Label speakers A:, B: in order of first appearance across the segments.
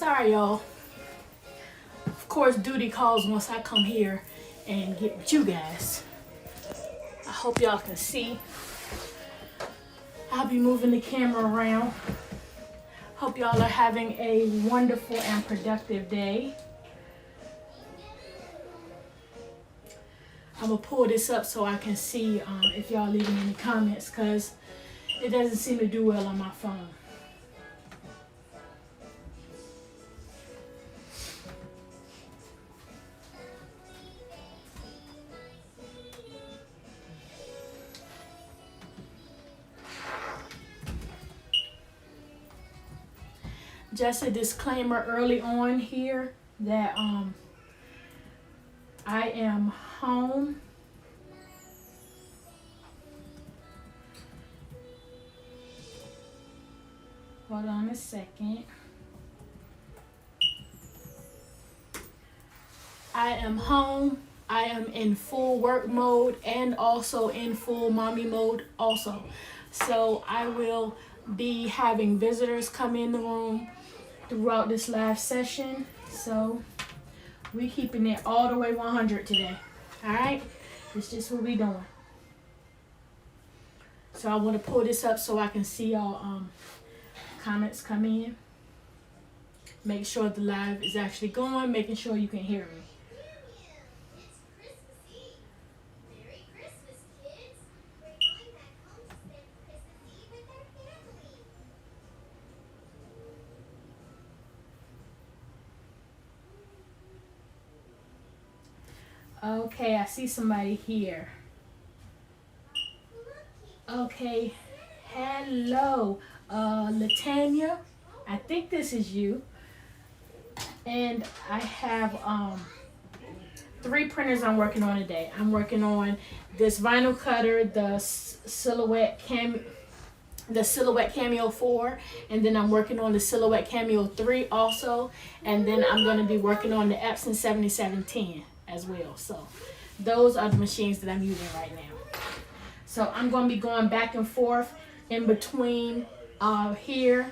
A: Sorry, y'all. Of course, duty calls once I come here and get with you guys. I hope y'all can see. I'll be moving the camera around. Hope y'all are having a wonderful and productive day. I'm gonna pull this up so I can see if y'all leaving any comments, because it doesn't seem to do well on my phone. Just a disclaimer early on here that I am home. Hold on a second. I am home. I am in full work mode and also in full mommy mode also. So I will be having visitors come in the room throughout this live session. So we keeping it all the way 100 today. All right, it's just what we doing. So I want to pull this up so I can see y'all comments come in. Make sure the live is actually going, making sure you can hear me. Okay, I see somebody here. Okay, hello, Latanya. I think this is you. And I have 3 printers I'm working on today. I'm working on this vinyl cutter, the Silhouette Cameo 4, and then I'm working on the Silhouette Cameo 3 also, and then I'm going to be working on the Epson 7710 as well. So those are the machines that I'm using right now. So I'm going to be going back and forth in between here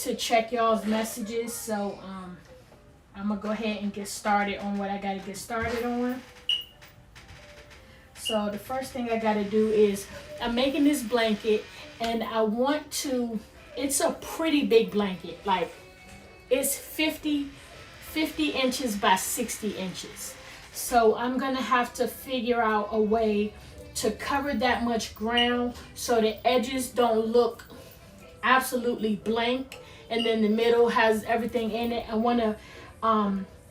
A: to check y'all's messages. So I'm going to go ahead and get started on what I got to get started on. So the first thing I got to do is I'm making this blanket, and I want to, it's a pretty big blanket. Like it's 50 inches by 60 inches. So I'm going to have to figure out a way to cover that much ground so the edges don't look absolutely blank, and then the middle has everything in it. I want to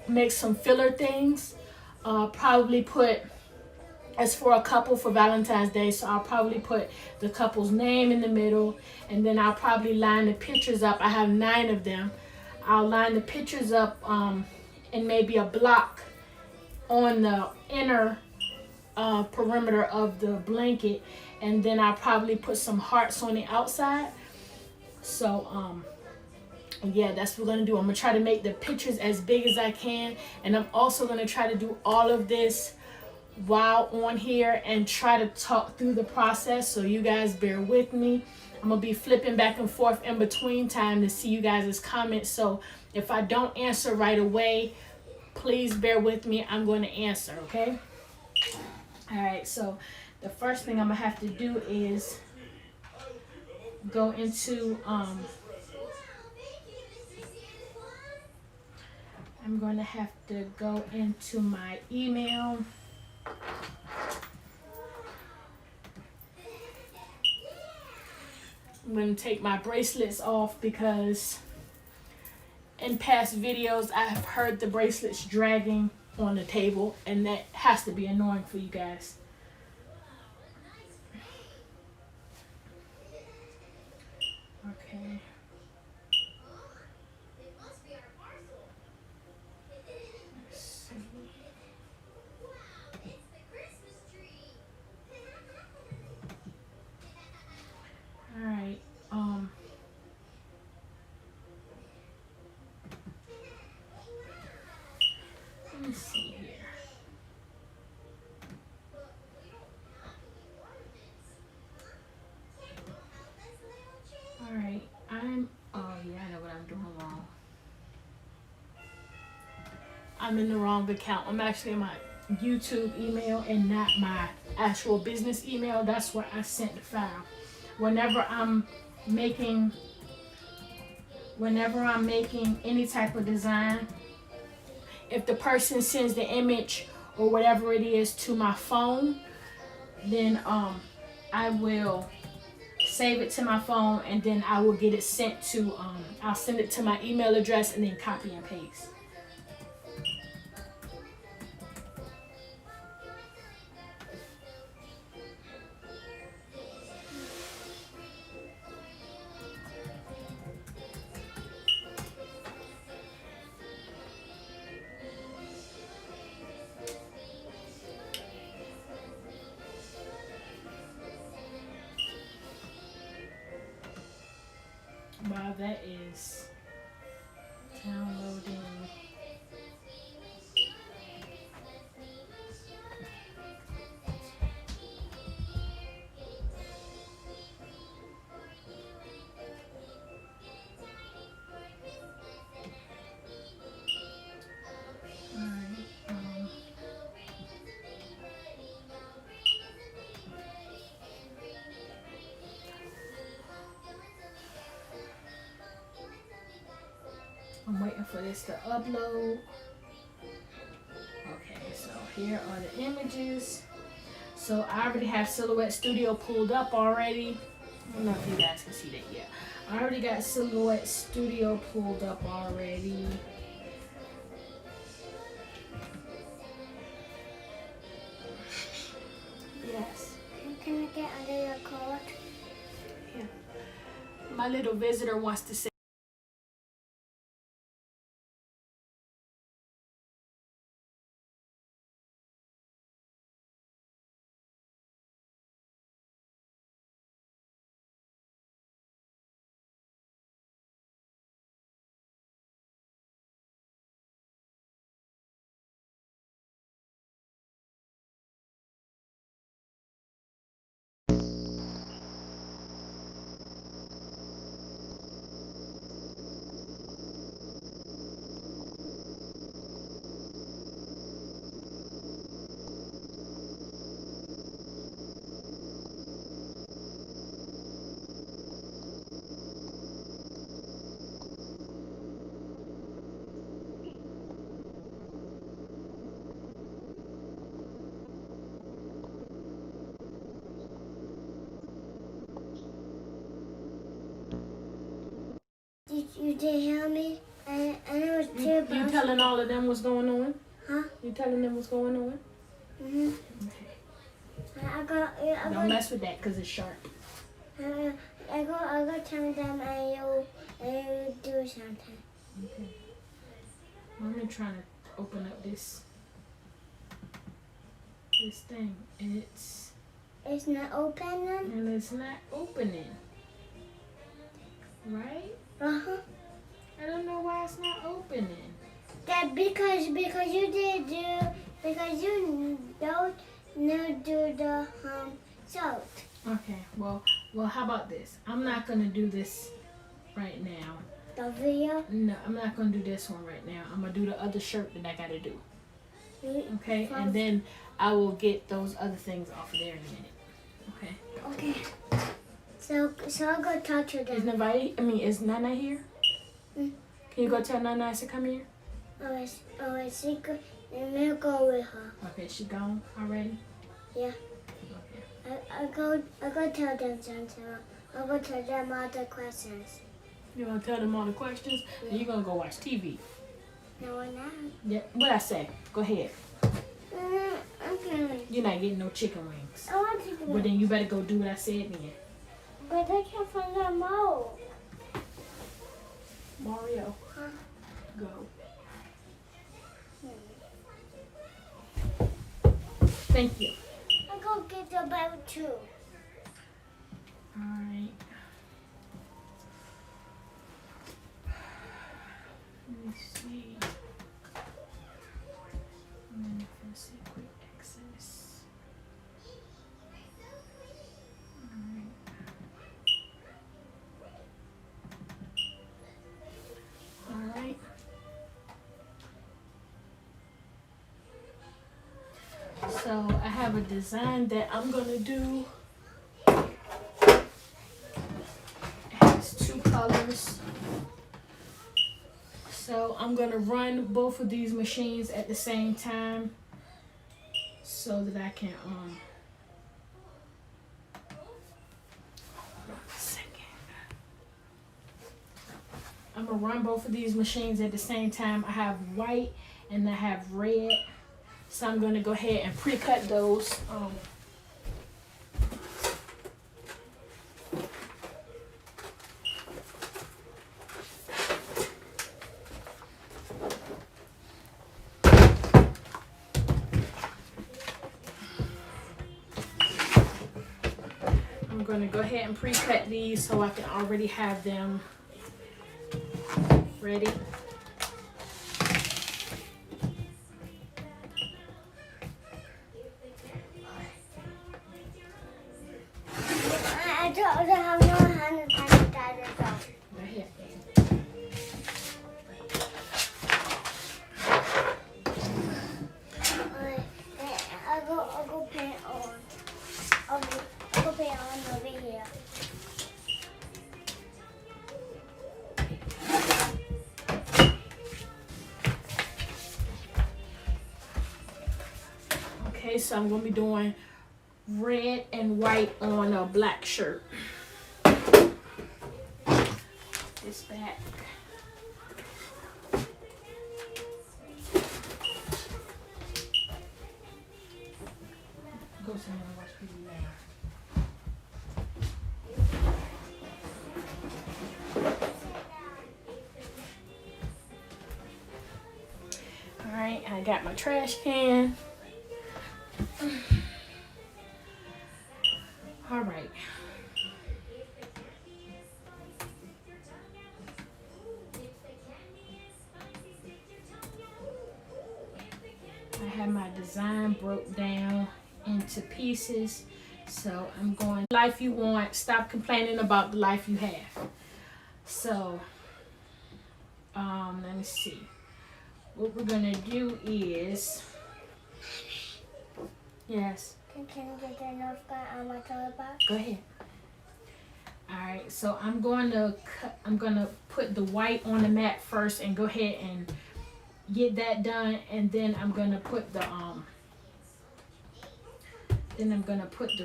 A: make some filler things. Probably put, as for a couple for Valentine's Day, so I'll probably put the couple's name in the middle, and then I'll probably line the pictures up. I have 9 of them. I'll line the pictures up in maybe a block on the inner perimeter of the blanket, and then I'll probably put some hearts on the outside. So yeah, that's what we're gonna do. I'm gonna try to make the pictures as big as I can, and I'm also gonna try to do all of this while on here and try to talk through the process, so you guys bear with me. I'm gonna be flipping back and forth in between time to see you guys' comments, so if I don't answer right away, please bear with me. I'm going to answer, okay? All right, so the first thing I'm gonna have to do is go into I'm going to have to go into my email. I'm going to take my bracelets off because in past videos I have heard the bracelets dragging on the table, and that has to be annoying for you guys. Okay. Let's see. All right. Let me see here. I'm in the wrong account. I'm actually in my YouTube email and not my actual business email. That's where I sent the file. Whenever I'm making any type of design, if the person sends the image or whatever it is to my phone, then I will save it to my phone, and then I will get it sent to I'll send it to my email address and then copy and paste. While that is downloading, I'm waiting for this to upload. Okay, so here are the images. So I already have Silhouette Studio pulled up already. I don't know if you guys can see that yet. I already got Silhouette Studio pulled up already. Yes.
B: Can I get under your coat?
A: Yeah. My little visitor wants to say.
B: You did hear me? And it was too bad.
A: You telling all of them what's going on?
B: Huh?
A: You telling them what's going on?
B: Mhm.
A: Okay. Don't mess with that because it's sharp.
B: I go tell them and you do something.
A: Okay. I'm trying to open up this thing.
B: It's not opening.
A: And it's not opening. Right?
B: Uh-huh.
A: I don't know why it's not opening.
B: That because you did do because you don't know do the salt.
A: Okay. Well, how about this? I'm not gonna do this right now.
B: The video.
A: No, I'm not gonna do this one right now. I'm gonna do the other shirt that I gotta do. Okay, and then I will get those other things off of there in a minute. Okay.
B: Okay. So I'll go talk to them.
A: Is Nana here?
B: Mm.
A: Can you go tell Nana to come here?
B: She go, and we'll go with her.
A: Okay, she gone already?
B: Yeah.
A: Okay.
B: I go tell them something. I'll go tell them all the questions.
A: You gonna tell them all the questions?
B: Yeah.
A: Or you gonna go watch TV?
B: No, I'm not.
A: Yeah. What I say? Go ahead.
B: Okay.
A: You're not getting no chicken wings.
B: I want chicken wings.
A: Well, then you better go do what I said then.
B: But I can't find the mold.
A: Mario,
B: Huh?
A: go.
B: Hmm.
A: Thank you.
B: I'll go get the bell too.
A: Alright. Let me see. Manifest secret access. Alright. Alright. So I have a design that I'm gonna do. It has 2 colors. So I'm gonna run both of these machines at the same time so that I can I'm gonna run both of these machines at the same time. I have white and I have red. So I'm gonna go ahead and pre-cut those. I'm gonna go ahead and pre-cut these so I can already have them ready.
B: I don't have no hand sanitizer.
A: Right here.
B: I'll go paint on. I'll go paint on over here.
A: Okay, so I'm gonna be doing red and white on a black shirt. This back. Go somewhere and watch TV now. All right, I got my trash can. All right. I have my design broke down into pieces. So I'm going, life you want, stop complaining about the life you have. So, let me see. What we're gonna do is, yes.
B: Can you get the Nerf gun on my toilet box?
A: Go ahead. All right, so I'm going to put the white on the mat first and go ahead and get that done, and then I'm gonna put the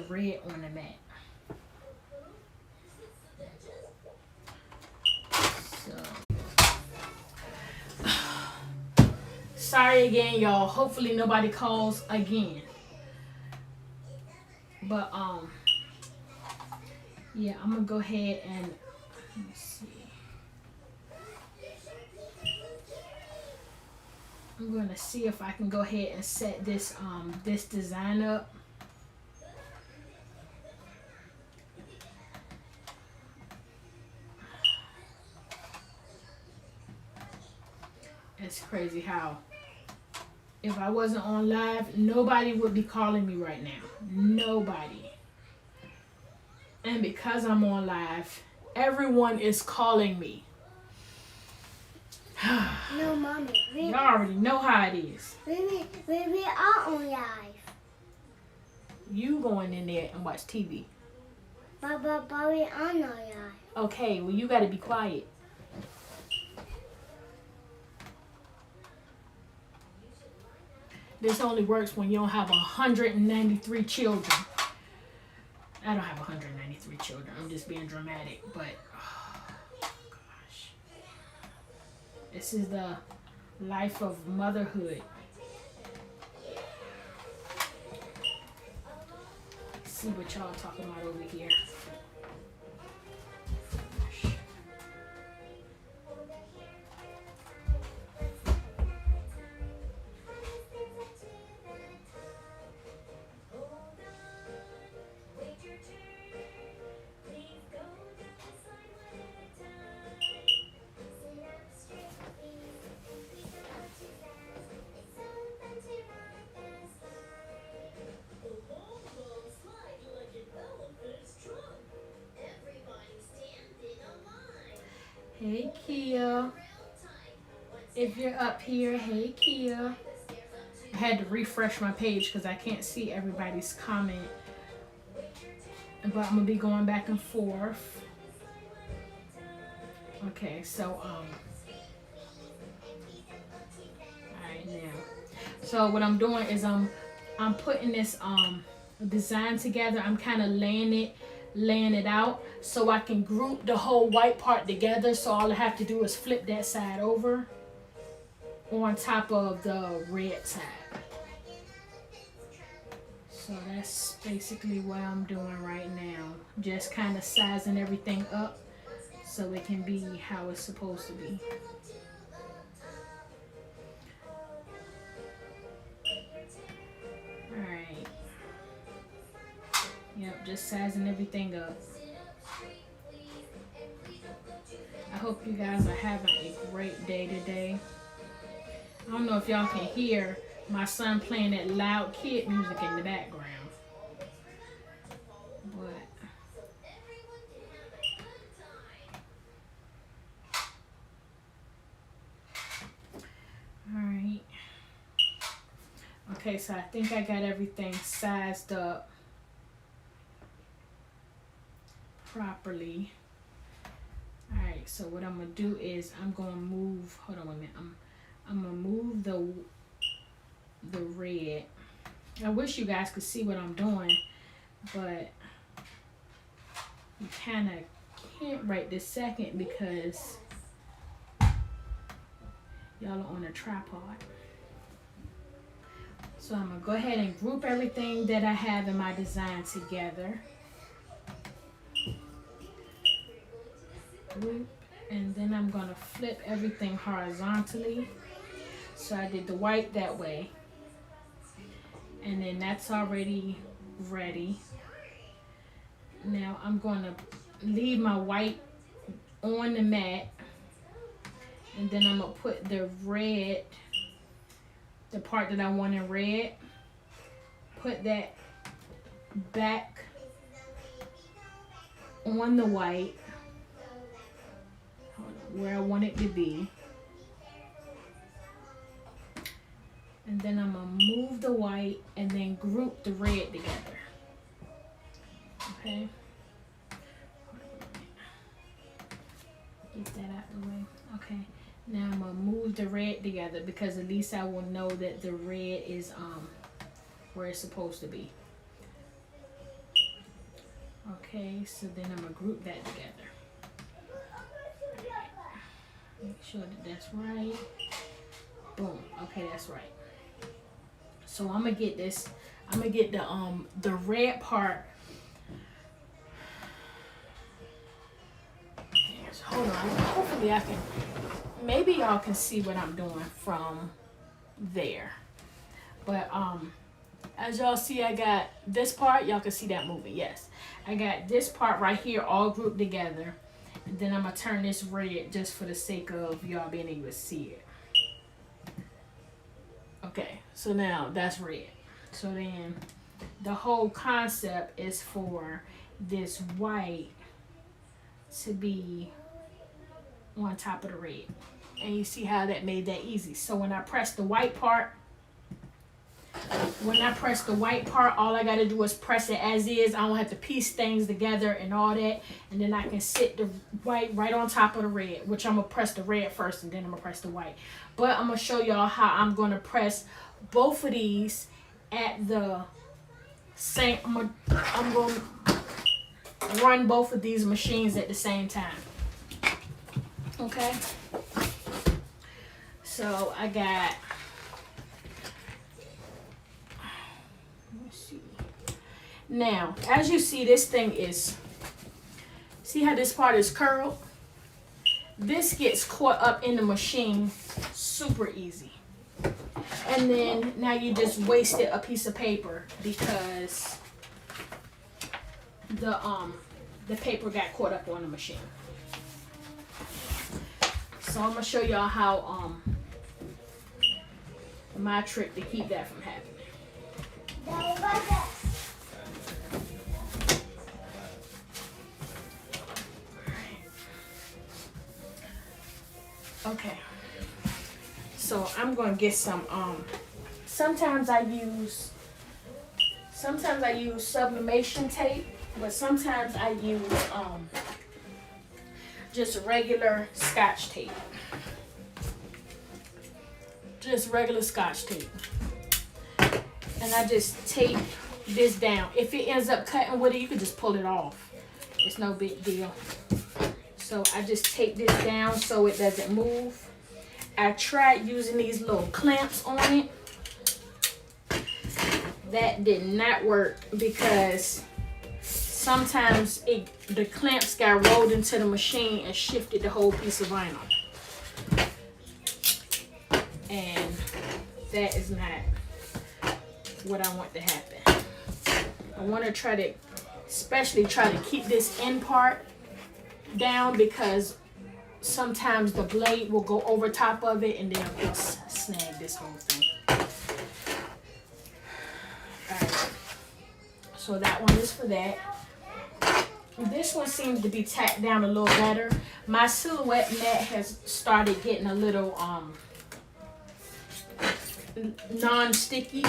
A: red on the mat. So sorry again, y'all. Hopefully nobody calls again. But yeah, I'm gonna go ahead and let me see. I'm gonna see if I can go ahead and set this this design up. It's crazy how if I wasn't on live, nobody would be calling me right now. Nobody. And because I'm on live, everyone is calling me.
B: No, Mommy.
A: Y'all already know how it is.
B: We are on live.
A: You going in there and watch TV.
B: But we are not live.
A: Okay, well you gotta be quiet. This only works when you don't have 193 children. I don't have 193 children. I'm just being dramatic, but oh, gosh. This is the life of motherhood. Let's see what y'all talking about over here. Hey Kia, if you're up here, hey Kia. had to refresh my page because I can't see everybody's comment. But I'm gonna be going back and forth. Okay, so alright now. So what I'm doing is I'm putting this design together. I'm kind of laying it out so I can group the whole white part together. So all I have to do is flip that side over on top of the red side. So that's basically what I'm doing right now. Just kind of sizing everything up so it can be how it's supposed to be. Alright. Yep, just sizing everything up. I hope you guys are having a great day today. I don't know if y'all can hear my son playing that loud kid music in the background. But alright. Okay, so I think I got everything sized up properly. Alright, so what I'm gonna do is I'm gonna move, hold on a minute, I'm gonna move the red. I wish you guys could see what I'm doing, but you kind of can't right this second because y'all are on a tripod. So I'm gonna go ahead and group everything that I have in my design together. Group, and then I'm gonna flip everything horizontally. So I did the white that way, and then that's already ready. Now I'm gonna leave my white on the mat, and then I'm gonna put the red, the part that I want in red, put that back on the white where I want it to be. And then I'm gonna move the white and then group the red together. Okay. Get that out the way. Okay. Now I'm gonna move the red together because at least I will know that the red is where it's supposed to be. Okay, so then I'm gonna group that together. Make sure that that's right. Boom. Okay, that's right. So I'm gonna get this. I'm gonna get the red part. Yes, hold on. Hopefully I can. Maybe y'all can see what I'm doing from there. But as y'all see, I got this part. Y'all can see that moving. Yes, I got this part right here all grouped together. And then I'm gonna turn this red just for the sake of y'all being able to see it. Okay, so now that's red. So then the whole concept is for this white to be on top of the red. And you see how that made that easy. So when I press the white part, all I gotta do is press it as is. I don't have to piece things together and all that. And then I can sit the white right on top of the red, which I'm gonna press the red first and then I'm gonna press the white. But I'm gonna show y'all how I'm gonna press both of these at the same, I'm gonna run both of these machines at the same time. Okay? So I got, now, as you see, this thing is, see how this part is curled? This gets caught up in the machine super easy. And then now you just wasted a piece of paper because the paper got caught up on the machine. So I'm gonna show y'all how my trick to keep that from happening. Okay, so I'm gonna get some sometimes I use sublimation tape, but sometimes I use just regular Scotch tape. Just regular Scotch tape. And I just tape this down. If it ends up cutting with it, you can just pull it off. It's no big deal. So I just tape this down so it doesn't move. I tried using these little clamps on it. That did not work because sometimes the clamps got rolled into the machine and shifted the whole piece of vinyl. And that is not what I want to happen. I want to try to, especially try to keep this end part down, because sometimes the blade will go over top of it and then it'll snag this whole thing. Alright, so that one is for that. This one seems to be tacked down a little better. My silhouette mat has started getting a little non-sticky.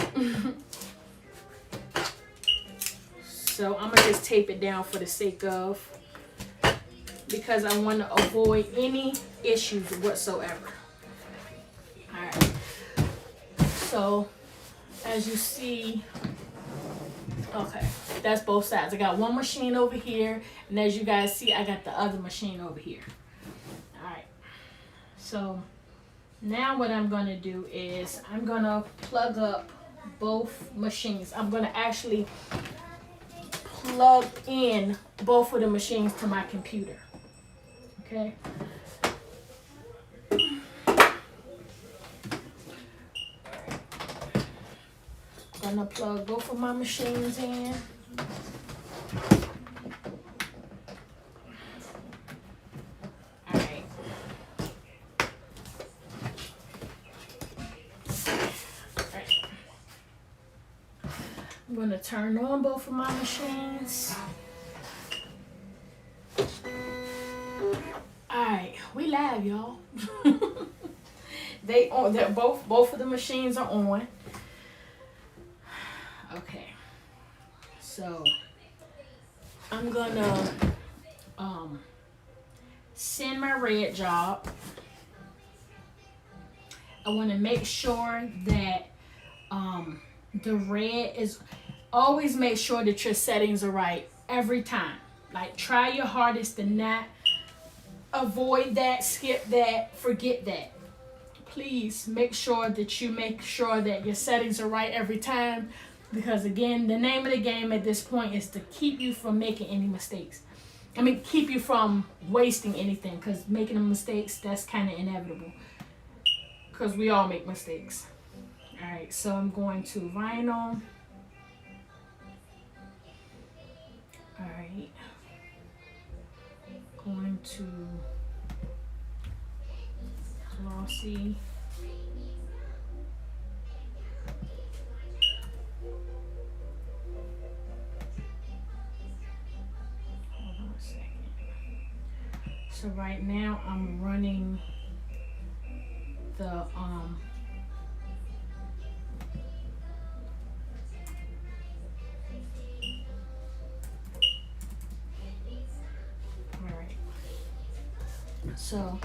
A: So I'm gonna just tape it down for the sake of, because I want to avoid any issues whatsoever. Alright, so as you see, okay, that's both sides. I got one machine over here, and as you guys see, I got the other machine over here. Alright, so now what I'm going to do is I'm going to plug up both machines. I'm going to actually plug in both of the machines to my computer. Okay. I'm gonna plug both of my machines in. Alright. I'm gonna turn on both of my machines. Alright, we live, y'all. They're both of the machines are on. Okay, so I'm gonna send my red job. I want to make sure that the red is, always make sure that your settings are right every time. Like, try your hardest to not avoid that, skip that, forget that. Please make sure that you make sure that your settings are right every time, because again, the name of the game at this point is to keep you from making any mistakes. I mean, keep you from wasting anything, because making the mistakes, that's kind of inevitable, because we all make mistakes. All right, so I'm going to vinyl. All right, going to glossy. Hold on a second. So right now I'm running the so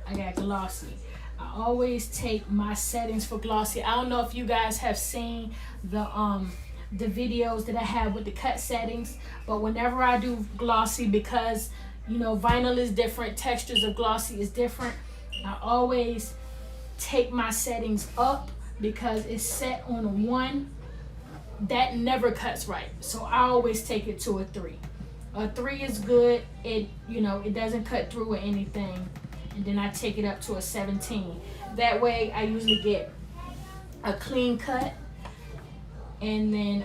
A: I got glossy. I always take my settings for glossy. I don't know if you guys have seen the videos that I have with the cut settings, but whenever I do glossy, because you know vinyl is different, textures of glossy is different, I always take my settings up, because it's set on a 1. That never cuts right, so I always take it to a 3. A 3 is good. It, you know, it doesn't cut through or anything. And then I take it up to a 17. That way I usually get a clean cut. And then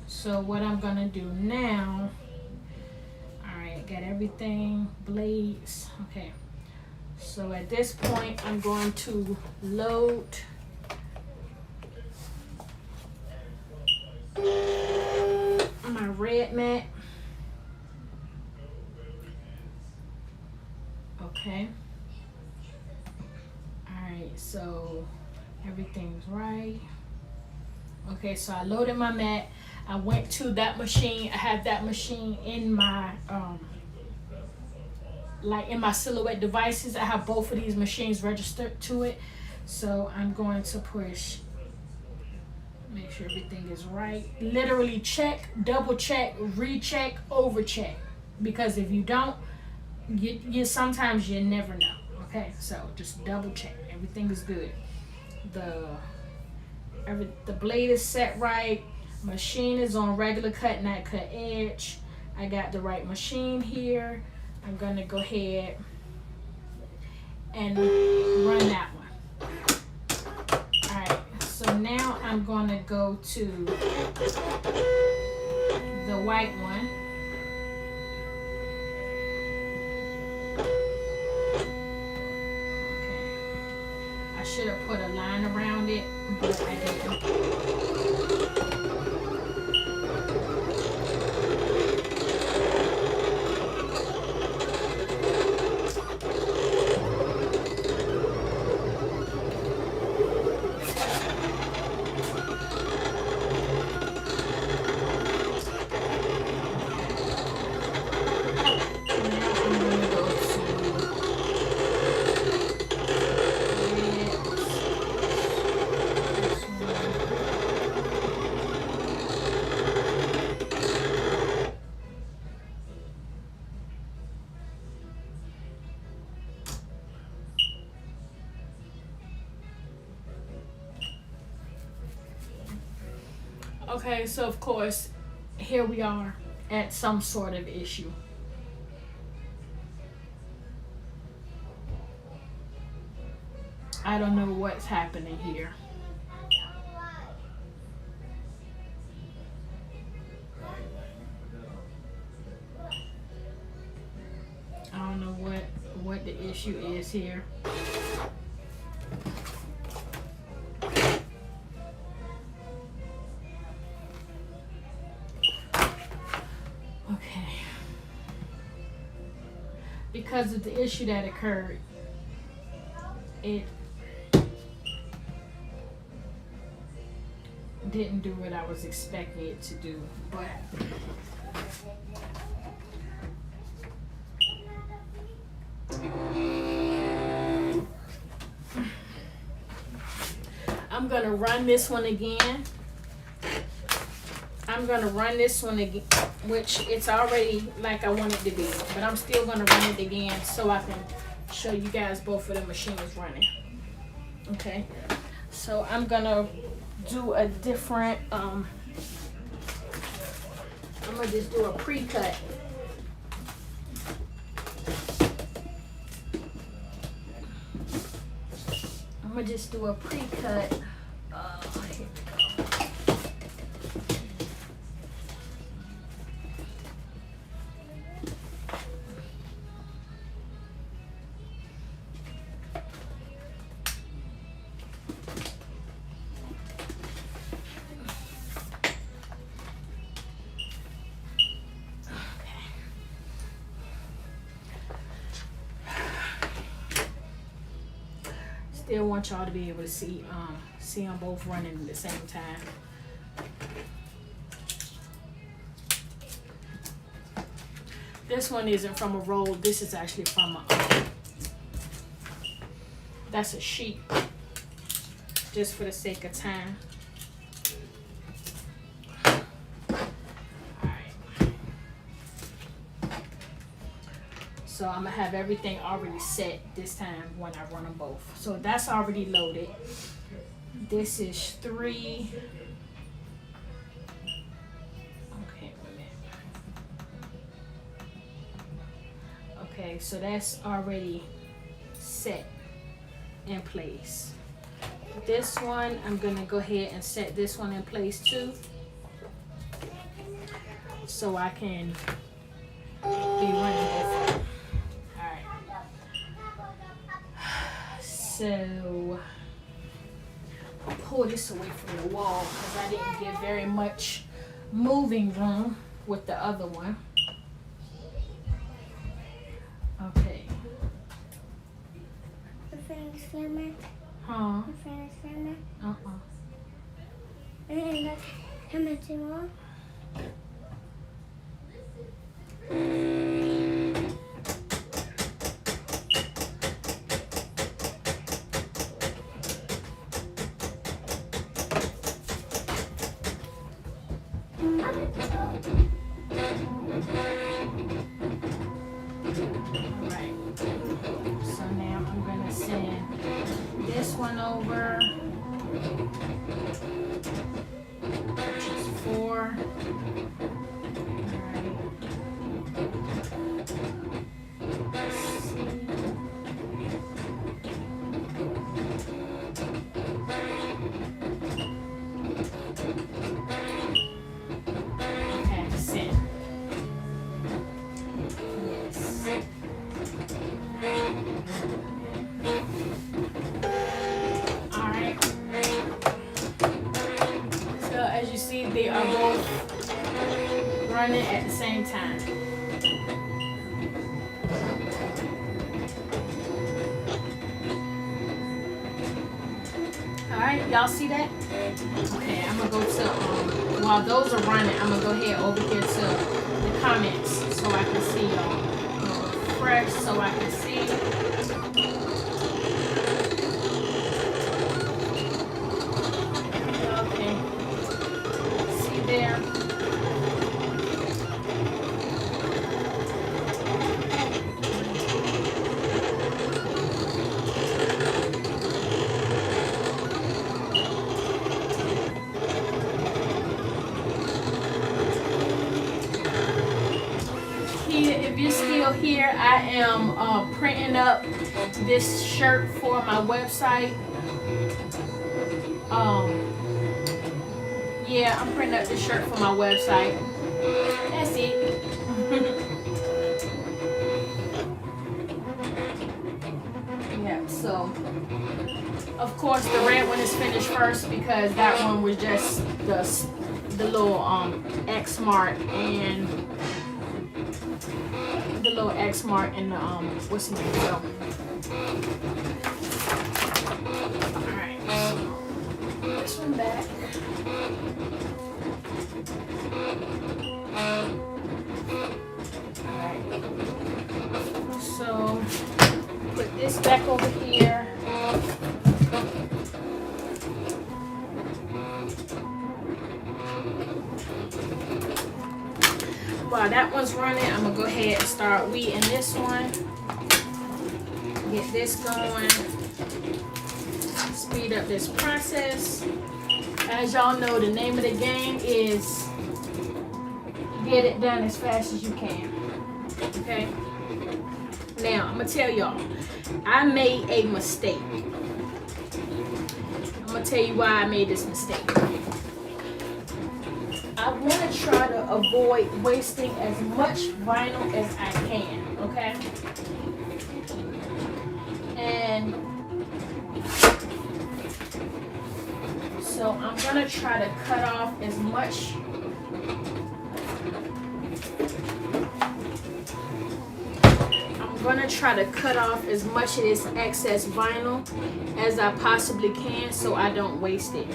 A: so what I'm gonna do now, all right, got everything, blades. Okay, so at this point I'm going to load my red mat. Okay. All right, so everything's right. Okay, so I loaded my mat. I went to that machine. I have that machine in my like in my Silhouette devices. I have both of these machines registered to it. So I'm going to push, make sure everything is right. Literally check, double check, recheck, overcheck. Because if you don't, you sometimes you never know. Okay, so just double check. Everything is good. The blade is set right. Machine is on regular cut, not cut edge. I got the right machine here. I'm gonna go ahead and run that one. Alright, so now I'm gonna go to the white one. Okay. I should have put a line around it, but I didn't. Okay, so of course, here we are at some sort of issue. I don't know what's happening here. I don't know what the issue is here. Okay. Because of the issue that occurred, it didn't do what I was expecting it to do, but I'm gonna run this one again. I'm gonna run this one again, which it's already like I want it to be, but I'm still gonna run it again so I can show you guys both of the machines running. Okay, so I'm gonna do a different I'm gonna just do a pre-cut. I'm gonna just do a pre-cut. Here we go. Still want y'all to be able to see them both running at the same time. This one isn't from a roll. This is actually from a that's a sheet, just for the sake of time. So I'm gonna have everything already set this time when I run them both. So that's already loaded. This is 3. Okay, wait a minute. Okay, so that's already set in place. This one, I'm gonna go ahead and set this one in place too, so I can be running both. So I'll pull this away from the wall because I didn't get very much moving room with the other one. Okay.
B: The famous filmer?
A: Huh?
B: The famous filmer? And that's how much more.
A: Alright. So now I'm gonna send this one over. Which is 4. They are both running at the same time. Alright, y'all see that? Okay, I'm gonna go to, while those are running, I'm gonna go ahead over here to the comments so I can see y'all. Refresh so I can see. There. If you're still here, I am printing up this shirt for my website. Yeah, I'm printing up this shirt for my website. That's it. Yeah, so of course the red one is finished first because that one was just the little X mark and the little X mark and the what's the name? So alright. This one back. Alright. So put this back over here. While that one's running, I'm gonna go ahead and start weeding this one. Get this going. Speed up this process. As y'all know, the name of the game is get it done as fast as you can. Okay? Now, I'm gonna tell y'all, I made a mistake. I'm gonna tell you why I made this mistake. I want to try to avoid wasting as much vinyl as I can, okay? And so I'm going to try to cut off as much of this excess vinyl as I possibly can so I don't waste it.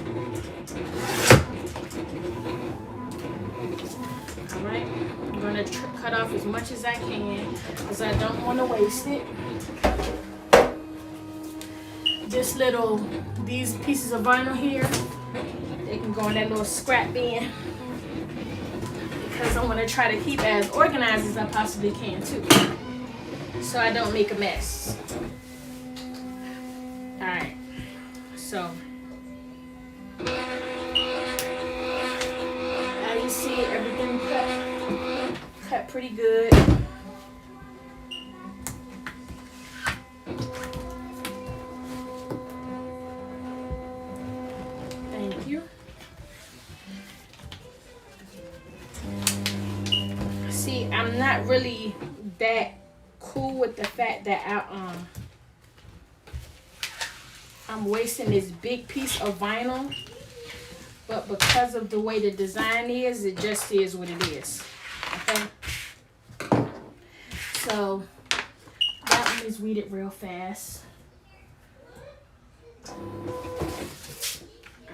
A: Alright, I'm going to cut off as much as I can because I don't want to waste it. These pieces of vinyl here, they can go in that little scrap bin because I want to try to keep as organized as I possibly can too, so I don't make a mess. Alright, so as you see, everything cut pretty good. Thank you. See, I'm not really that cool with the fact that I'm wasting this big piece of vinyl, but because of the way the design is, it just is what it is. Okay, so that one is weeded real fast. All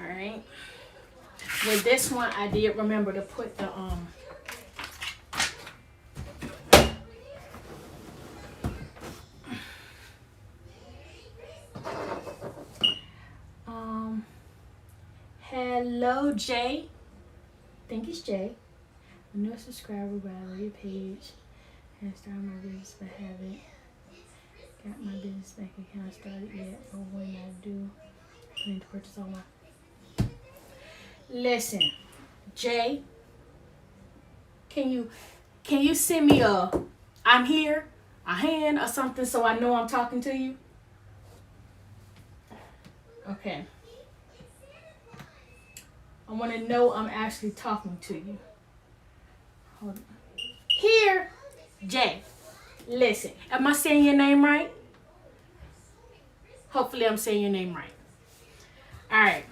A: right, With this one, I did remember to put the hello Jay. I think it's Jay. A new subscriber, but I love your page. And started my business, but haven't got my business bank account started yet. But when I do, I need to purchase all my. Listen, Jay, can you send me a I'm here, a hand or something so I know I'm talking to you? Okay. I want to know I'm actually talking to you. Hold on. Here, Jay. Listen, am I saying your name right? Hopefully I'm saying your name right. All right.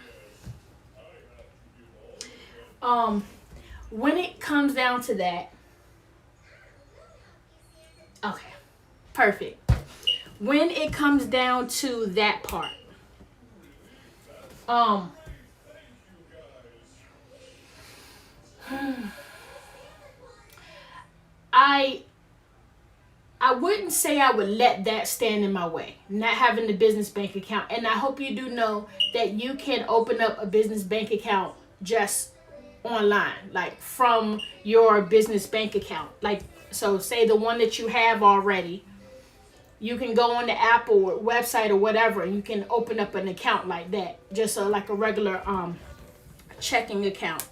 A: When it comes down to that, okay, perfect. When it comes down to that part, I wouldn't say I would let that stand in my way, not having the business bank account. And I hope you do know that you can open up a business bank account just online, like from your business bank account. Like, so say the one that you have already, you can go on the app or website or whatever, and you can open up an account like that, just like a regular checking account.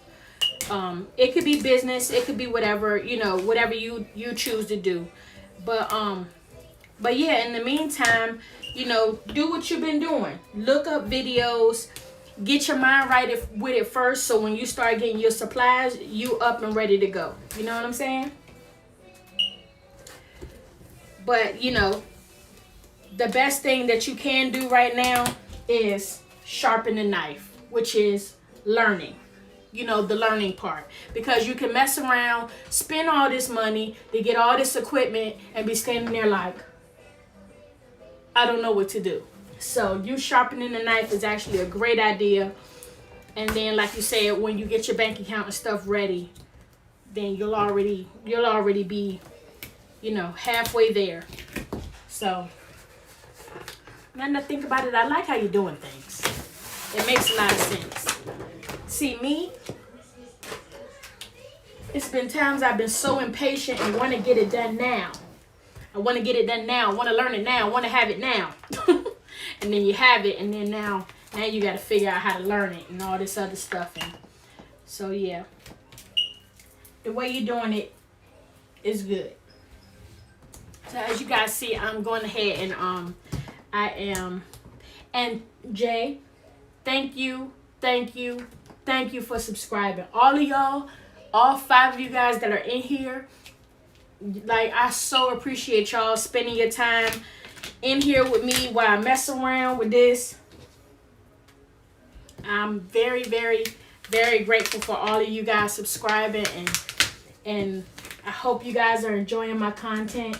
A: It could be business, it could be whatever, whatever you choose to do. But yeah, in the meantime, do what you've been doing. Look up videos, get your mind right with it first, so when you start getting your supplies, you up and ready to go. You know what I'm saying? But the best thing that you can do right now is sharpen the knife, which is learning. The learning part, because you can mess around, spend all this money to get all this equipment and be standing there like, I don't know what to do. So you sharpening the knife is actually a great idea. And then, like you said, when you get your bank account and stuff ready, then you'll already be, halfway there. So now that I think about it, I like how you're doing things. It makes a lot of sense. See, me, it's been times I've been so impatient and want to get it done now. I want to get it done now. I want to learn it now. I want to have it now. And then you have it, and then now you got to figure out how to learn it and all this other stuff. And so, yeah, the way you're doing it is good. So as you guys see, I'm going ahead and and Jay, thank you for subscribing. All of y'all, all 5 of you guys that are in here, like, I so appreciate y'all spending your time in here with me while I mess around with this. I'm very, very, very grateful for all of you guys subscribing, and I hope you guys are enjoying my content.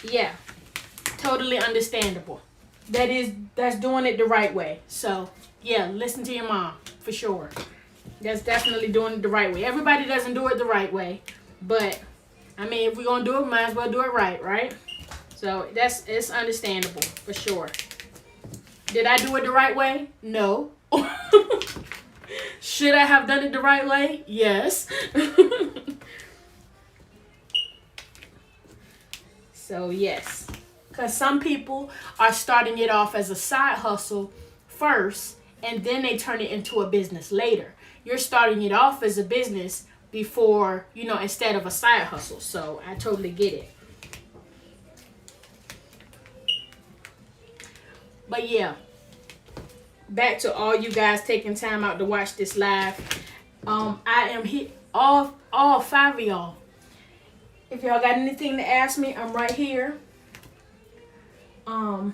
A: Yeah, totally understandable. That's doing it the right way. So yeah, listen to your mom for sure. That's definitely doing it the right way. Everybody doesn't do it the right way, but I mean, if we're gonna do it, might as well do it right? So it's understandable for sure. Did I do it the right way? No. Should I have done it the right way? Yes. So yes, because some people are starting it off as a side hustle first, and then they turn it into a business later. You're starting it off as a business before, instead of a side hustle. So I totally get it. But yeah, back to all you guys taking time out to watch this live. I am here, all 5 of y'all. If y'all got anything to ask me, I'm right here. Okay,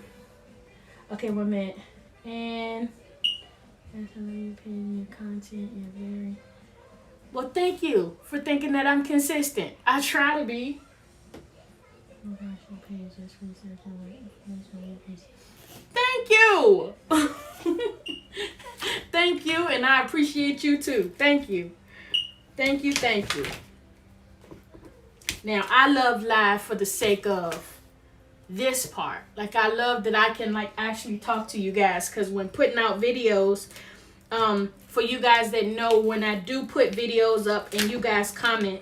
A: 1 minute. And that's how you pay your content. You're very Well, thank you for thinking that I'm consistent. I try to be. Thank you. Thank you, and I appreciate you too. Thank you. Thank you, thank you. Now, I love live for the sake of this part. Like, I love that I can like actually talk to you guys, because when putting out videos, for you guys that know, when I do put videos up and you guys comment,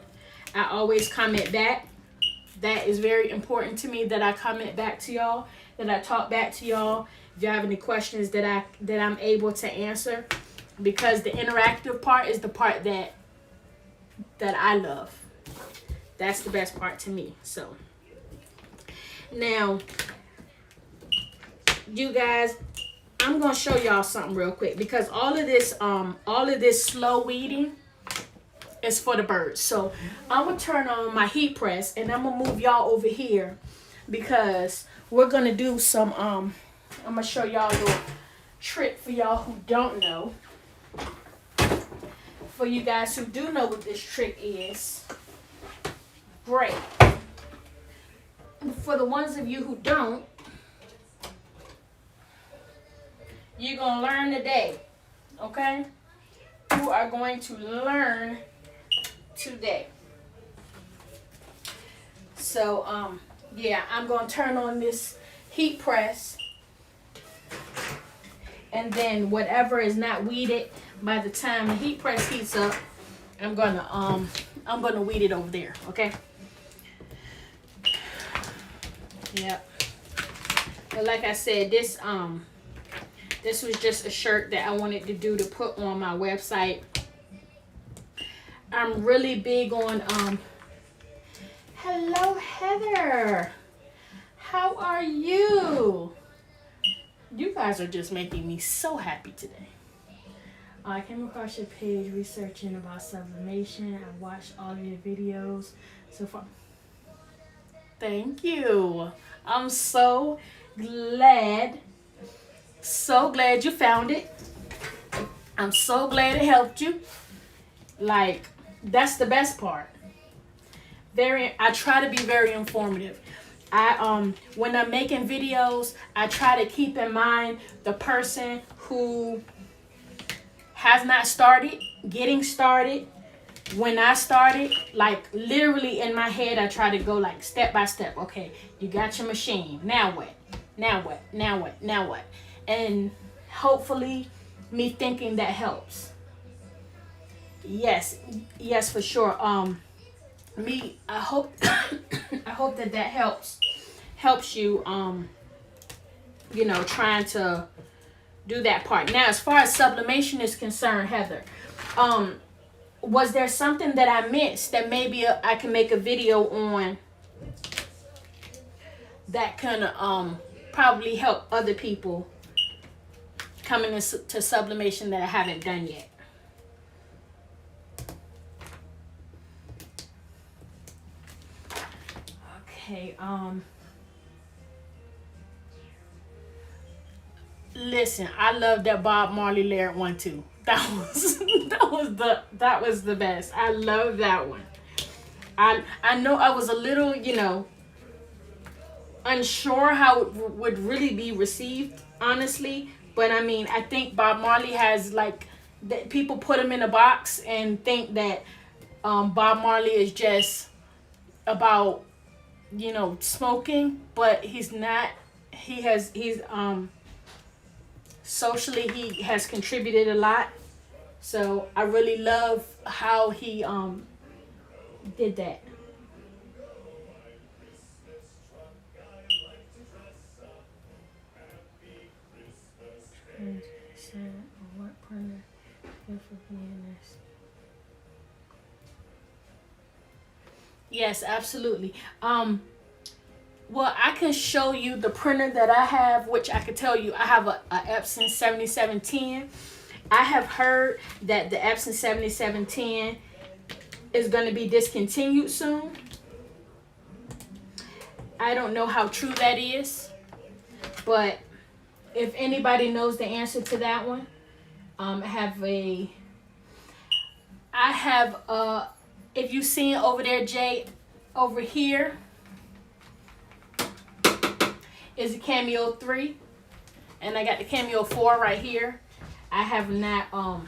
A: I always comment back. That is very important to me, that I comment back to y'all, that I talk back to y'all. If you have any questions that I'm able to answer, because the interactive part is the part that I love. That's the best part to me. So now, you guys, I'm gonna show y'all something real quick, because all of this slow weeding is for the birds. So I'm gonna turn on my heat press, and I'm gonna move y'all over here, because we're gonna do some I'm gonna show y'all a little trick for y'all who don't know. For you guys who do know what this trick is, great. For the ones of you who don't, you're gonna learn today. Okay? You are going to learn today. So yeah, I'm gonna turn on this heat press, and then whatever is not weeded, by the time the heat press heats up, I'm gonna weed it over there. Okay? Yep. But like I said, this was just a shirt that I wanted to do to put on my website. I'm really big on hello Heather. How are you? You guys are just making me so happy today. I came across your page researching about sublimation. I watched all of your videos so far. Thank you. I'm so glad you found it. I'm so glad it helped you. Like, that's the best part. I try to be very informative. When I'm making videos, I try to keep in mind the person who has not started, getting started. When I started, like literally in my head, I try to go like step by step. Okay, you got your machine. Now what? Now what? Now what? Now what? And hopefully me thinking that helps. Yes, for sure. I hope I hope that helps you trying to do that part. Now, as far as sublimation is concerned, Heather, was there something that I missed that maybe I can make a video on that can probably help other people coming into sublimation that I haven't done yet? Okay, listen, I love that Bob Marley lyric one too. That was the best. I love that one. I know I was a little, unsure how it would really be received, honestly. But I mean, I think Bob Marley has like that. People put him in a box and think that Bob Marley is just about smoking, but he's not. He's socially he has contributed a lot. So I really love how he did that. Yes, absolutely. Well, I can show you the printer that I have, which I could tell you I have a Epson 7710. I have heard that the Epson 7710 is going to be discontinued soon. I don't know how true that is, but if anybody knows the answer to that one, I I have if you seen over there, Jay, over here is the Cameo 3, and I got the Cameo 4 right here. I have not okay,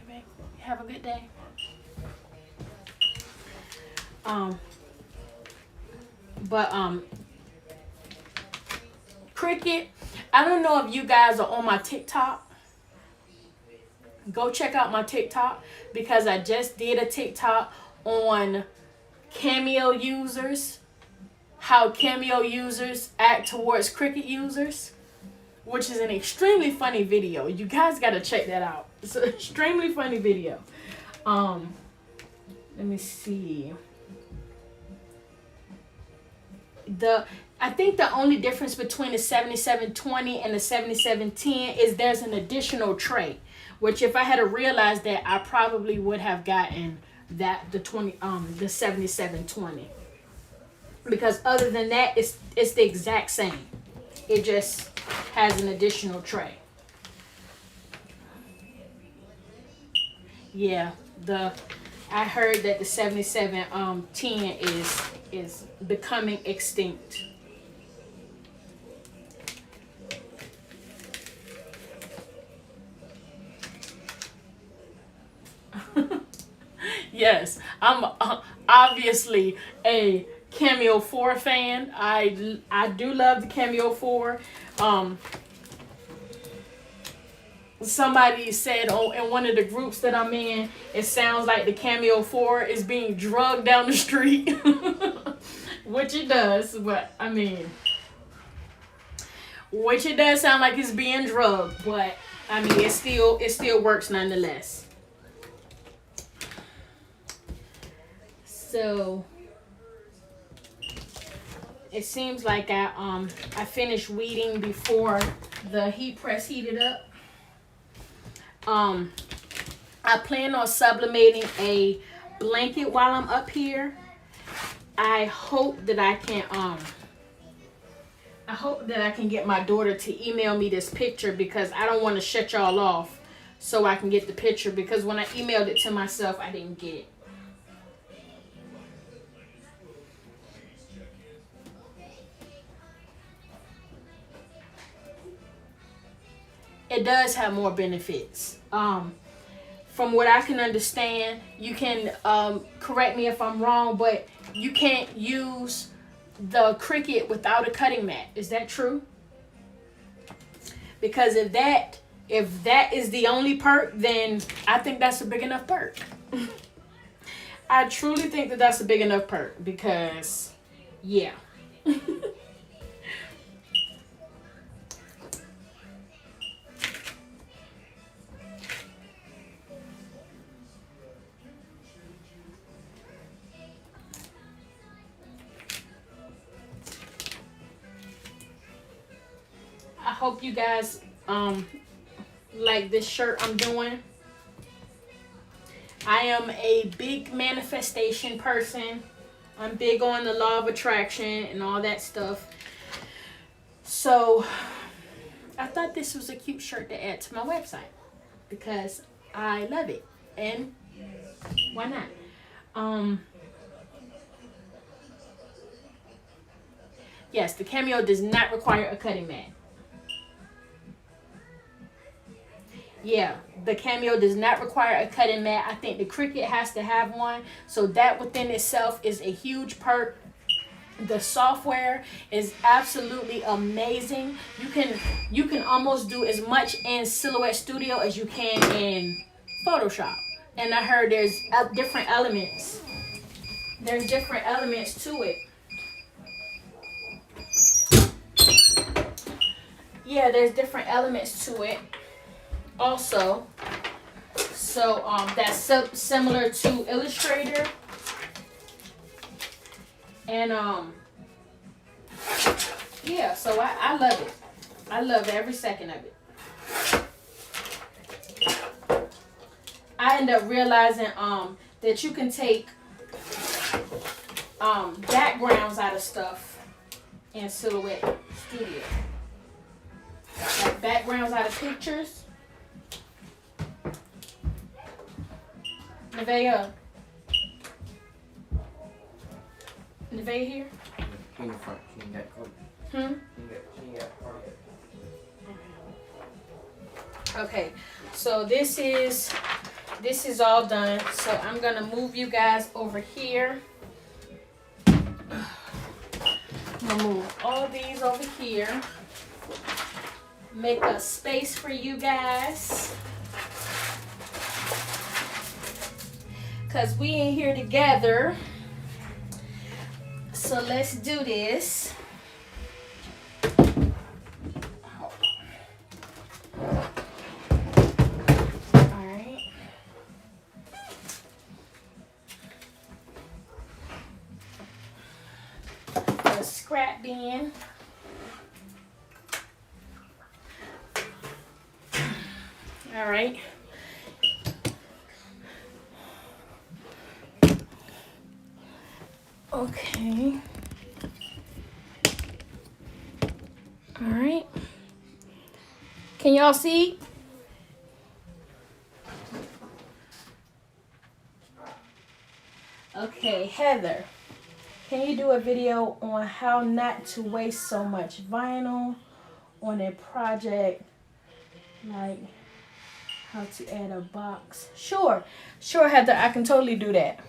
A: babe. Have a good day. Cricket, I don't know if you guys are on my TikTok. Go check out my TikTok, because I just did a TikTok on Cameo users, how Cameo users act towards Cricket users, which is an extremely funny video. You guys gotta check that out. It's an extremely funny video. Let me see. I think the only difference between the 7720 and the 7710 is there's an additional tray, which if I had realized that, I probably would have gotten the 7720. Because other than that, it's the exact same. It just has an additional tray. Yeah, I heard that the 7710 is becoming extinct. Yes, I'm obviously a Cameo 4 fan. I do love the Cameo 4. Somebody said in one of the groups that I'm in, it sounds like the Cameo 4 is being drugged down the street. Which it does, but I mean, which it does sound like it's being drugged, but I mean, it still works nonetheless. So it seems like I finished weeding before the heat press heated up. I plan on sublimating a blanket while I'm up here. I hope that I can get my daughter to email me this picture, because I don't want to shut y'all off so I can get the picture, because when I emailed it to myself, I didn't get it. It does have more benefits. From what I can understand, you can correct me if I'm wrong, but you can't use the Cricut without a cutting mat. Is that true? Because if that is the only perk, then I think that's a big enough perk. I truly think that that's a big enough perk, because yeah. I hope you guys like this shirt I'm doing. I am a big manifestation person. I'm big on the law of attraction and all that stuff. So I thought this was a cute shirt to add to my website, because I love it, and why not? Yes, the Cameo does not require a cutting mat. Yeah, the Cameo does not require a cutting mat. I think the Cricut has to have one. So that within itself is a huge perk. The software is absolutely amazing. You can almost do as much in Silhouette Studio as you can in Photoshop. And I heard there's different elements. There's different elements to it. Yeah, there's different elements to it. Also, so that's similar to Illustrator, and yeah, so I love it. I love every second of it. I end up realizing that you can take backgrounds out of stuff in Silhouette Studio, like backgrounds out of pictures. Nevaeh. Nevaeh here?
C: In the front. She ain't got coat.
A: Hmm?
C: She ain't got part of it.
A: Okay, so this is all done. So I'm gonna move you guys over here. I'm gonna move all these over here. Make a space for you guys. Cause we in here together. So let's do this. Scrap bin. All right. Okay. All right. Can y'all see? Okay, Heather. Can you do a video on how not to waste so much vinyl on a project, like how to add a box? Sure, Heather, I can totally do that.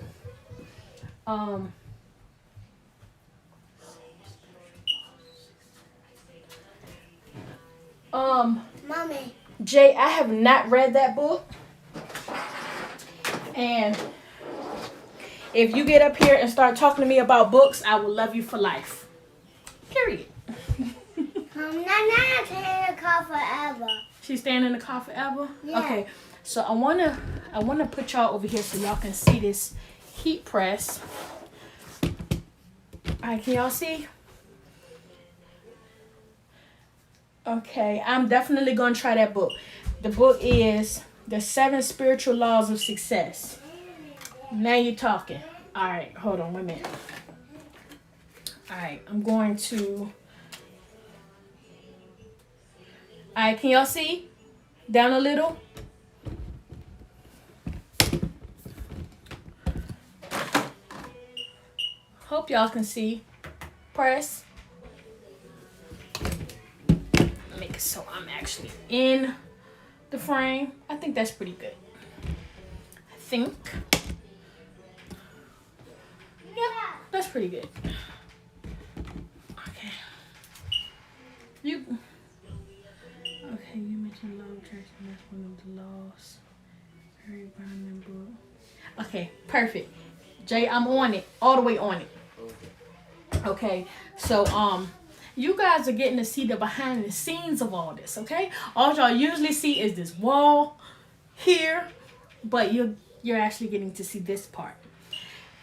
B: Mommy.
A: Jay, I have not read that book, and if you get up here and start talking to me about books, I will love you for life. Period.
B: Nana stay in the car forever.
A: She's staying in the car forever?
B: Yeah.
A: Okay. So I wanna put y'all over here so y'all can see this heat press. Alright, can y'all see? Okay, I'm definitely gonna try that book. The book is The 7 Spiritual Laws of Success. Now you're talking. All right, hold on 1 minute. All right, I'm going to. All right, can y'all see? Down a little. Hope y'all can see. Press. Make it so I'm actually in the frame. I think that's pretty good. I think. That's pretty good. Okay. You mentioned law of attraction. That's one of the laws. Very grounding book. Okay, perfect. Jay, I'm on it. All the way on it. Okay. So you guys are getting to see the behind the scenes of all this, okay? All y'all usually see is this wall here, but you're actually getting to see this part.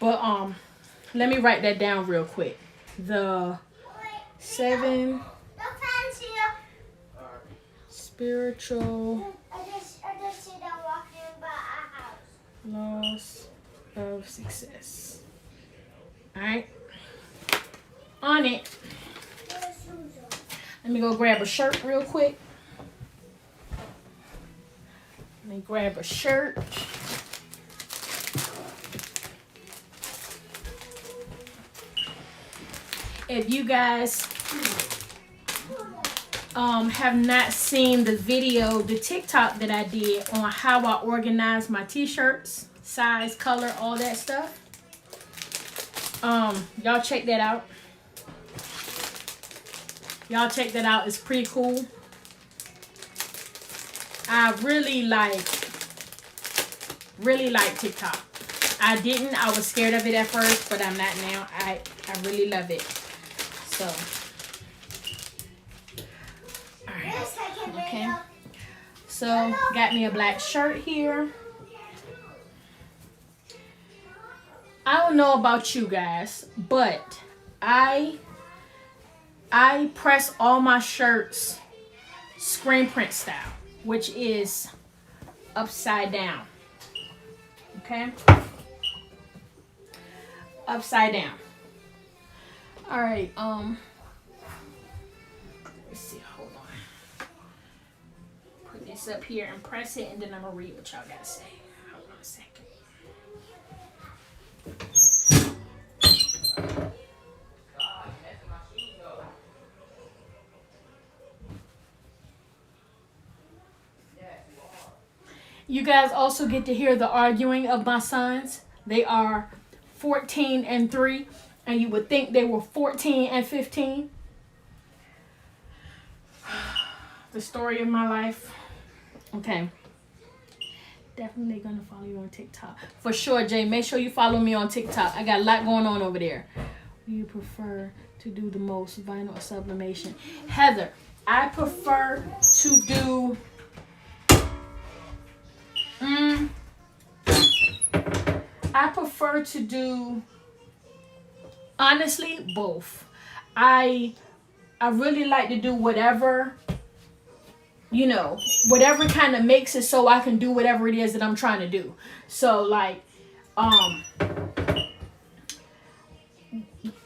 A: But let me write that down real quick. The 7 spiritual laws of success. All right. On it. Let me go grab a shirt real quick. Let me grab a shirt. If you guys have not seen the video, the TikTok that I did on how I organize my t-shirts, size, color, all that stuff, y'all check that out. Y'all check that out. It's pretty cool. I really like TikTok. I was scared of it at first, but I'm not now. I really love it. So, all right. Okay. So, got me a black shirt here. I don't know about you guys, but I press all my shirts screen print style, which is upside down. Okay? Upside down. All right, let's see, hold on. Put this up here and press it, and then I'm gonna read what y'all gotta say. Hold on a second. You guys also get to hear the arguing of my sons. They are 14 and 3, and you would think they were 14 and 15. The story of my life. Okay. Definitely gonna follow you on TikTok. For sure, Jay. Make sure you follow me on TikTok. I got a lot going on over there. Do you prefer to do the most, vinyl or sublimation? Heather, I prefer to do honestly both. I really like to do whatever, you know, whatever kind of makes it so I can do whatever it is that I'm trying to do. So like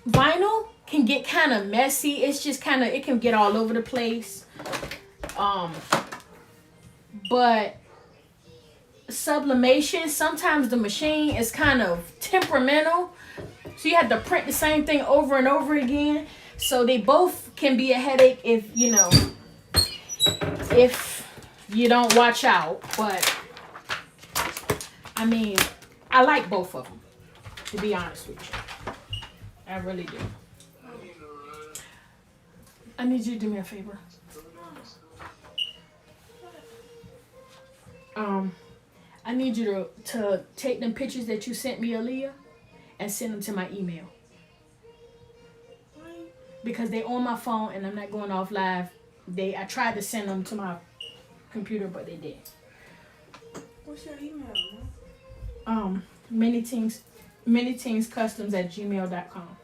A: vinyl can get kind of messy. It's just kind of, it can get all over the place. But sublimation, sometimes the machine is kind of temperamental. So you have to print the same thing over and over again. So they both can be a headache if, you know, if you don't watch out. But I mean, I like both of them, to be honest with you. I really do. I need you to do me a favor. I need you to take them pictures that you sent me, Aaliyah, and send them to my email. Because they on my phone and I'm not going off live. I tried to send them to my computer, but they did.
D: What's your email?
A: manyteenscustoms@gmail.com.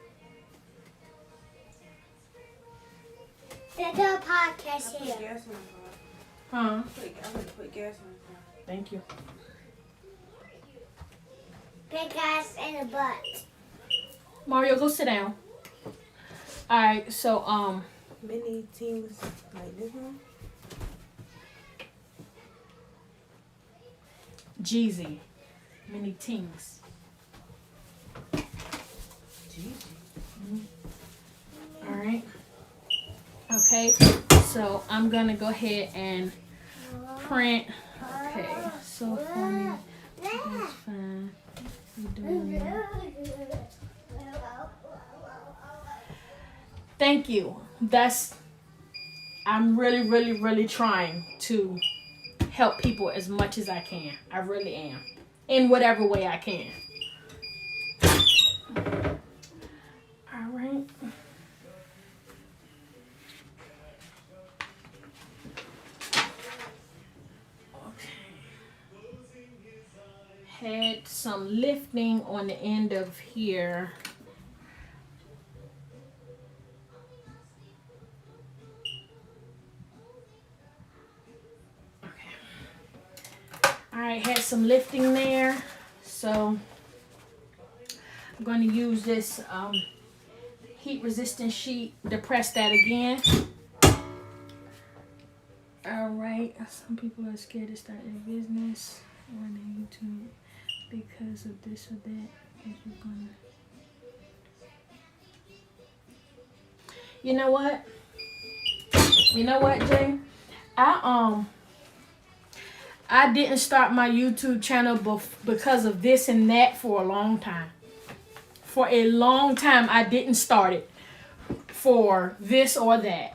B: There's a podcast here.
D: Gas in the car.
A: Huh?
D: I'm gonna put gas in the car.
A: Thank you.
B: Big ass in the butt.
A: Mario, go sit down. Alright, so
D: Many teams like this one.
A: Jeezy. Many teens. Alright. Okay, so I'm gonna go ahead and print. Okay, so funny. That's fine. You're doing it. Thank you. I'm really trying to help people as much as I can. I really am. In whatever way I can. All right. Had some lifting on the end of here. Okay. All right, had some lifting there. So I'm going to use this heat resistant sheet to press that again. All right. Some people are scared to start their business on YouTube because of this or that. You know what? You know what, Jay? I didn't start my YouTube channel because of this and that for a long time. For a long time, I didn't start it for this or that.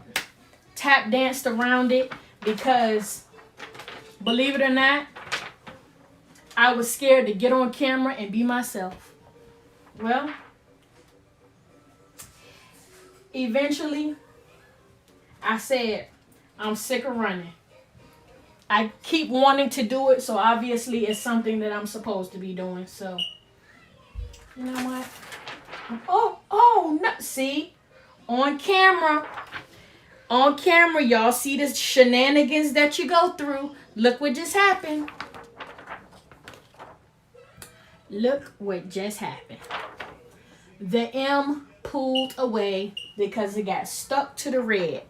A: Tap danced around it because, believe it or not, I was scared to get on camera and be myself. Well, eventually, I said, I'm sick of running. I keep wanting to do it, so obviously it's something that I'm supposed to be doing. So, you know what? Oh, no. See? On camera, y'all see the shenanigans that you go through. Look what just happened. Look what just happened. The M pulled away because it got stuck to the red.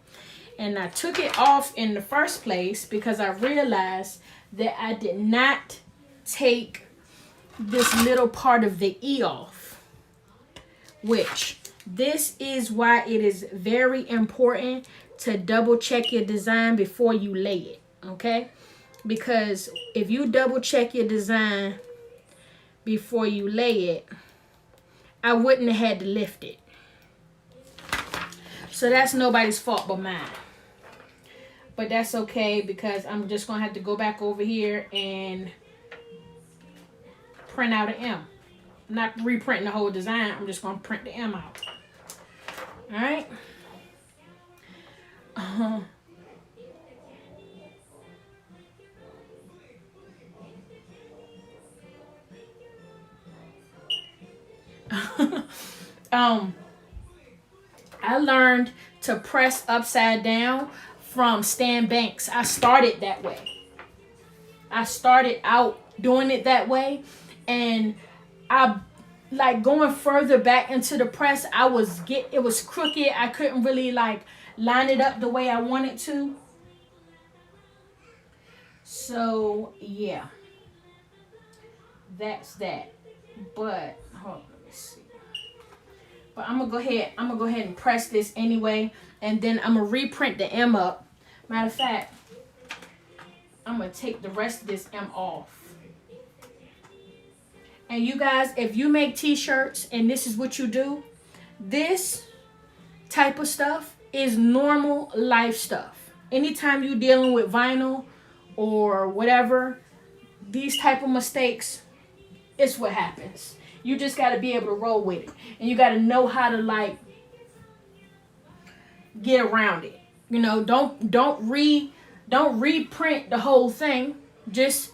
A: And I took it off in the first place because I realized that I did not take this little part of the E off. Which, this is why it is very important to double check your design before you lay it. Okay? because if you double check your design before you lay it, I wouldn't have had to lift it. So that's nobody's fault but mine. But that's okay, because I'm just going to have to go back over here and print out an M. I'm not reprinting the whole design. I'm just going to print the M out. Alright? I learned to press upside down from Stan Banks. I started that way. I started out doing it that way, and I like going further back into the press. It was crooked. I couldn't really like line it up the way I wanted to. So yeah, that's that. But hold on, let me see. But I'm gonna go ahead and press this anyway, and then I'm gonna reprint the M up. Matter of fact, I'm gonna take the rest of this M off. And you guys, if you make t-shirts and this is what you do, this type of stuff is normal life stuff. Anytime you're dealing with vinyl or whatever, these type of mistakes, it's what happens. You just got to be able to roll with it. And you got to know how to like get around it. You know, don't reprint the whole thing. Just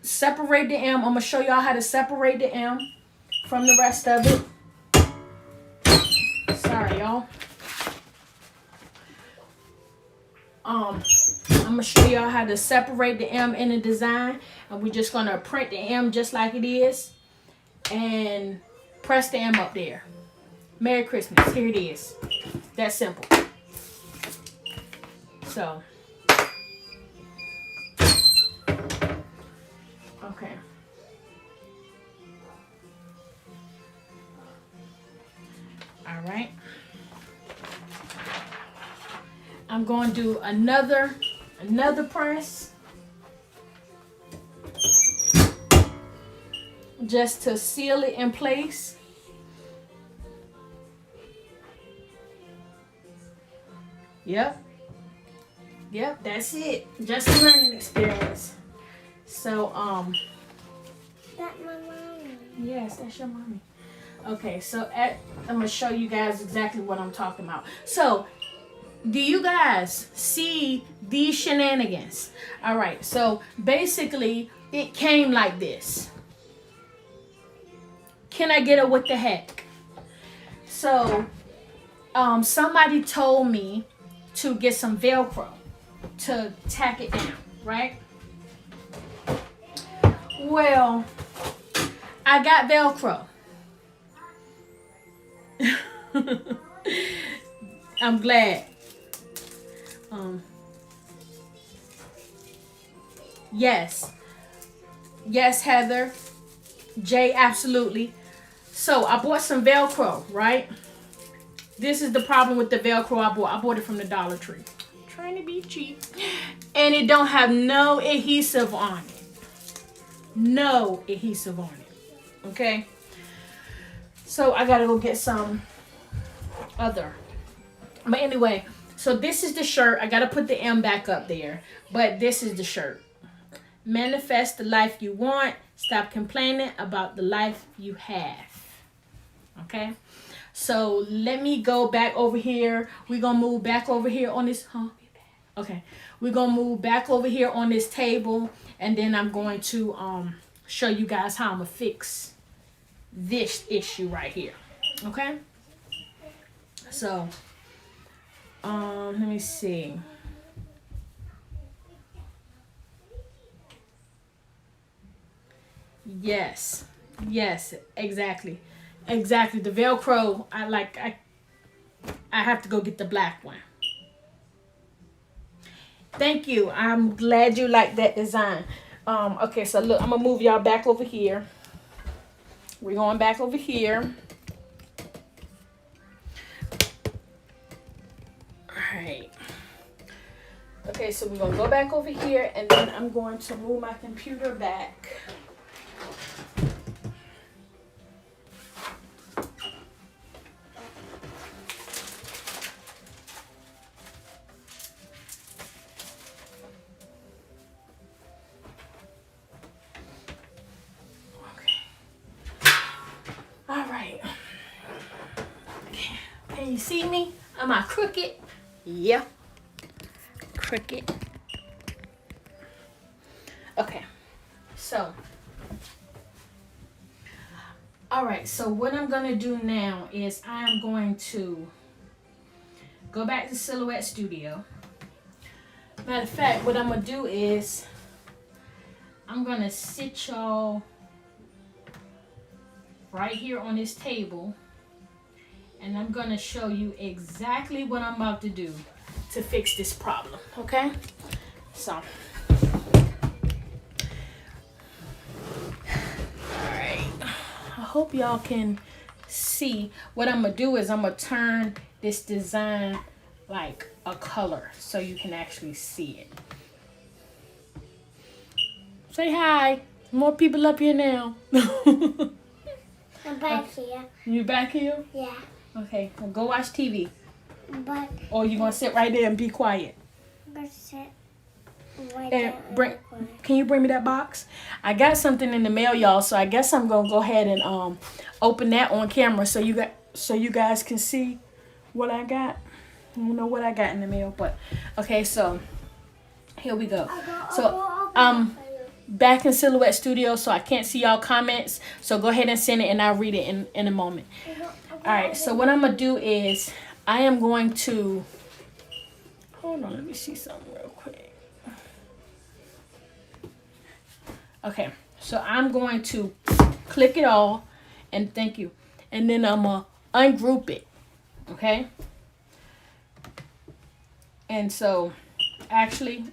A: separate the M. I'm going to show y'all how to separate the M from the rest of it. Sorry, y'all. I'm going to show y'all how to separate the M in the design. And we're just going to print the M just like it is. And press the M up there. Merry Christmas. Here it is. That's simple. So. Okay. All right. I'm going to do another press. Just to seal it in place. Yep, that's it. Just a learning experience. So,
B: That's my mommy.
A: yes, that's your mommy. Okay, so I'm going to show you guys exactly what I'm talking about. So, do you guys see these shenanigans? All right, so basically, it came like this. Can I get a what the heck? So, somebody told me to get some Velcro to tack it down, right? Well, I got Velcro. I'm glad. Yes, Heather. Jay, absolutely. So I bought some Velcro, right? This is the problem with the Velcro I bought. I bought it from the Dollar Tree. I'm trying to be cheap. And it don't have no adhesive on it. No adhesive on it. Okay? So I gotta go get some other. But anyway, so this is the shirt. I gotta put the M back up there. But this is the shirt. Manifest the life you want. Stop complaining about the life you have. Okay? So let me go back over here. We're going to move back over here on this. Okay. We're going to move back over here on this table. And then I'm going to show you guys how I'm going to fix this issue right here. Okay? So, let me see. Yes, exactly. The Velcro, I have to go get the black one. Thank you. I'm glad you like that design. Okay, so look, I'm gonna move y'all back over here. We're going back over here. All right. Okay, so we're gonna go back over here, and then I'm going to move my computer back. All right. Can you see me? Am I crooked? Yeah. Crooked. Okay. So. All right. So what I'm going to do now is I'm going to go back to Silhouette Studio. Matter of fact, what I'm going to do is I'm going to sit y'all right here on this table, and I'm going to show you exactly what I'm about to do to fix this problem, okay? So, all right, I hope y'all can see. What I'm going to do is I'm going to turn this design like a color so you can actually see it. Say hi. More people up here now.
B: I'm back here.
A: You back here?
B: Yeah.
A: Okay, well, go watch TV.
B: But
A: Or you gonna sit right there and be quiet.
B: I'm gonna sit right
A: And
B: there.
A: can you bring me that box? I got something in the mail, y'all. So I guess I'm gonna go ahead and open that on camera so you guys can see what I got. I don't know what I got in the mail, but okay. So here we go. So back in Silhouette Studio, so I can't see y'all comments. So go ahead and send it, and I'll read it in a moment. All right. So what I'm gonna do is I am going to hold on. Let me see something real quick. Okay. So I'm going to click it all, and thank you, and then I'm gonna ungroup it. Okay. And so, actually,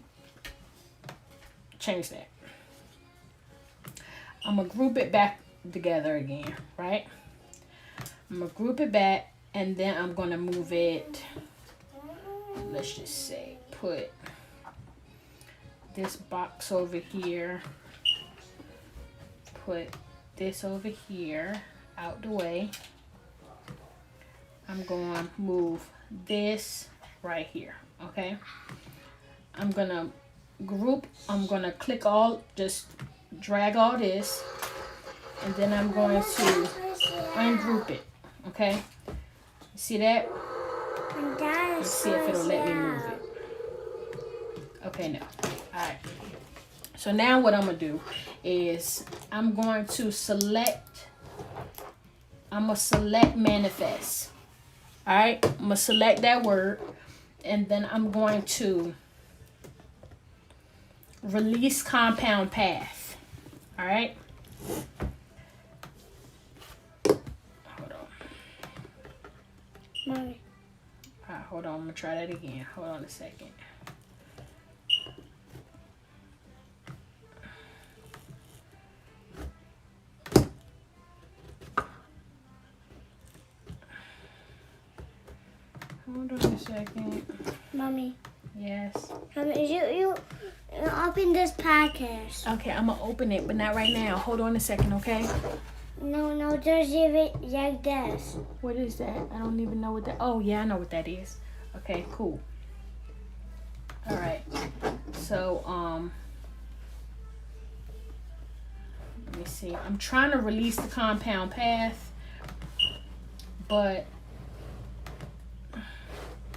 A: change that. I'm going to group it back together again, right? I'm going to group it back, and then I'm going to move it, let's just say, put this box over here, put this over here, out the way. I'm going to move this right here, okay? I'm going to group, I'm going to click all, just drag all this, and then I'm going to ungroup it, okay? See that? Let's see if it'll let me move it. Okay, now. Alright. So now what I'm going to do is I'm going to select manifest. Alright? I'm going to select that word, and then I'm going to release compound path. All right. Hold on.
B: Mommy.
A: All right, hold on. I'm gonna try that again. Hold on a second. Hold on a second.
B: Mommy.
A: Yes.
B: You open this package.
A: Okay, I'm gonna open it, but not right now. Hold on a second, okay?
B: No, just leave it like this.
A: What is that? I don't even know what that. Oh yeah, I know what that is. Okay, cool. All right. So let me see. I'm trying to release the compound path, but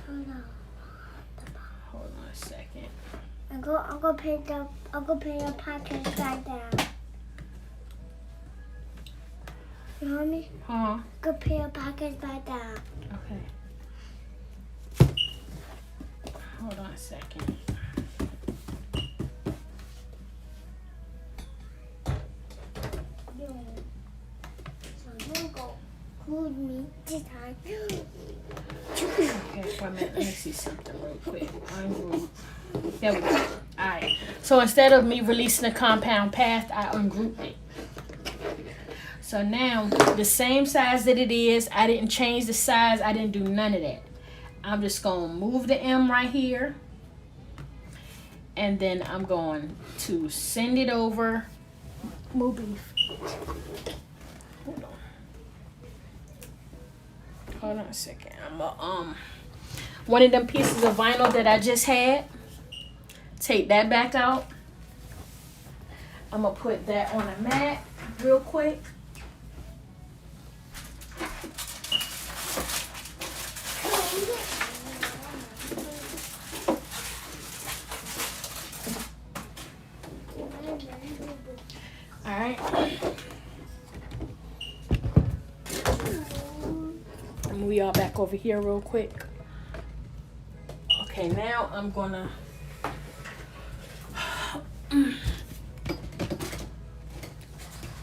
A: hold on a second.
B: I'll go put the package right down. You hear me?
A: Huh?
B: Go put the package back down.
A: Okay. Hold on a second.
B: So you go hold me this time.
A: Okay, for a minute. Let me see something real quick. Ungroup. There we go. Alright. So instead of me releasing the compound path, I ungrouped it. So now, the same size that it is, I didn't change the size. I didn't do none of that. I'm just going to move the M right here. And then I'm going to send it over. Move beef. Hold on. Hold on a second. I'm one of them pieces of vinyl that I just had. Take that back out. I'm gonna put that on a mat real quick. All right. Move y'all back over here real quick. Okay, now I'm gonna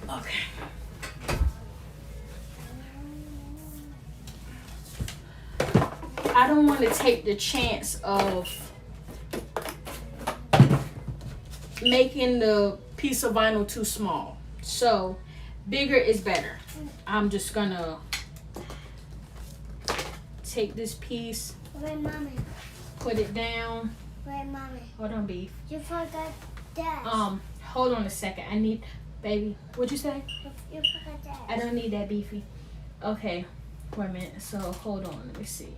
A: okay. I don't want to take the chance of making the piece of vinyl too small. So bigger is better. I'm just gonna take this piece,
B: Wait, mommy.
A: put it down.
B: Wait, mommy.
A: Hold on, beef.
B: You forgot that.
A: Hold on a second. I need, baby. What'd you say?
B: You forgot that.
A: I don't need that, beefy. Okay, wait a minute. So hold on. Let me see.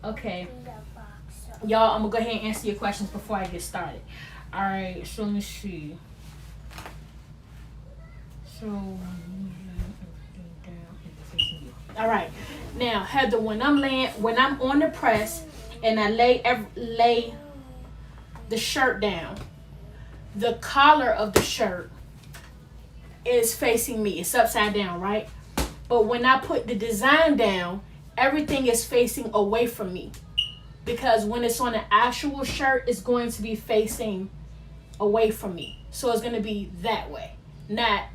A: Okay,
B: In the box.
A: y'all. I'm gonna go ahead and answer your questions before I get started. All right. So let me see. So. All right. Now, Heather, when I'm on the press and I lay the shirt down, the collar of the shirt is facing me. It's upside down, right? But when I put the design down, everything is facing away from me. Because when it's on an actual shirt, it's going to be facing away from me. So it's going to be that way, not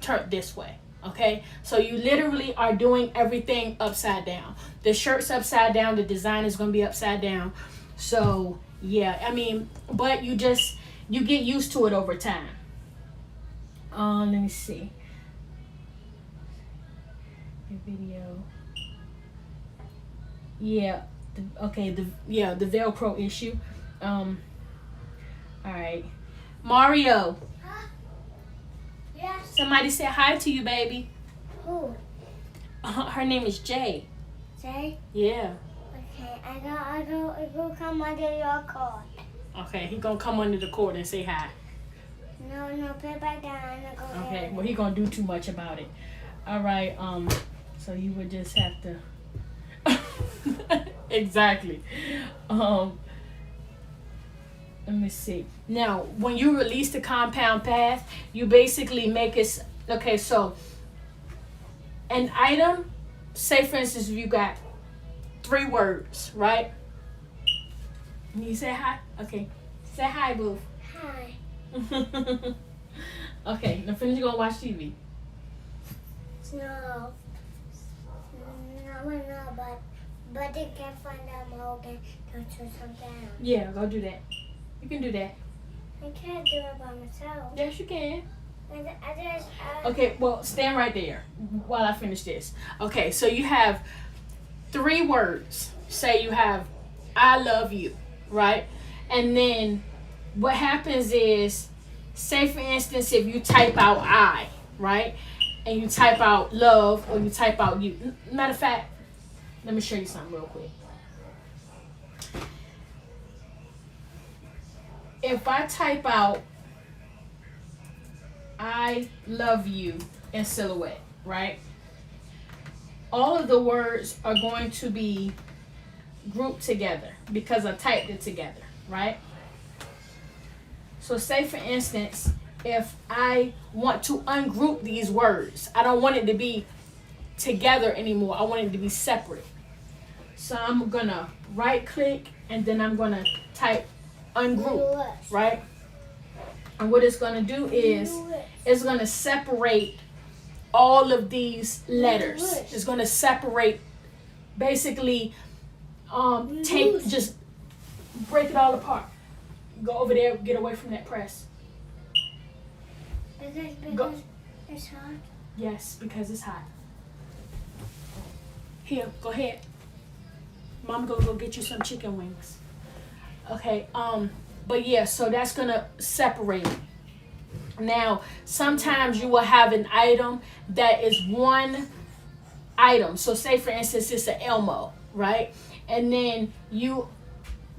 A: turned this way. Okay, so you literally are doing everything upside down. The shirt's upside down, the design is going to be upside down. So yeah, I mean, but you get used to it over time. Let me see your video. Yeah, the Velcro issue. All right, Mario.
B: Yes.
A: Somebody said hi to you, baby.
B: Who?
A: Her name is Jay.
B: Say?
A: Yeah.
B: Okay, I go come under your cord.
A: Okay, he gonna come under the cord and say hi.
B: No, put it back down. I'm gonna go
A: Okay,
B: there.
A: well he gonna do too much about it. All right, so you would just have to. Exactly. Let me see. Now, when you release the compound path, you basically make it. Okay, so an item. Say, for instance, if you got 3 words, right? You say hi. Okay, say hi, boo.
B: Hi.
A: Okay, now finish gonna watch TV.
B: No, but they can find out more and go to some down.
A: Yeah, go do that. You can do that.
B: I can't do it by myself.
A: Yes, you can.
B: I just.
A: Okay, well, stand right there while I finish this. Okay, so you have 3 words. Say you have I love you, right? And then what happens is, say for instance, if you type out I, right? And you type out love or you type out you. Matter of fact, let me show you something real quick. If I type out I love you in silhouette, right? All of the words are going to be grouped together because I typed it together, right? So say for instance, if I want to ungroup these words, I don't want it to be together anymore. I want it to be separate. So I'm gonna right click and then I'm gonna type ungroup, right? And what it's gonna do is it's gonna separate all of these letters. It's gonna separate, basically, just break it all apart. Go over there, get away from that press.
B: Because it's hot.
A: Yes, because it's hot. Here, go ahead. Mom, go get you some chicken wings. Okay, but yeah, so that's gonna separate it. Now, sometimes you will have an item that is one item. So say for instance it's an Elmo, right? And then you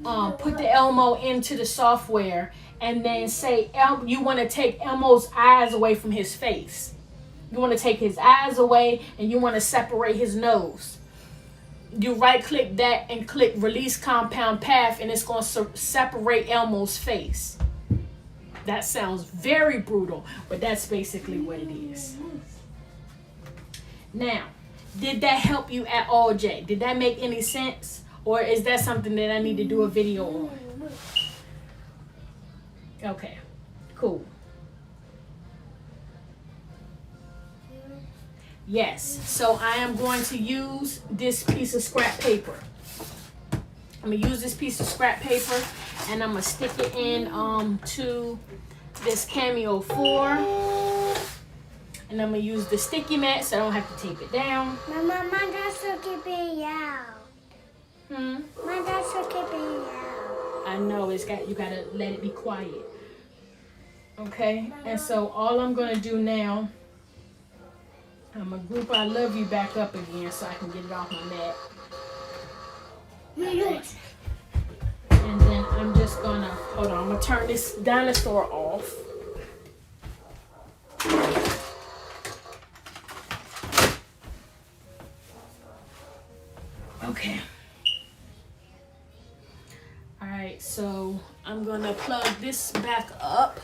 A: put the Elmo into the software and then say you want to take Elmo's eyes away from his face. You want to take his eyes away and you want to separate his nose. You right click that and click release compound path and it's going to separate Elmo's face. That sounds very brutal, but that's basically what it is. Now, did that help you at all, Jay? Did that make any sense? Or is that something that I need to do a video on? Okay, cool. Yes, so I am going to use this piece of scrap paper. I'm going to use this piece of scrap paper and I'm going to stick it in to this Cameo 4. And I'm going to use the sticky mat so I don't have to tape it down.
B: Mama, my dad's keeping out. My dad's keeping out.
A: I know, you got to let it be quiet. Okay, and so all I'm going to do now, I'm going to group I Love You back up again so I can get it off my mat. And then I'm just going to, hold on, I'm going to turn this dinosaur off. Okay. Alright, so I'm going to plug this back up.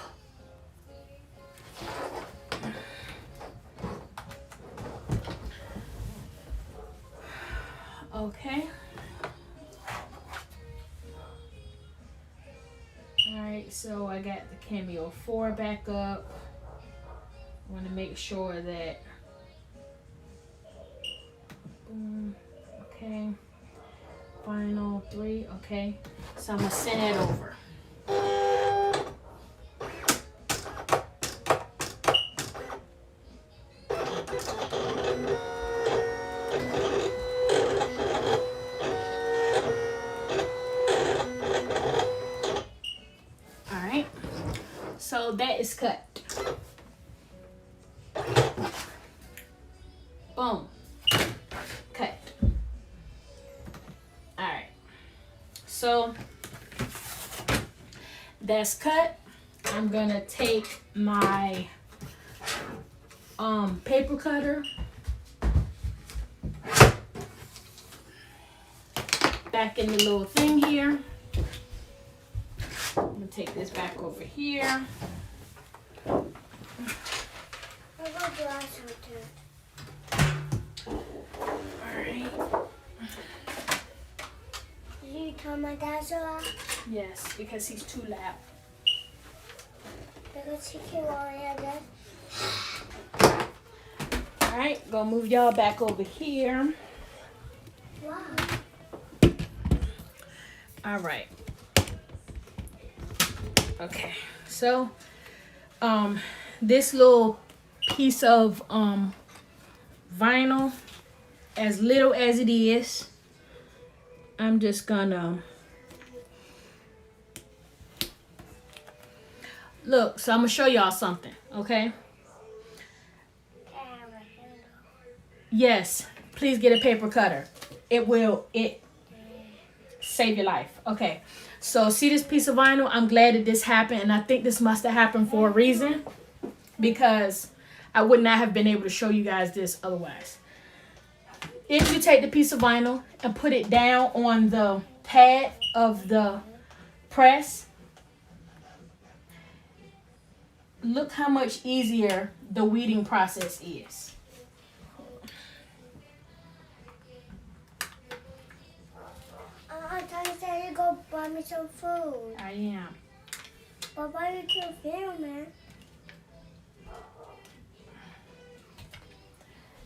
A: Okay. Alright, so I got the Cameo 4 back up. I want to make sure that okay. Final 3, okay. So I'm gonna send it over. Alright. So that is cut. Boom. Cut. Alright. So that's cut. I'm gonna take my paper cutter, back in the little thing here. I'm gonna take this back over here. Alright.
B: Did you turn my dad off?
A: Yes, because he's too loud.
B: Because he can worry that.
A: Alright, gonna move y'all back over here.
B: Wow.
A: Alright. Okay, so this little piece of vinyl, as little as it is, I'm just gonna look. So I'm gonna show y'all something, okay? Yes, please get a paper cutter. It save your life. Okay, so see this piece of vinyl? I'm glad that this happened, and I think this must have happened for a reason, because I would not have been able to show you guys this otherwise. If you take the piece of vinyl and put it down on the pad of the press, look how much easier the weeding process is.
B: I thought you said you go buy me some food.
A: I am.
B: But why you keep filming?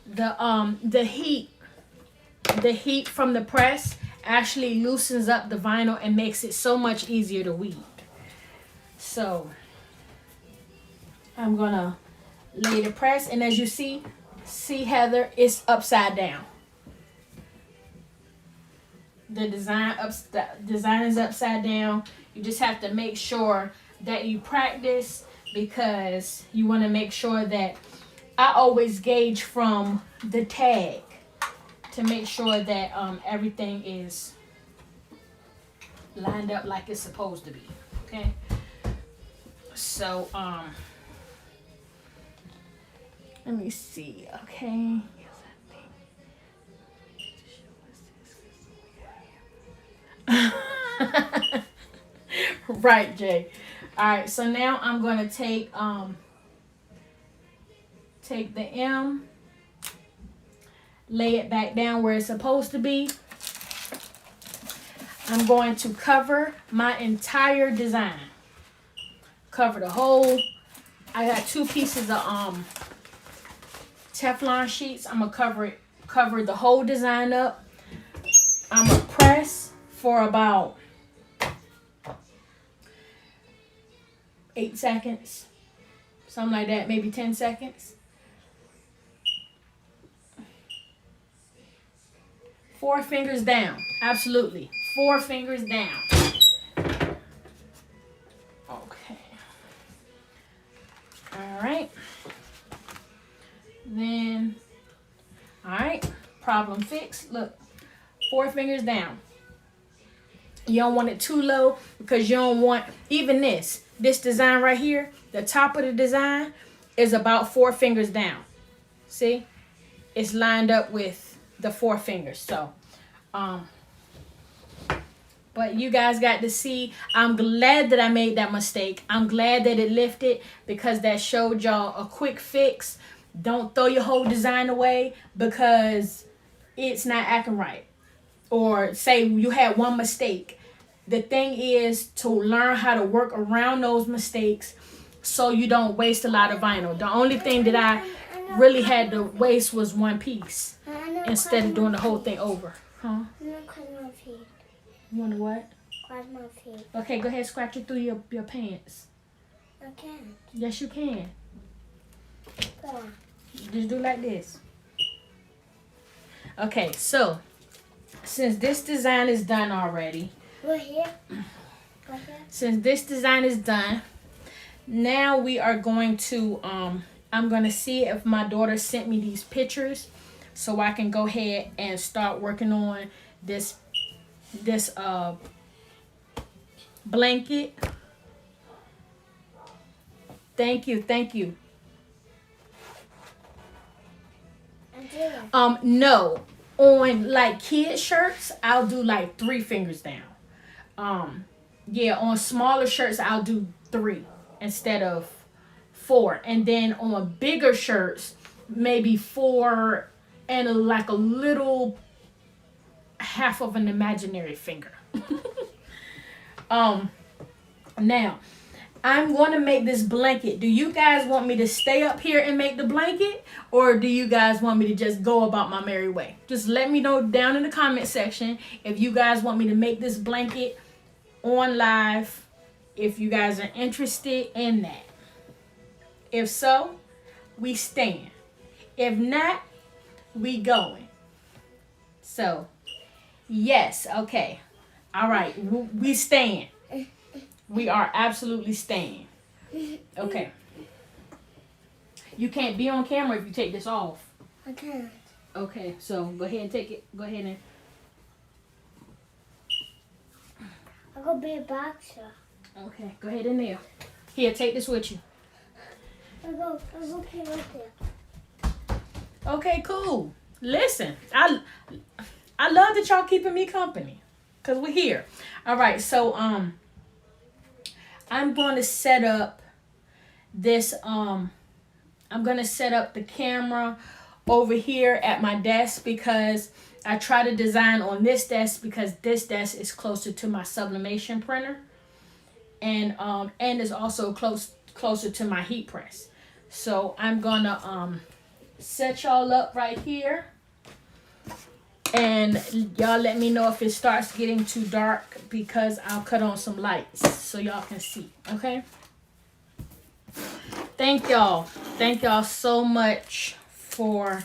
A: The heat from the press actually loosens up the vinyl and makes it so much easier to weed. So I'm gonna lay the press, and as you see Heather, it's upside down. the design is upside down. You just have to make sure that you practice, because you want to make sure that I always gauge from the tag to make sure that everything is lined up like it's supposed to be. Okay. So let me see. Okay. Right, Jay. All right, so now I'm going to take the M, lay it back down where it's supposed to be. I'm going to cover my entire design. Cover the whole. I got 2 pieces of Teflon sheets. I'm gonna cover the whole design up. I'm gonna press for about 8 seconds, something like that, maybe 10 seconds. 4 fingers down, absolutely. 4 fingers down. Okay. All right. Then, all right, problem fixed. Look, 4 fingers down. You don't want it too low, because you don't want, even this design right here, the top of the design is about 4 fingers down. See? It's lined up with the 4 fingers. So, but you guys got to see. I'm glad that I made that mistake. I'm glad that it lifted, because that showed y'all a quick fix. Don't throw your whole design away because it's not acting right, or say you had one mistake. The thing is to learn how to work around those mistakes so you don't waste a lot of vinyl. The only thing that I really had to waste was 1 piece instead of doing the whole thing over. Huh?
B: I'm gonna cut my feet.
A: You want to what?
B: Scratch my feet.
A: Okay, go ahead, scratch it through your pants.
B: I can't.
A: Yes, you can.
B: Go on.
A: Just do like this. Okay, so since this design is done already,
B: Right here. Right here.
A: since this design is done, now we are going to I'm going to see if my daughter sent me these pictures so I can go ahead and start working on this blanket. Thank you.
B: I did it.
A: No, on like kid shirts I'll do like 3 fingers down. Yeah, on smaller shirts I'll do 3 instead of 4, and then on bigger shirts maybe 4 and like a little half of an imaginary finger. Now I'm going to make this blanket. Do you guys want me to stay up here and make the blanket, or do you guys want me to just go about my merry way? Just let me know down in the comment section if you guys want me to make this blanket on live, if you guys are interested in that. If so, we stand. If not, we going. So, yes, okay. All right, we stand. We are absolutely staying. Okay. You can't be on camera if you take this off.
B: I can't.
A: Okay, so go ahead and take it. Go ahead and.
B: I'm gonna be a boxer.
A: Okay, go ahead and there. Here, take this with you.
B: I'll go put it right there.
A: Okay, cool. Listen, I love that y'all keeping me company, cause we're here. All right, so I'm going to set up this. I'm gonna set up the camera over here at my desk, because I try to design on this desk because this desk is closer to my sublimation printer, and is also closer to my heat press. So I'm gonna set y'all up right here, and y'all let me know if it starts getting too dark, because I'll cut on some lights so y'all can see. Okay, thank y'all so much for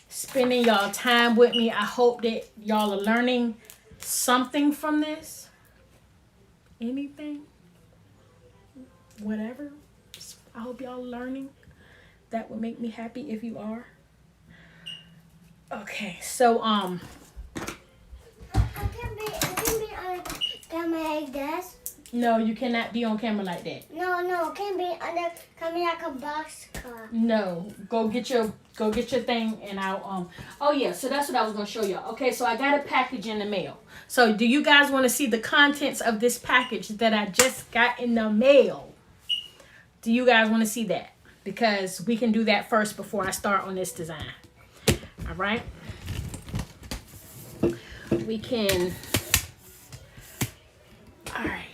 A: spending y'all time with me. I hope that y'all are learning something from this, anything, whatever. I hope y'all are learning. That would make me happy if you are. Okay, so
B: I can be on camera like this.
A: no, you cannot be on camera like that.
B: No, can be on the camera like a box car.
A: No, go get your thing, and I'll oh yeah, so that's what I was gonna show y'all. Okay, so I got a package in the mail. So do you guys want to see the contents of this package that I just got in the mail? Do you guys want to see that? Because we can do that first before I start on this design. All right, we can. All right,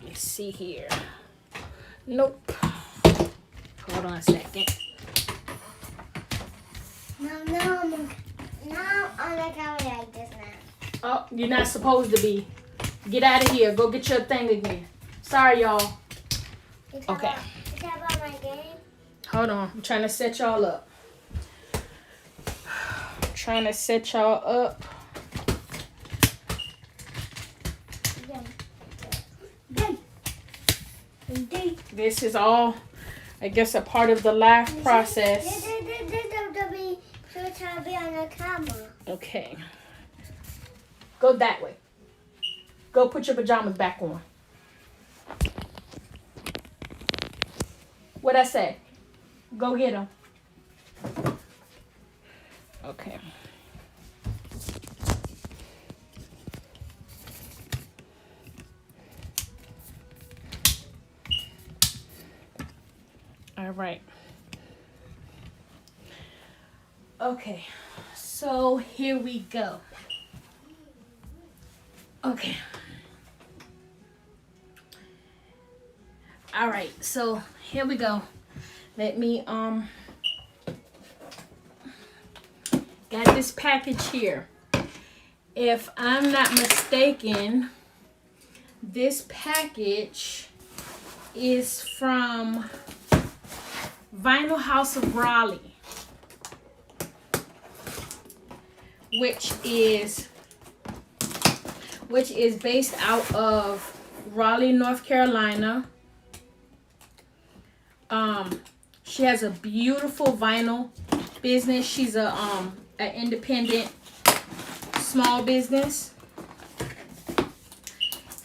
A: let's see here. Nope. Hold on a second.
B: No, I'm on the camera like this now.
A: Oh, you're not supposed to be. Get out of here. Go get your thing again. Sorry, y'all. Okay.
B: Is that about my game?
A: Hold on. I'm trying to set y'all up. Trying to set y'all up. This is all, I guess, a part of the live process.
B: This is to be on the camera.
A: Okay. Go that way. Go put your pajamas back on. What'd I say? Go get them. Okay. All right. Okay. So here we go. Okay. All right. So here we go. Let me got this package here. If I'm not mistaken, this package is from Vinyl House of Raleigh, which is based out of Raleigh, North Carolina. She has a beautiful vinyl business. She's an independent small business,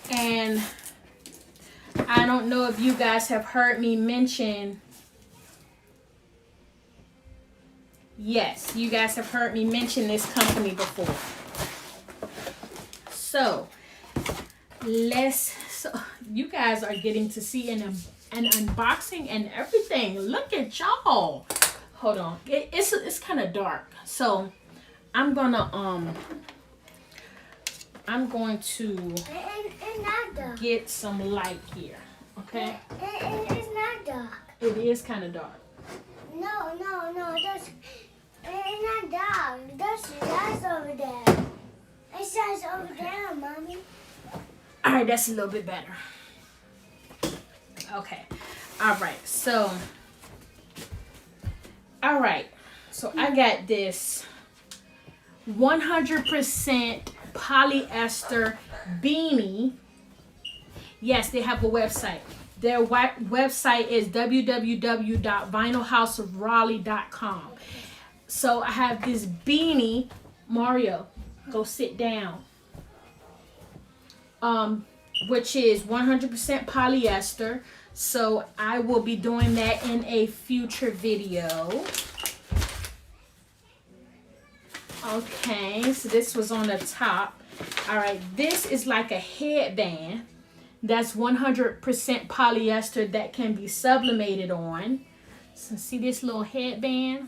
A: and I don't know if you guys have heard me mention. Yes, you guys have heard me mention this company before. So you guys are getting to see an unboxing and everything. Look at y'all. Hold on. It's kind of dark. So I'm going to get some light here. Okay?
B: It's not dark.
A: It is kind of dark.
B: No. It's not dark. That's over there. It says over there, Mommy.
A: All right, that's a little bit better. Okay. All right. So I got this 100% polyester beanie. Yes, they have a website. Their website is www.vinylhouseofraleigh.com. So I have this beanie. Mario, go sit down. Which is 100% polyester. So I will be doing that in a future video. Okay, so this was on the top. All right, this is like a headband that's 100% polyester that can be sublimated on. So see this little headband,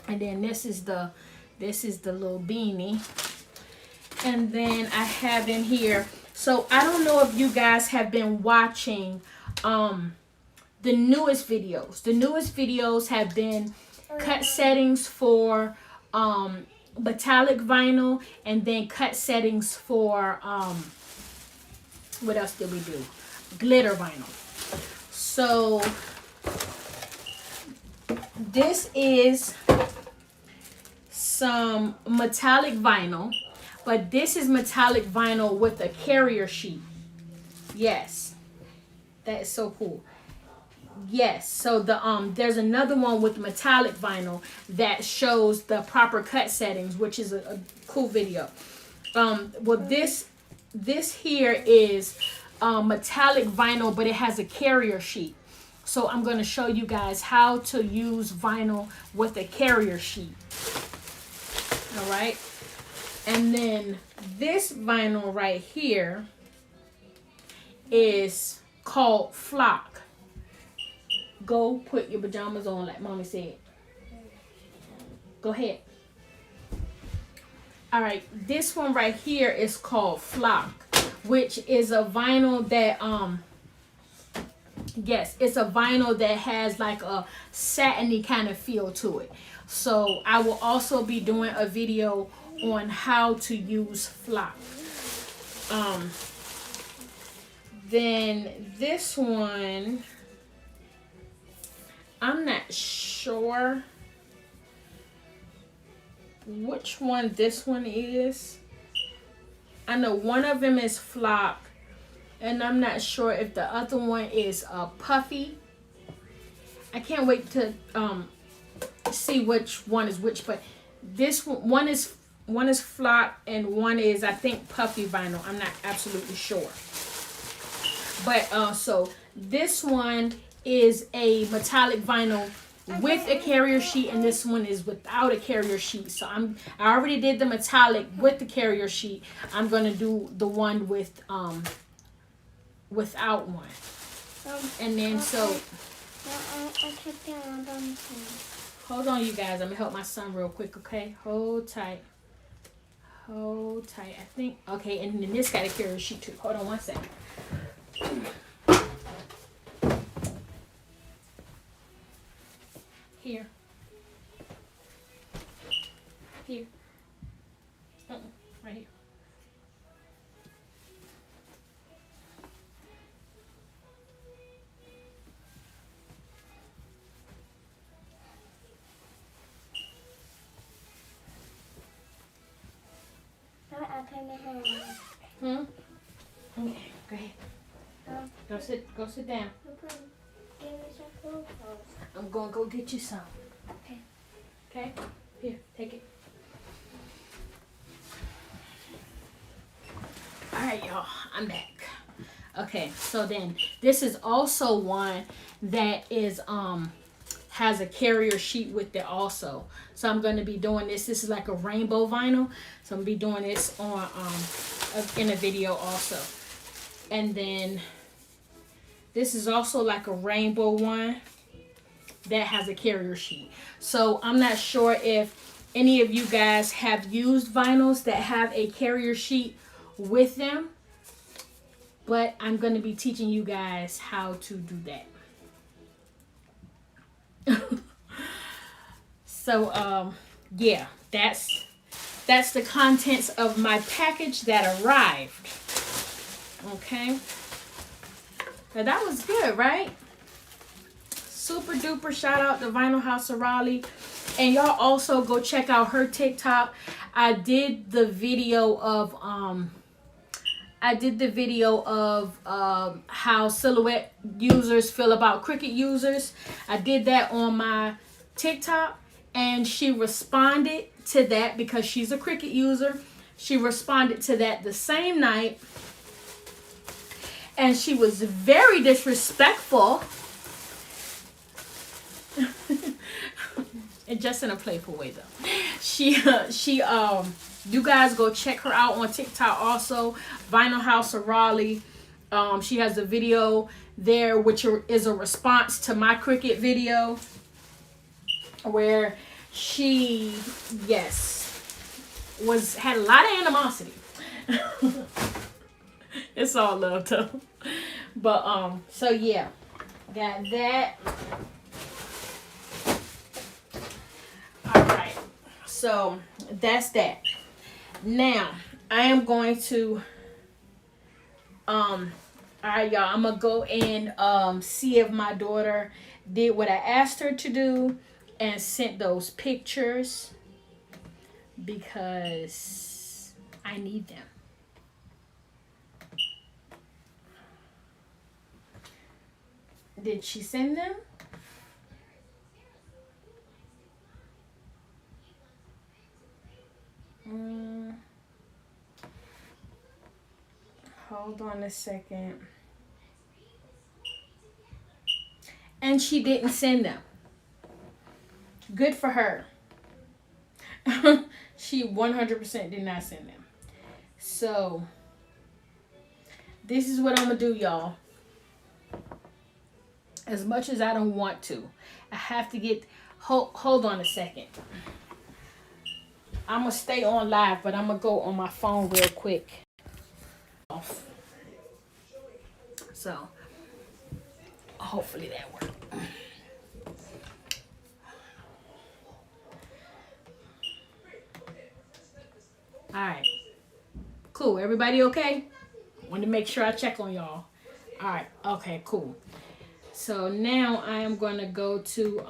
A: and then this is the little beanie, and then I have in here. So I don't know if you guys have been watching the newest videos. The newest videos have been cut settings for metallic vinyl, and then cut settings for what else did we do? Glitter vinyl. So this is some metallic vinyl, but this is metallic vinyl with a carrier sheet. Yes, that is so cool. Yes, so there's another one with metallic vinyl that shows the proper cut settings, which is a cool video. Well, this here is metallic vinyl, but it has a carrier sheet. So I'm going to show you guys how to use vinyl with a carrier sheet. All right. And then this vinyl right here is called flock. Go put your pajamas on like mommy said. Go ahead. All right. This one right here is called flock, which is a vinyl that yes, it's a vinyl that has like a satiny kind of feel to it. So I will also be doing a video on how to use flock. Then this one, I'm not sure which one this one is. I know one of them is flock, and I'm not sure if the other one is puffy. I can't wait to see which one is which, but this one is flock and one is, I think, puffy vinyl. I'm not absolutely sure. But so this one is a metallic vinyl with a carrier sheet, and this one is without a carrier sheet. So I already did the metallic with the carrier sheet. I'm gonna do the one with without one. And then so hold on, you guys. I'm gonna help my son real quick, okay? Hold tight. Hold tight. I think okay, and then this got a carrier sheet too. Hold on one second. Here. Here. Right here. Hmm? Okay, go ahead. Go sit down. I'm gonna go get you some.
B: Okay.
A: Okay? Here, take it. Alright, y'all. I'm back. Okay, so then this is also one that is has a carrier sheet with it also. So I'm gonna be doing this. This is like a rainbow vinyl. So I'm gonna be doing this on in a video also. And then this is also like a rainbow one that has a carrier sheet. So I'm not sure if any of you guys have used vinyls that have a carrier sheet with them, but I'm going to be teaching you guys how to do that. So yeah, that's the contents of my package that arrived. Okay. Now that was good, right? Super duper shout out to Vinyl House of Raleigh. And y'all also go check out her TikTok. I did the video of how Silhouette users feel about Cricut users. I did that on my TikTok, and she responded to that because she's a Cricut user. She responded to that the same night. And she was very disrespectful. And just in a playful way though. You guys go check her out on TikTok also. Vinyl House of Raleigh. She has a video there which is a response to my Cricut video, where she had a lot of animosity. It's all love though. But so yeah, got that. All right, so that's that. Now I am going to all right, y'all, I'm gonna go and see if my daughter did what I asked her to do and sent those pictures. because I need them. Did she send them? Hold on a second. And she didn't send them. Good for her. She 100% did not send them. So, this is what I'm going to do, y'all. As much as I don't want to, I have to get... Hold on a second. I'm going to stay on live, but I'm going to go on my phone real quick. So, hopefully that works. All right. Cool. Everybody okay? Want to make sure I check on y'all. All right. Okay, cool. So now I am going to go to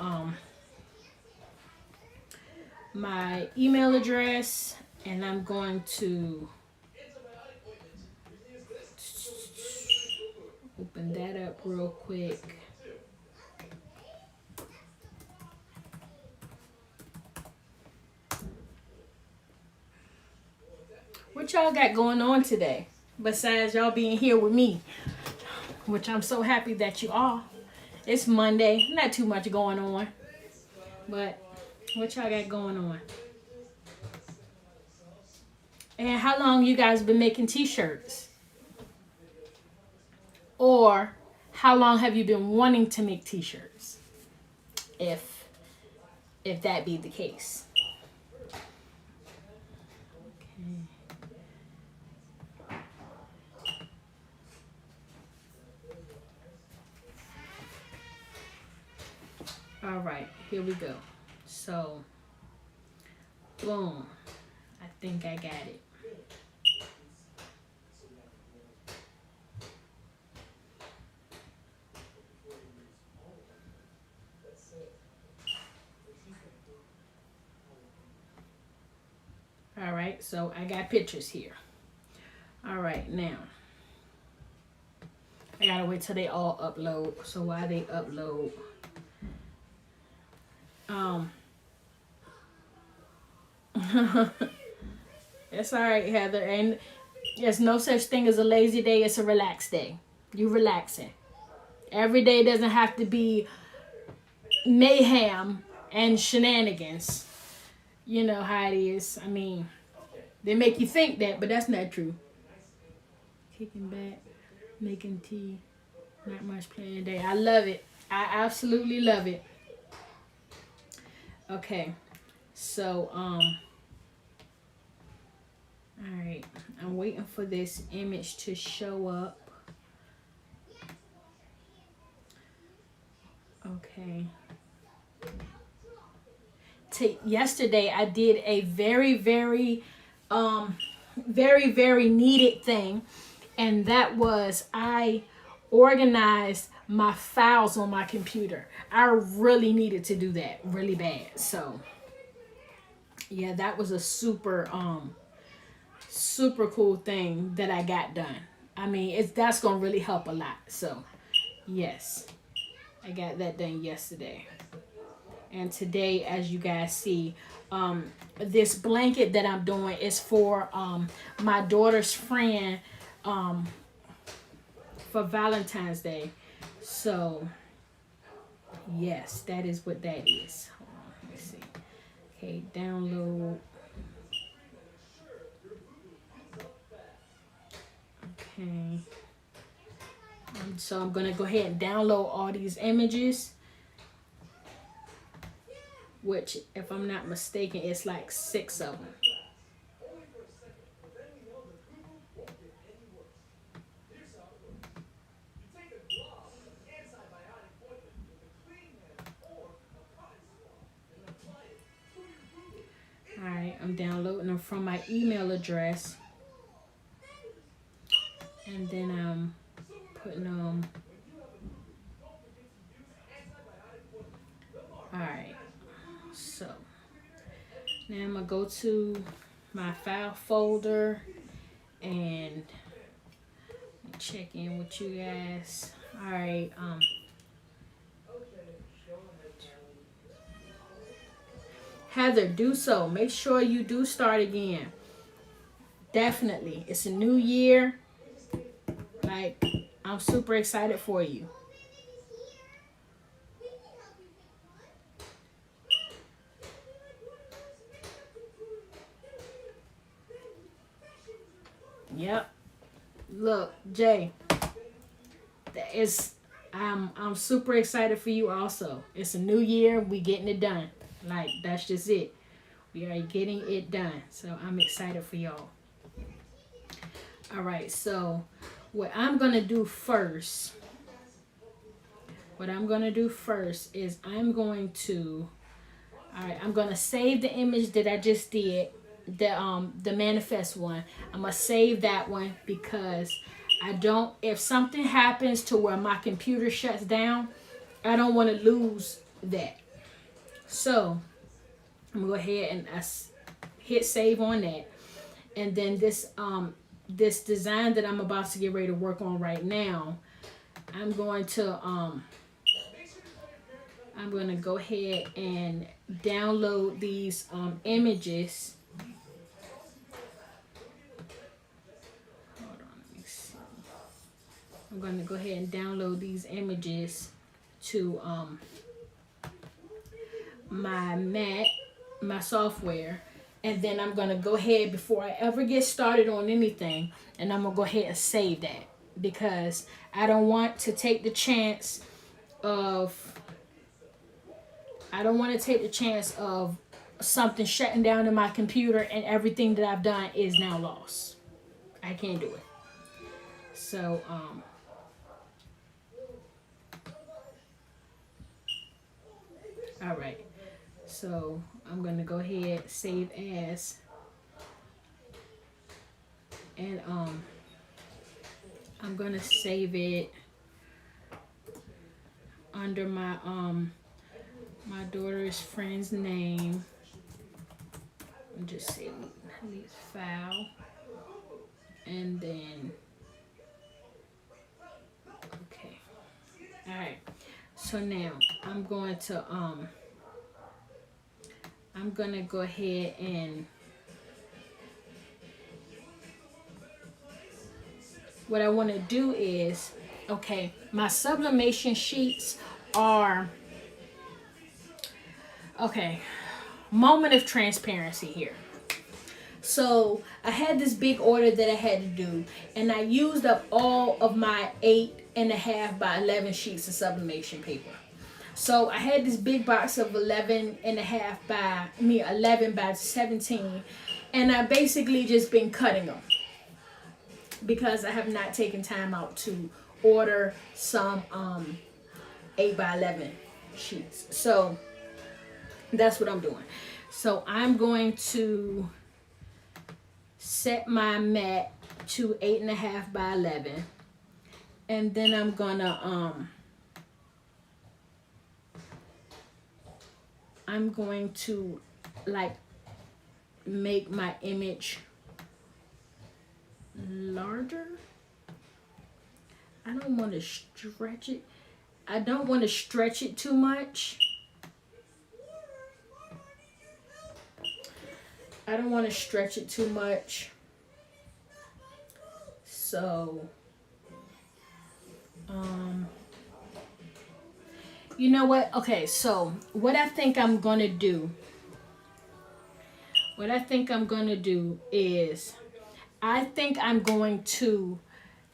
A: my email address, and I'm going to open that up real quick. What y'all got going on today besides y'all being here with me, which I'm so happy that you are. It's Monday, not too much going on, but what y'all got going on? And how long you guys been making t-shirts? Or how long have you been wanting to make t-shirts? If that be the case. All right, here we go. So, boom. I think I got it. All right, so I got pictures here. All right, now. I gotta wait till they all upload. So while they upload, it's all right, Heather. And there's no such thing as a lazy day. It's a relaxed day. You relaxing. Every day doesn't have to be mayhem and shenanigans. You know how it is. I mean, they make you think that, but that's not true. Kicking back, making tea, not much playing today. I love it. I absolutely love it. Okay, so all right, I'm waiting for this image to show up. Okay. Yesterday I did a very needed thing, and that was I organized my files on my computer. I really needed to do that really bad. So yeah, that was a super cool thing that I got done. I mean, that's gonna really help a lot. So yes, I got that done yesterday. And today, as you guys see, this blanket that I'm doing is for my daughter's friend for Valentine's Day. So, yes, that is what that is. Hold on, let me see. Okay, download. Okay. So I'm going to go ahead and download all these images, which, if I'm not mistaken, it's like 6 of them. All right, I'm downloading them from my email address, and then I'm putting them. All right, so Now I'm gonna go to my file folder and check in with you guys. All right. Heather, do so. Make sure you do start again. Definitely. It's a new year. Like, I'm super excited for you. Yep. Look, Jay. I'm super excited for you also. It's a new year. We getting it done. Like, that's just it. We are getting it done. So I'm excited for y'all. All right. So what I'm going to do first is I'm going to save the image that I just did, the manifest one. I'm going to save that one because if something happens to where my computer shuts down, I don't want to lose that. So I'm going to go ahead and hit save on that. And then this design that I'm about to get ready to work on right now, I'm going to go ahead and download these images. Hold on, let me see. I'm going to go ahead and download these images to my Mac, my software. And then I'm going to go ahead before I ever get started on anything. And I'm going to go ahead and save that. Because I don't want to take the chance of something shutting down in my computer and everything that I've done is now lost. I can't do it. So, all right. So I'm going to go ahead, save as, and I'm going to save it under my my daughter's friend's name. I'm just saying leave file, and then okay. All right. So now I'm going to go ahead and what I want to do is, okay, my sublimation sheets are, okay, moment of transparency here. So I had this big order that I had to do, and I used up all of my 8.5 by 11 sheets of sublimation paper. So I had this big box of 11 by 17, and I basically just been cutting them because I have not taken time out to order some 8 by 11 sheets. So that's what I'm doing. So I'm going to set my mat to 8.5 by 11, and then I'm gonna I'm going to like make my image larger. I don't want to stretch it. I don't want to stretch it too much. I don't want to stretch it too much. So, you know what? Okay, so what I think I'm going to do is I think I'm going to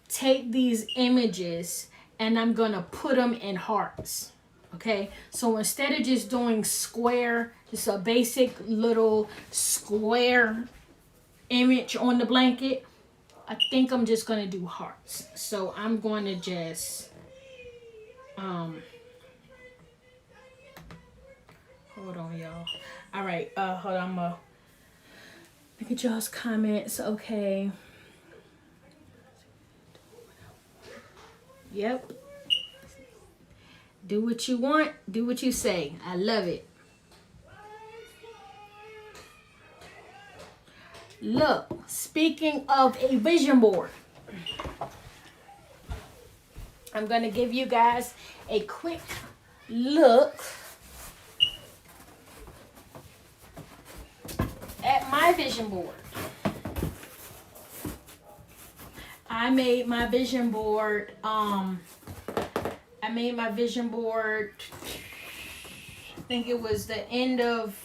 A: take these images and I'm going to put them in hearts. Okay, so instead of just doing square, just a basic little square image on the blanket, I think I'm just going to do hearts. So I'm going to just, hold on, y'all. All right, hold on, I'm going to look at y'all's comments. Okay. Yep. Do what you want. Do what you say. I love it. Look, speaking of a vision board, I'm going to give you guys a quick look at my vision board. I made my vision board, I think it was the end of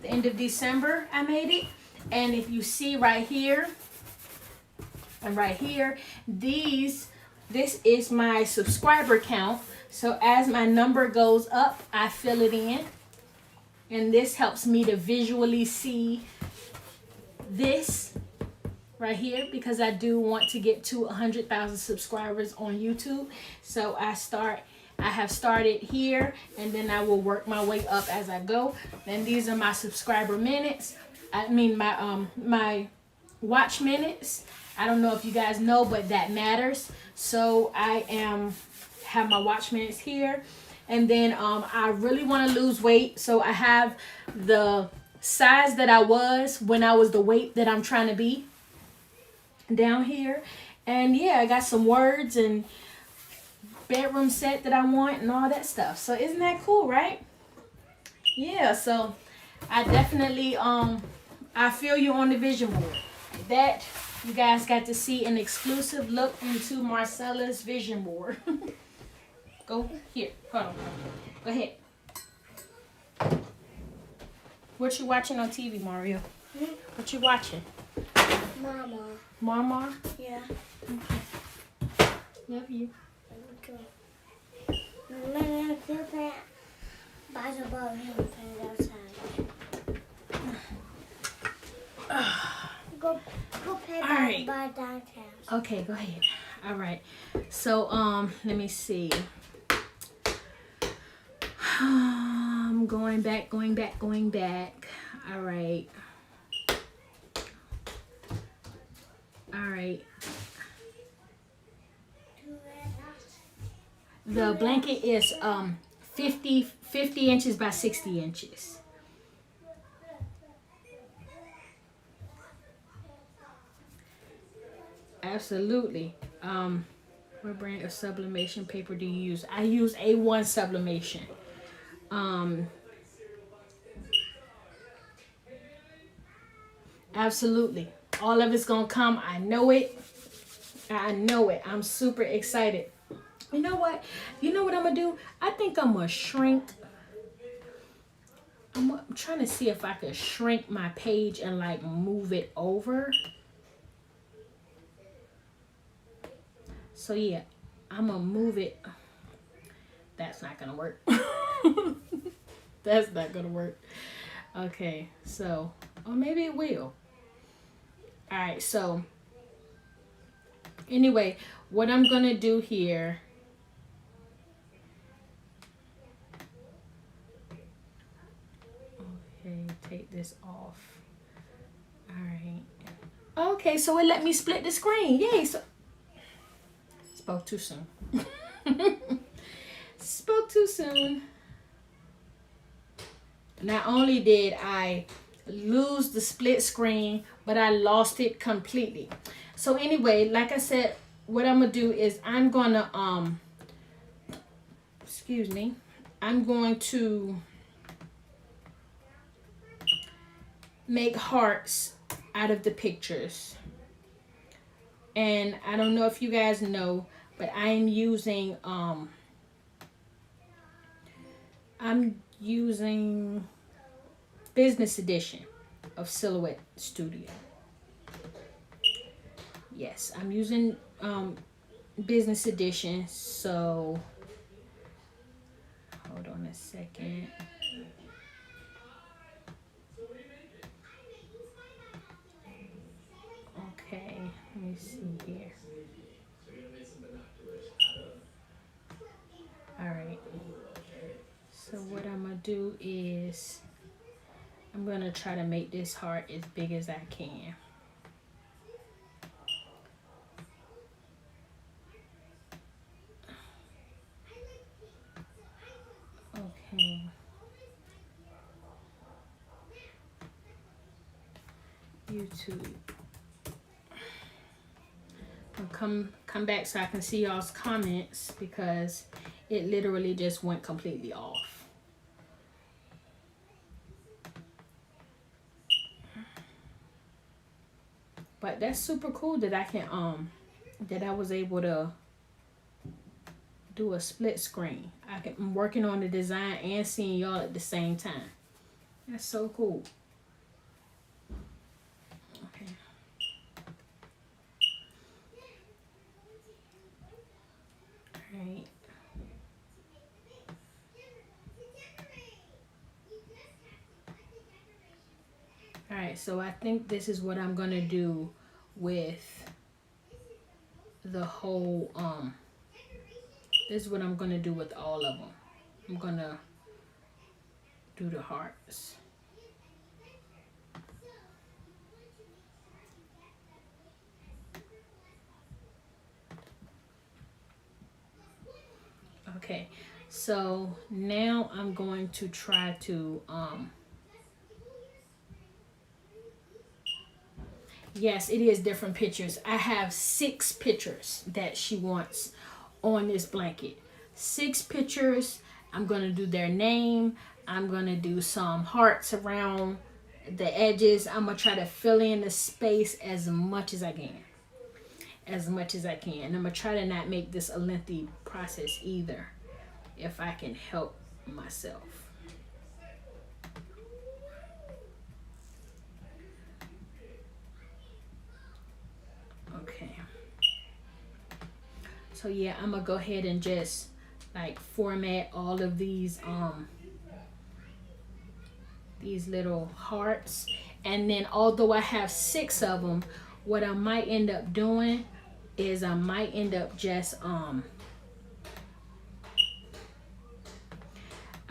A: December I made it. And if you see right here and right here, this is my subscriber count. So as my number goes up, I fill it in. And this helps me to visually see this right here, because I do want to get to 100,000 subscribers on YouTube. So I have started here, and then I will work my way up as I go. And these are my subscriber minutes. I mean my watch minutes. I don't know if you guys know, but that matters. So I have my watch minutes here. And then I really want to lose weight. So I have the size that I was when I was the weight that I'm trying to be down here. And yeah, I got some words and bedroom set that I want and all that stuff. So isn't that cool, right? Yeah, so I definitely I feel you on the vision board. That you guys got to see an exclusive look into Marcella's vision board. Go here. Hold on. Go ahead. What you watching on TV, Mario? What you watching?
B: Mama.
A: Mama?
B: Yeah.
A: Love you.
B: Okay. Mama, you play basketball and play outside. Go play
A: right.
B: basketball downtown.
A: Okay, go ahead. All right. So let me see. I'm going back. All right. The blanket is 50 inches by 60 inches. Absolutely. What brand of sublimation paper do you use? I use A1 sublimation. Absolutely. All of it's gonna come. I know it. I'm super excited. You know what? You know what I'm gonna do? I think I'm gonna shrink. I'm trying to see if I could shrink my page and like move it over. So yeah, I'm gonna move it. That's not gonna work. That's not gonna work. Okay, so, or maybe it will. All right, so anyway, what I'm gonna do here, okay, take this off. All right. Okay, so it let me split the screen. Yay! So spoke too soon. Spoke too soon. Not only did I lose the split screen, but I lost it completely. So anyway, like I said, what I'm gonna do is I'm gonna I'm going to make hearts out of the pictures. And I don't know if you guys know, but I'm using Business Edition of Silhouette Studio. Yes, I'm using Business Edition. So hold on a second. Okay, let me see here. All right. So what I'm gonna do is I'm gonna try to make this heart as big as I can. Okay. YouTube. I'll come back so I can see y'all's comments because it literally just went completely off. But that's super cool that I can that I was able to do a split screen. I'm working on the design and seeing y'all at the same time. That's so cool. Okay. All right. All right, so I think this is what I'm gonna do with the whole this is what I'm gonna do with all of them. I'm gonna do the hearts. Okay, so now I'm going to try to yes, it is different pictures. I have 6 pictures that she wants on this blanket. 6 pictures. I'm going to do their name. I'm going to do some hearts around the edges. I'm going to try to fill in the space as much as I can. As much as I can. And I'm going to try to not make this a lengthy process either, if I can help myself. Okay. So yeah, I'm gonna go ahead and just like format all of these little hearts. And then although I have 6 of them, what I might end up doing is I might end up just I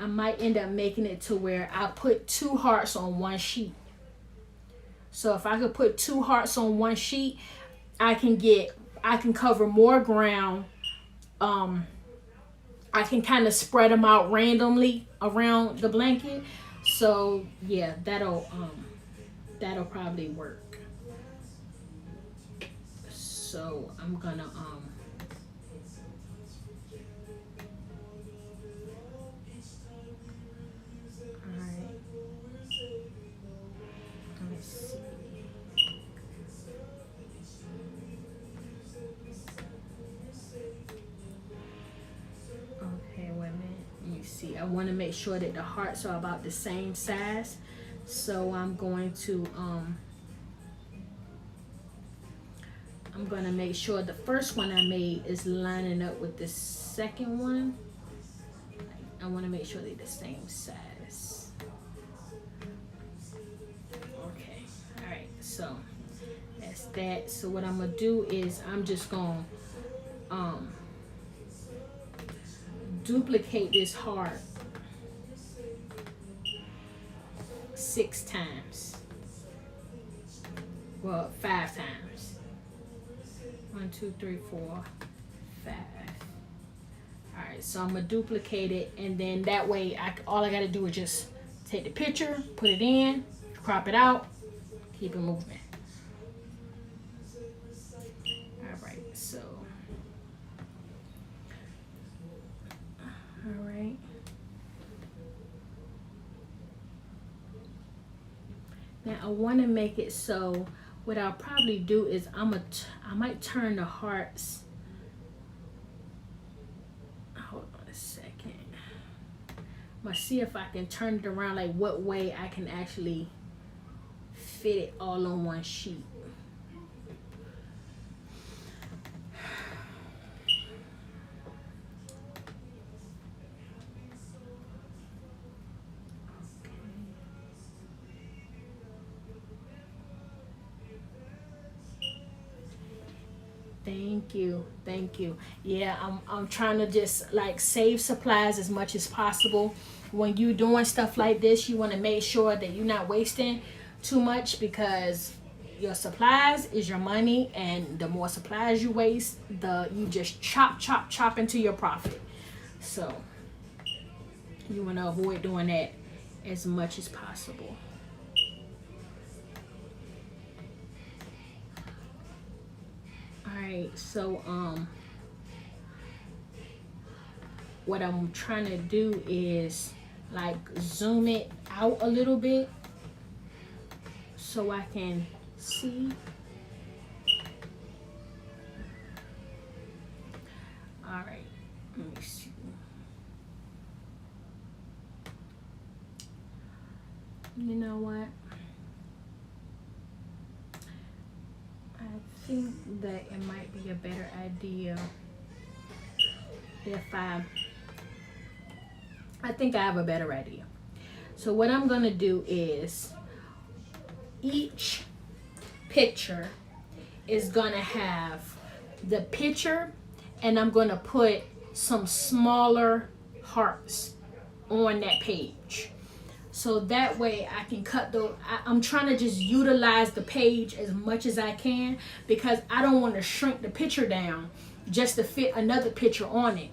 A: might end up making it to where I put 2 hearts on one sheet. So if I could put 2 hearts on one sheet, I can cover more ground. I can kind of spread them out randomly around the blanket. So yeah, that'll probably work. So I'm gonna alright. Let's see. Okay, wait a minute. Let me see. I want to make sure that the hearts are about the same size. So I'm going to make sure the first one I made is lining up with the second one. I want to make sure they're the same size. Okay. All right. So that's that. So what I'm gonna do is I'm just gonna duplicate this heart 6 times. Well, 5 times. 1, 2, 3, 4, 5. All right, so I'm gonna duplicate it, and then that way, all I gotta do is just take the picture, put it in, crop it out, keep it moving. All right, so. All right. Now I want to make it so what I'll probably do is I might turn the hearts. Hold on a second. I'm gonna see if I can turn it around, like what way I can actually fit it all on one sheet. Thank you. Yeah, I'm trying to just like save supplies as much as possible. When you're doing stuff like this, you want to make sure that you're not wasting too much, because your supplies is your money, and the more supplies you waste, you just chop into your profit. So you want to avoid doing that as much as possible. right, so what I'm trying to do is like zoom it out a little bit so I can see. All right, let me see. You know what? I think that it might be a better idea if I think I have a better idea. So what I'm gonna do is each picture is gonna have the picture, and I'm gonna put some smaller hearts on that page. So that way I can cut I'm trying to just utilize the page as much as I can, because I don't want to shrink the picture down just to fit another picture on it,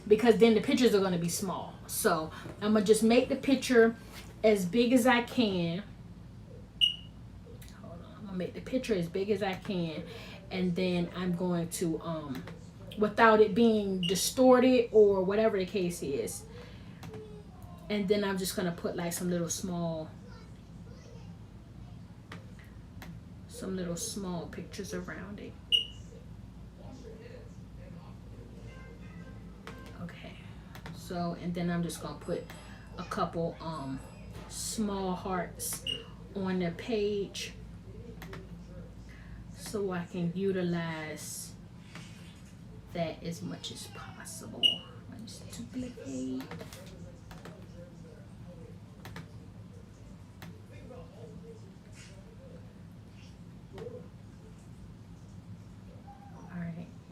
A: because then the pictures are going to be small. So I'm going to just make the picture as big as I can. Hold on. I'm going to make the picture as big as I can, and then I'm going to, without it being distorted or whatever the case is, and then I'm just gonna put like some little small pictures around it. Okay, so, and then I'm just gonna put a couple small hearts on the page so I can utilize that as much as possible. I just duplicate.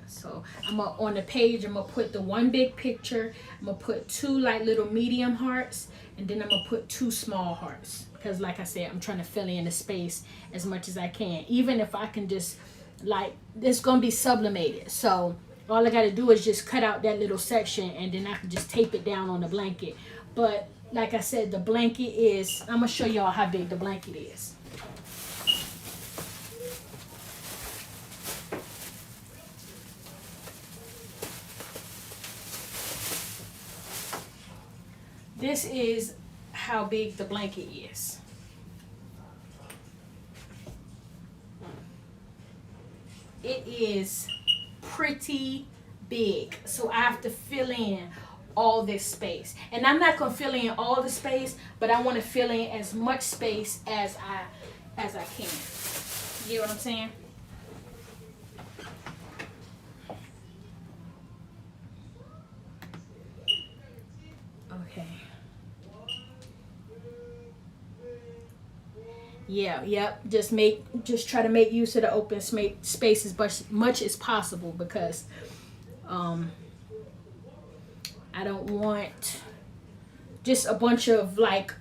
A: So I'm gonna, on the page, I'm gonna put the one big picture, I'm gonna put two like little medium hearts, and then I'm gonna put two small hearts, because like I said, I'm trying to fill in the space as much as I can, even if I can just, like, it's gonna be sublimated, so all I gotta do is just cut out that little section, and then I can just tape it down on the blanket. But like I said, the blanket is, I'm gonna show y'all how big the blanket is. This is how big the blanket is. It is pretty big. So I have to fill in all this space. And I'm not gonna fill in all the space, but I want to fill in as much space as I can. You get what I'm saying? Okay. Yeah, yep. Just try to make use of the open space as much as possible, because I don't want just a bunch of like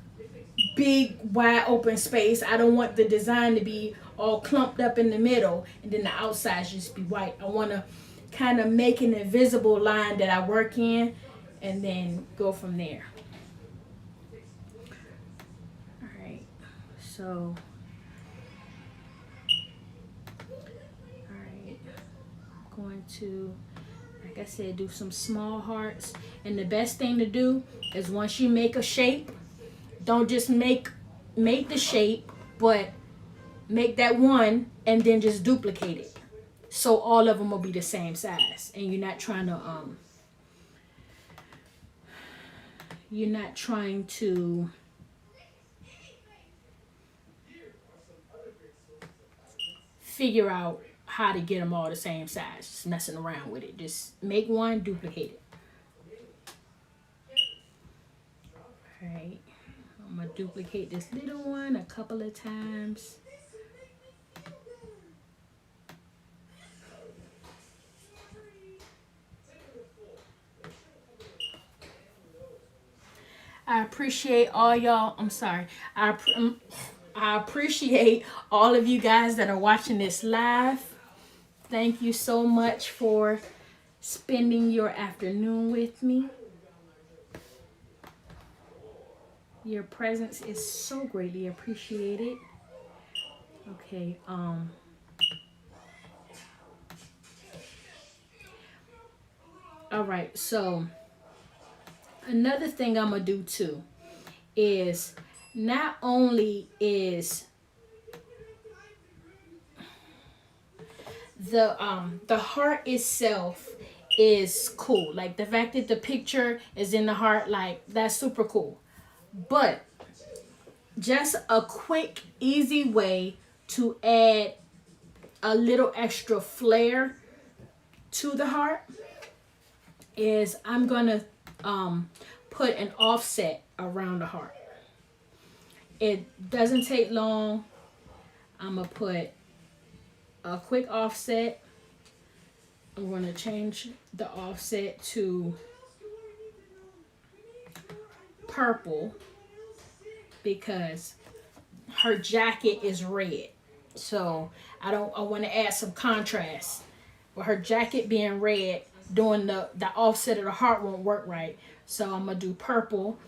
A: big wide open space. I don't want the design to be all clumped up in the middle and then the outside just be white. I want to kind of make an invisible line that I work in, and then go from there. All right, so all right, I'm going to, like I said, do some small hearts. And the best thing to do is, once you make a shape, don't just make the shape, but make that one and then just duplicate it, so all of them will be the same size, and you're not trying to figure out how to get them all the same size, just messing around with it. Just make one, duplicate it. All right, I'm gonna duplicate this little one a couple of times. I appreciate all y'all. I'm sorry. I appreciate all of you guys that are watching this live. Thank you so much for spending your afternoon with me. Your presence is so greatly appreciated. Okay, All right, so another thing I'm gonna do too is not only is the heart itself is cool, like the fact that the picture is in the heart, like that's super cool, but just a quick easy way to add a little extra flair to the heart is I'm gonna put an offset around the heart. It doesn't take long. I'm gonna put a quick offset. I'm gonna change the offset to purple because her jacket is red. So I want to add some contrast. With her jacket being red, doing the offset of the heart won't work right. So I'm gonna do purple,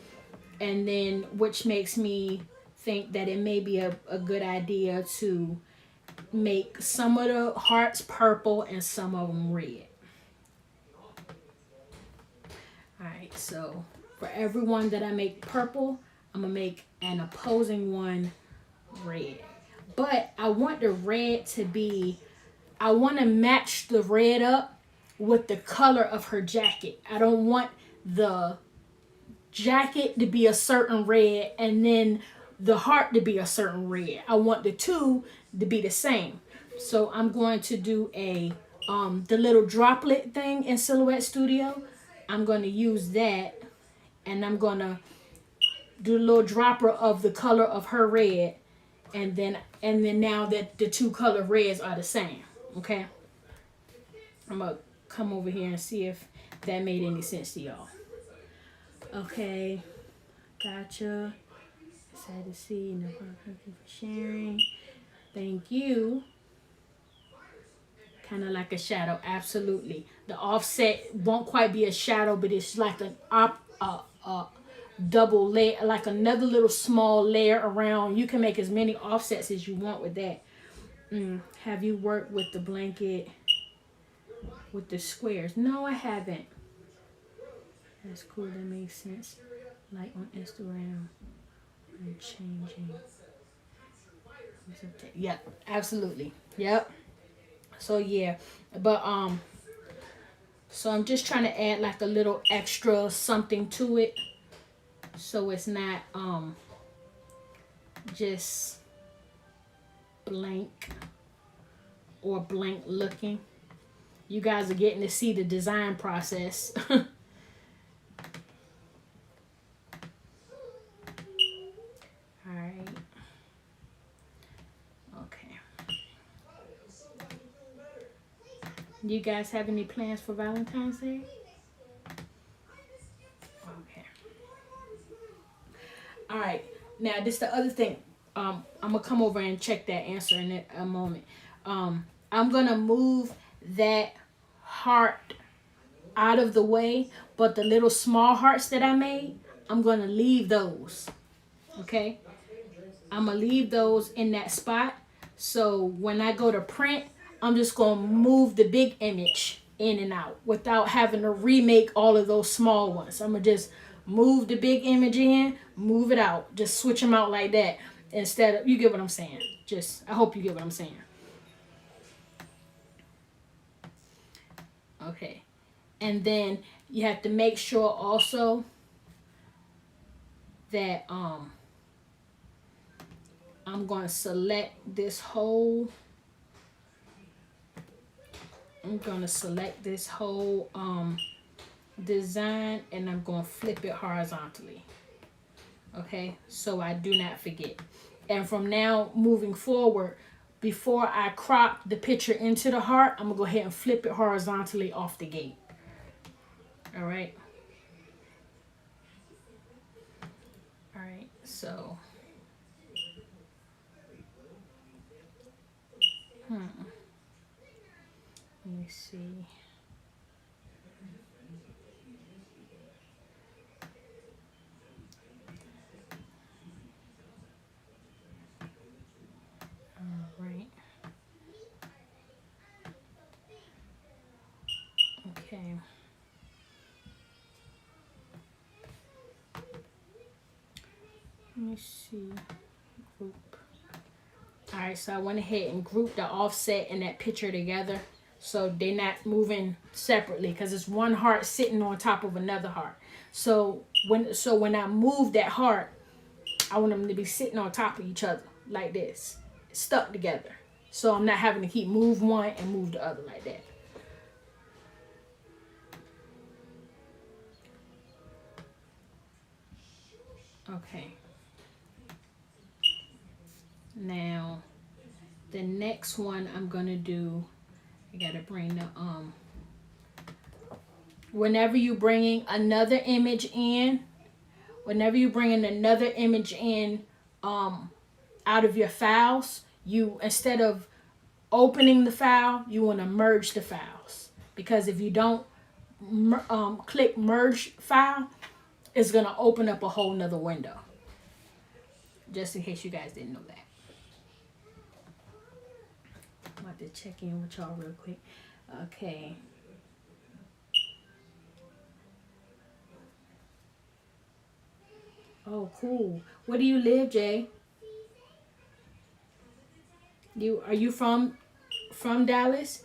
A: and then which makes me think that it may be a good idea to make some of the hearts purple and some of them red. Alright, so for every one that I make purple, I'm gonna make an opposing one red. But I want the red to be, I want to match the red up with the color of her jacket. I don't want the jacket to be a certain red and then the heart to be a certain red. I want the two to be the same. So I'm going to do a the little droplet thing in Silhouette Studio. I'm going to use that, and I'm going to do a little dropper of the color of her red, and then now that the two color reds are the same. Okay, I'm gonna come over here and see if that made any sense to y'all. Okay, gotcha. Sad to see. No problem. Thank you for sharing. Thank you. Kind of like a shadow, absolutely. The offset won't quite be a shadow, but it's like an double layer, like another little small layer around. You can make as many offsets as you want with that. Have you worked with the blanket with the squares? No, I haven't. That's cool. That makes sense. Like on Instagram, I'm changing. Yep, absolutely. Yep. So yeah, but so I'm just trying to add like a little extra something to it, so it's not just blank or blank looking. You guys are getting to see the design process. All right. Okay. You guys have any plans for Valentine's Day? Okay. All right. Now, this the other thing. I'm gonna come over and check that answer in a moment. I'm gonna move that heart out of the way, but the little small hearts that I made, I'm gonna leave those. Okay. I'm gonna leave those in that spot. So when I go to print, I'm just going to move the big image in and out without having to remake all of those small ones. I'm going to just move the big image in, move it out. Just switch them out like that instead of, you get what I'm saying. I hope you get what I'm saying. Okay. And then you have to make sure also that I'm going to select this whole design, and I'm going to flip it horizontally. Okay, so I do not forget. And from now moving forward, before I crop the picture into the heart, I'm going to go ahead and flip it horizontally off the gate. All right. All right, so let me see. All right. Okay. me see. Group. All right, so I went ahead and grouped the offset and that picture together, so they're not moving separately because it's one heart sitting on top of another heart. So when I move that heart, I want them to be sitting on top of each other like this, stuck together. So I'm not having to keep move one and move the other like that. Okay. Now, the next one I'm gonna do, I gotta bring the whenever you bringing another image in, out of your files, you, instead of opening the file, you want to merge the files, because if you don't click merge file, it's gonna open up a whole nother window. Just in case you guys didn't know that. I'm about to check in with y'all real quick. Okay. Oh, cool. Where do you live, Jay? Are you from Dallas?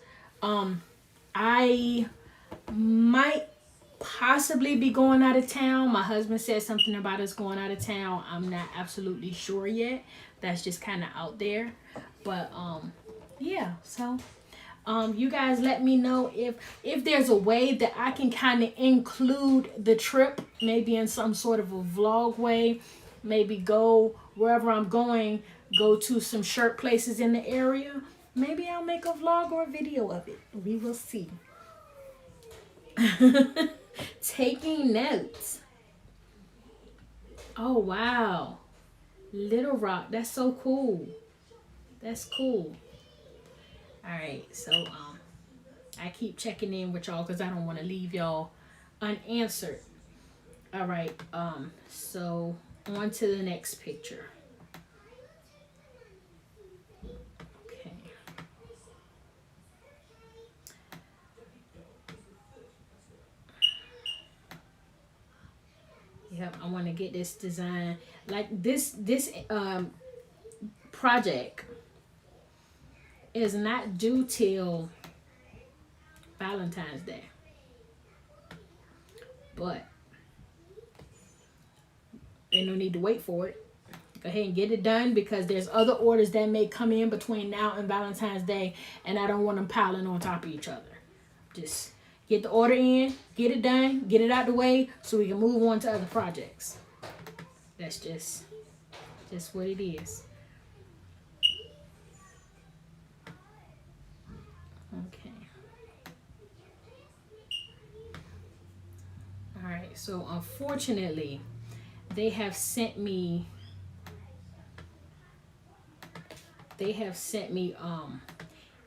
A: I might possibly be going out of town. My husband said something about us going out of town. I'm not absolutely sure yet. That's just kind of out there. But yeah, so you guys let me know if there's a way that I can kind of include the trip, maybe in some sort of a vlog way. Maybe go wherever I'm going, go to some shirt places in the area. Maybe I'll make a vlog or a video of it. We will see. Taking notes. Oh, wow. Little Rock. That's so cool. That's cool. All right. So, I keep checking in with y'all because I don't want to leave y'all unanswered. All right. So on to the next picture. Okay. Yep, I want to get this design, like this project is not due till Valentine's Day, but ain't no need to wait for it. Go ahead and get it done, because there's other orders that may come in between now and Valentine's Day, and I don't want them piling on top of each other. Just get the order in, get it done, get it out the way, so we can move on to other projects. That's just what it is. Okay. All right. So unfortunately, they have sent me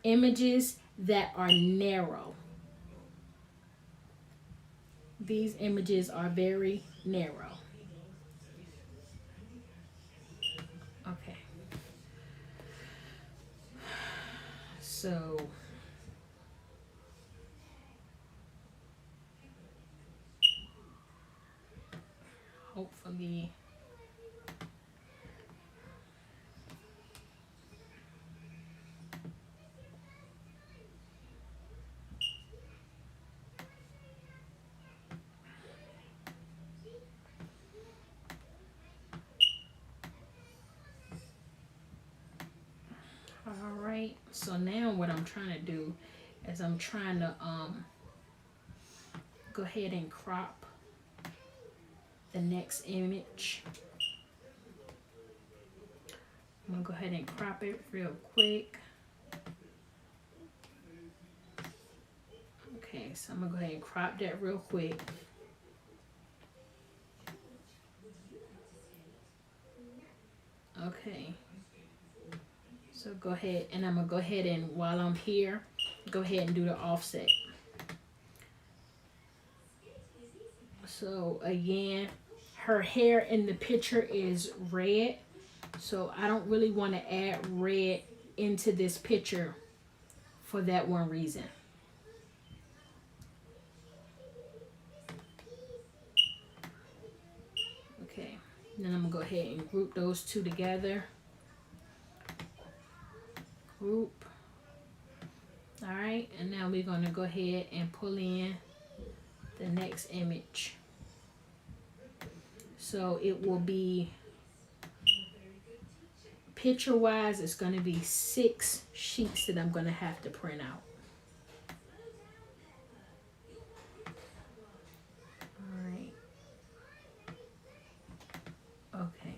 A: images that are narrow. These images are very narrow. Okay. So hopefully Alright, so now what I'm trying to do is I'm trying to go ahead and crop the next image. I'm gonna go ahead and crop it real quick. Okay, so I'm gonna go ahead and crop that real quick. Okay. So go ahead, and I'm gonna go ahead and, while I'm here, go ahead and do the offset. So again, her hair in the picture is red, so I don't really want to add red into this picture for that one reason. Okay, Then I'm gonna go ahead and group those two together. Group. All right, and now we're gonna go ahead and pull in the next image. So it will be, picture wise, it's gonna be 6 sheets that I'm gonna have to print out. All right. Okay.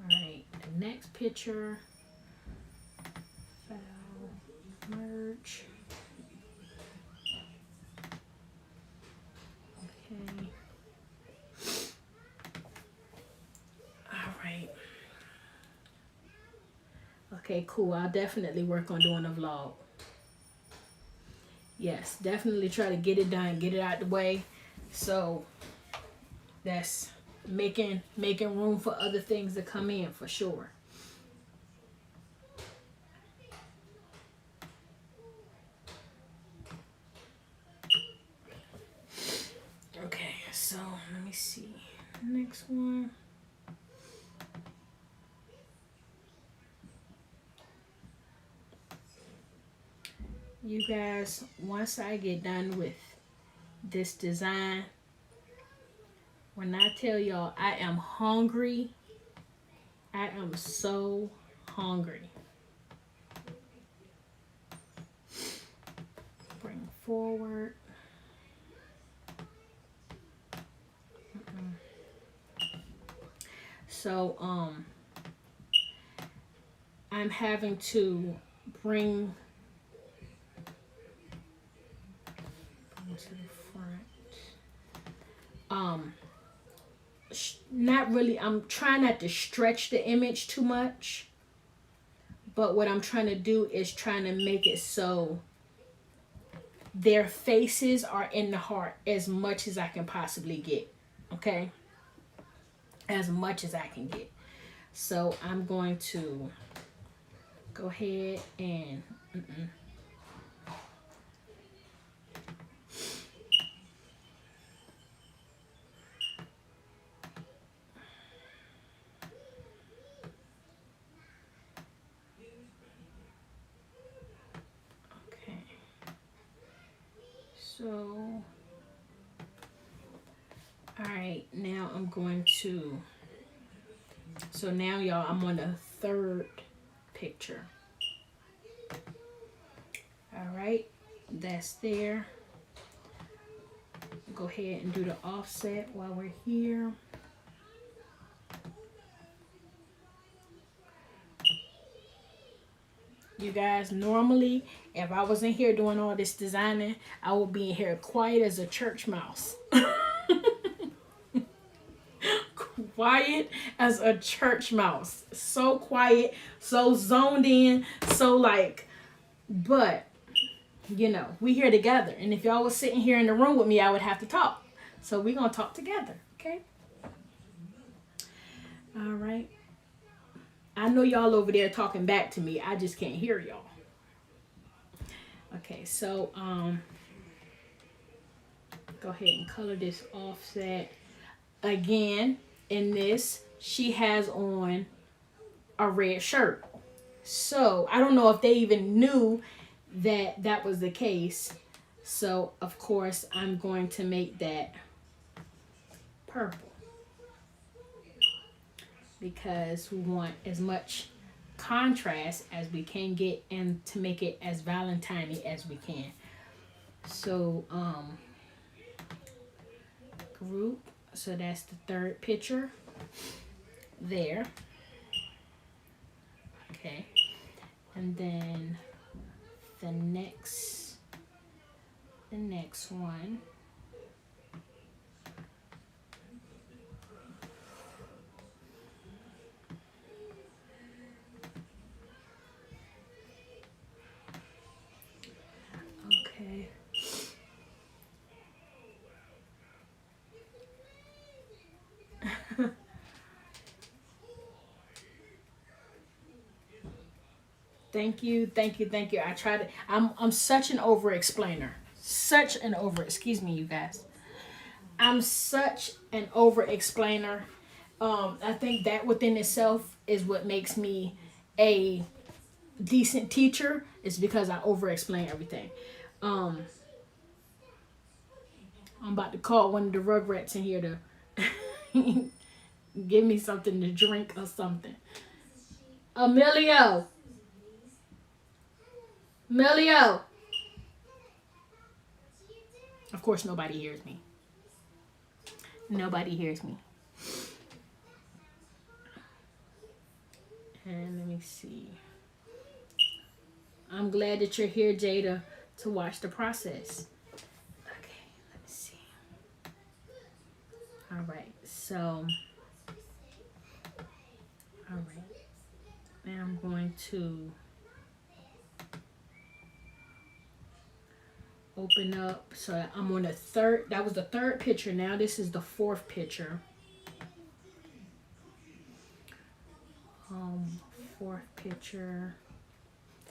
A: All right, the next picture, file, merge. Okay. All right. Okay, cool. I'll definitely work on doing a vlog. Yes, definitely try to get it done, get it out the way. So that's making room for other things to come in for sure. Okay, so let me see. Next one. You guys, once I get done with this design, when I tell y'all I am hungry, I am so hungry. Bring forward. So I'm having to bring to the front. Not really, I'm trying not to stretch the image too much, but what I'm trying to do is trying to make it so their faces are in the heart as much as I can possibly get. Okay, as much as I can get. So I'm going to go ahead and okay. So all right, now I'm going to, so now y'all, I'm on the 3rd picture. All right, that's there. Go ahead and do the offset while we're here. You guys, normally, if I was in here doing all this designing, I would be in here quiet as a church mouse. Quiet as a church mouse. So quiet, so zoned in, so like, but, you know, we here together. And if y'all was sitting here in the room with me, I would have to talk. So we're going to talk together, okay? All right. I know y'all over there talking back to me. I just can't hear y'all. Okay, so go ahead and color this offset. Again, in this, she has on a red shirt. So I don't know if they even knew that that was the case. So of course I'm going to make that purple, because we want as much contrast as we can get and to make it as Valentine-y as we can. So group, so that's the 3rd picture there. Okay, and then the next one. Okay. Thank you. I try to, I'm such an over explainer. Excuse me, you guys. I'm such an over explainer. I think that within itself is what makes me a decent teacher, is because I over explain everything. I'm about to call one of the rugrats in here to give me something to drink or something. Emilio. Emilio. Of course, nobody hears me. Nobody hears me. And let me see. I'm glad that you're here, Jada, to watch the process. Okay, let me see. All right, so, all right. Now I'm going to open up. So I'm on the third, that was the third picture. Now this is the fourth picture. Fourth picture.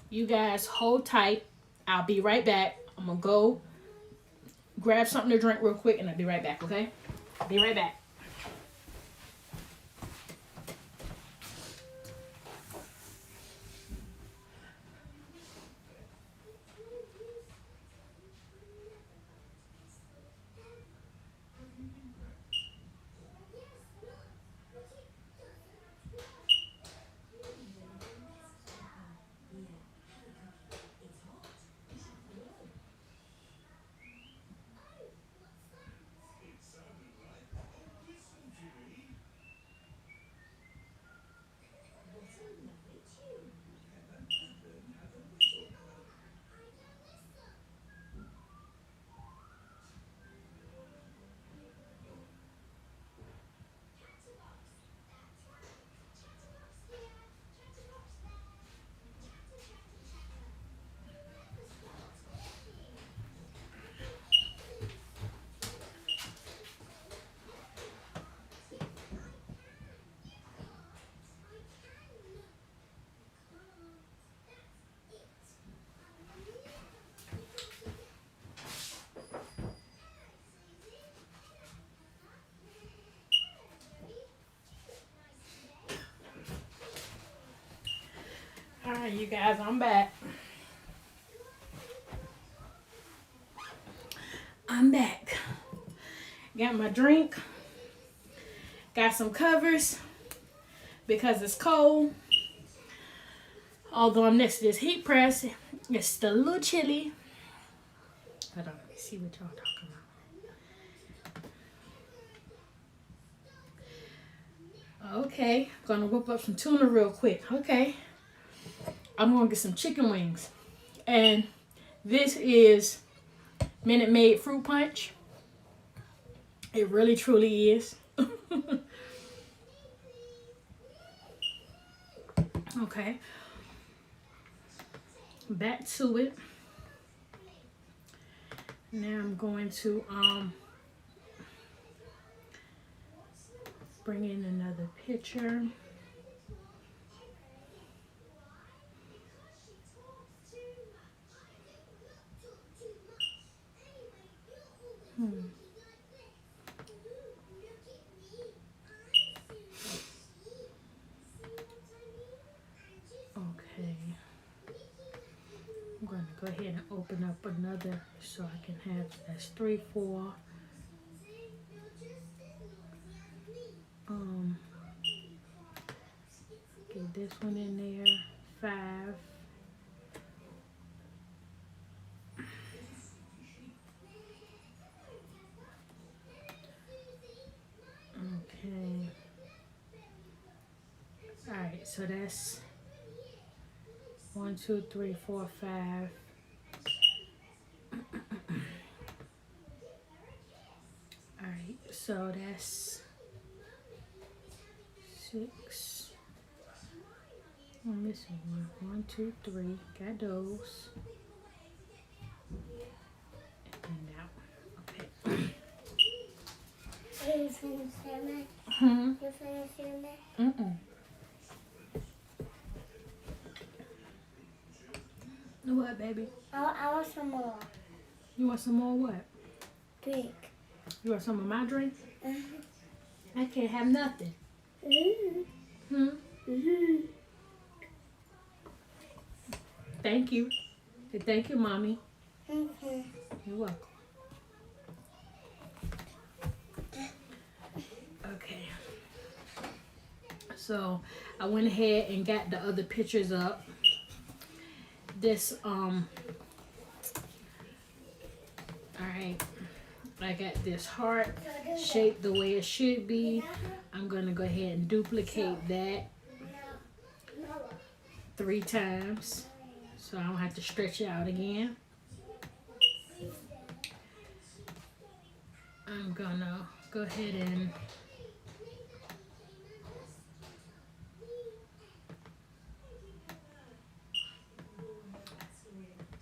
A: You guys hold tight. I'll be right back. I'm gonna go grab something to drink real quick and I'll be right back, okay? I'll be right back. All right, you guys, I'm back. I'm back. Got my drink. Got some covers because it's cold. Although I'm next to this heat press, it's still a little chilly. Hold on, let me see what y'all talking about. Okay, gonna whip up some tuna real quick. Okay, I'm gonna get some chicken wings. And this is Minute Maid fruit punch. It really truly is. Okay, back to it. Now I'm going to bring in another picture. Okay. I'm going to go ahead and open up another so I can have, that's 3, 4. Get this one in there, 5. Okay. All right, so that's 1, 2, 3, 4, 5. All right, so that's 6. I'm missing 1, 2, 3. Got those. And now, okay.
B: Are you finished doing it? You finished doing it?
A: Mm-mm. What, baby?
B: I want some more.
A: You want some more what?
B: Drink.
A: You want some of my drink?
B: Uh-huh.
A: I can't have nothing.
B: Mm-hmm.
A: Hmm? Thank you. Thank you, Mommy.
B: Mm-hmm.
A: You're welcome. Okay. So I went ahead and got the other pictures up. This alright. I got this heart shaped the way it should be. I'm gonna go ahead and duplicate that 3 times so I don't have to stretch it out again. I'm gonna go ahead and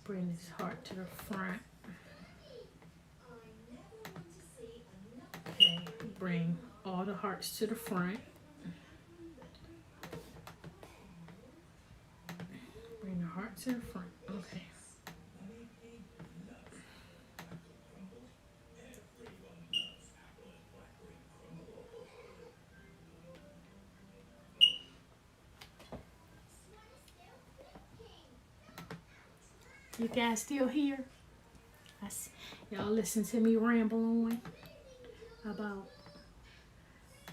A: bring this heart to the front. Okay, bring all the hearts to the front. Bring the heart to the front. Okay. You guys still here? Y'all listen to me ramble on about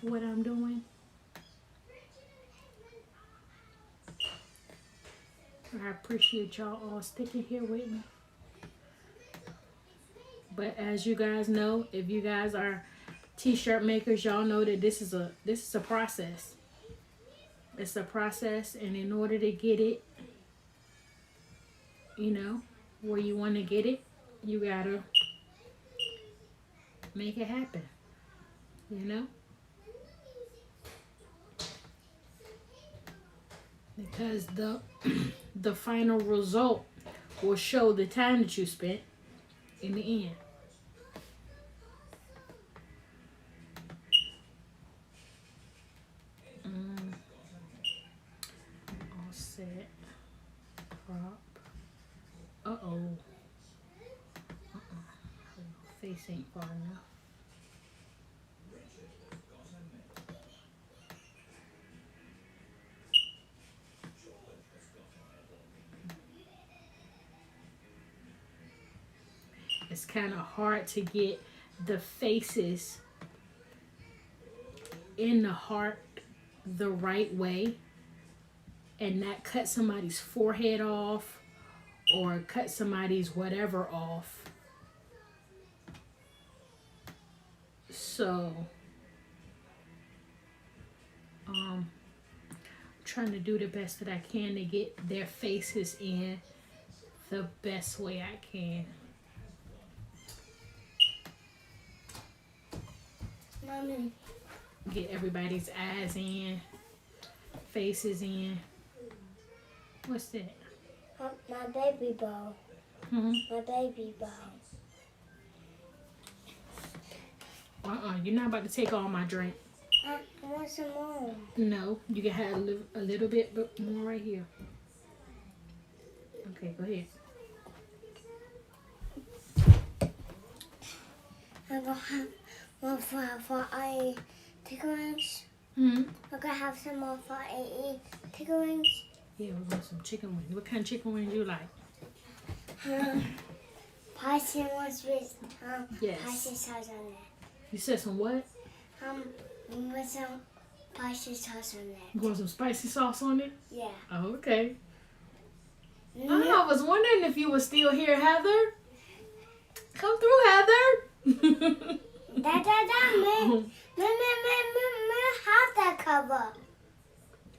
A: what I'm doing. I appreciate y'all all sticking here with me. But as you guys know, if you guys are t-shirt makers, y'all know that this is a process. It's a process, and in order to get it, you know, where you want to get it, you gotta make it happen. You know? Because the final result will show the time that you spent in the end. All set. Crop. Uh-oh. Face ain't far enough. It's kind of hard to get the faces in the heart the right way and not cut somebody's forehead off or cut somebody's whatever off. So, I'm trying to do the best that I can to get their faces in the best way I can.
B: Mommy.
A: Get everybody's eyes in, faces in. What's that?
B: My baby bowl.
A: Hmm?
B: My baby bowl.
A: You're not about to take all my drink.
B: I want some more.
A: No, you can have a little bit more right here. Okay, go ahead.
B: I'm gonna have more for I chicken wings.
A: Hmm?
B: I'm gonna have some more for I chicken wings.
A: Yeah, we're going some chicken wings. What kind of chicken wings you like?
B: Spicy ones with
A: Yes.
B: spicy sauce on it.
A: You said some what?
B: With some spicy sauce on it.
A: You want some spicy sauce on it?
B: Yeah.
A: Oh, okay.
B: Mm.
A: I was wondering if you were still here, Heather. Come through, Heather.
B: Me have that cover.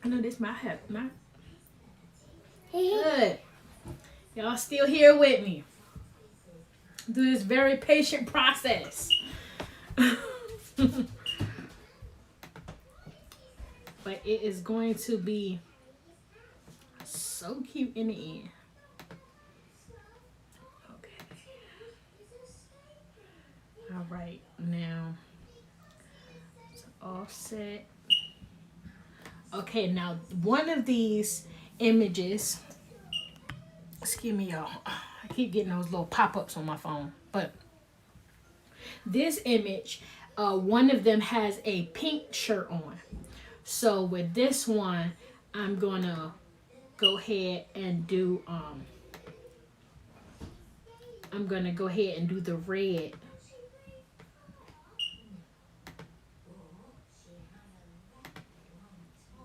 A: I know this my hat. My
B: Good.
A: good. Y'all still here with me. Do this very patient process. But it is going to be so cute in the end. Okay. All right, now it's offset. Okay, now one of these images, excuse me y'all, I keep getting those little pop-ups on my phone, but This image, one of them has a pink shirt on. So with this one, I'm gonna go ahead and do I'm gonna go ahead and do the red.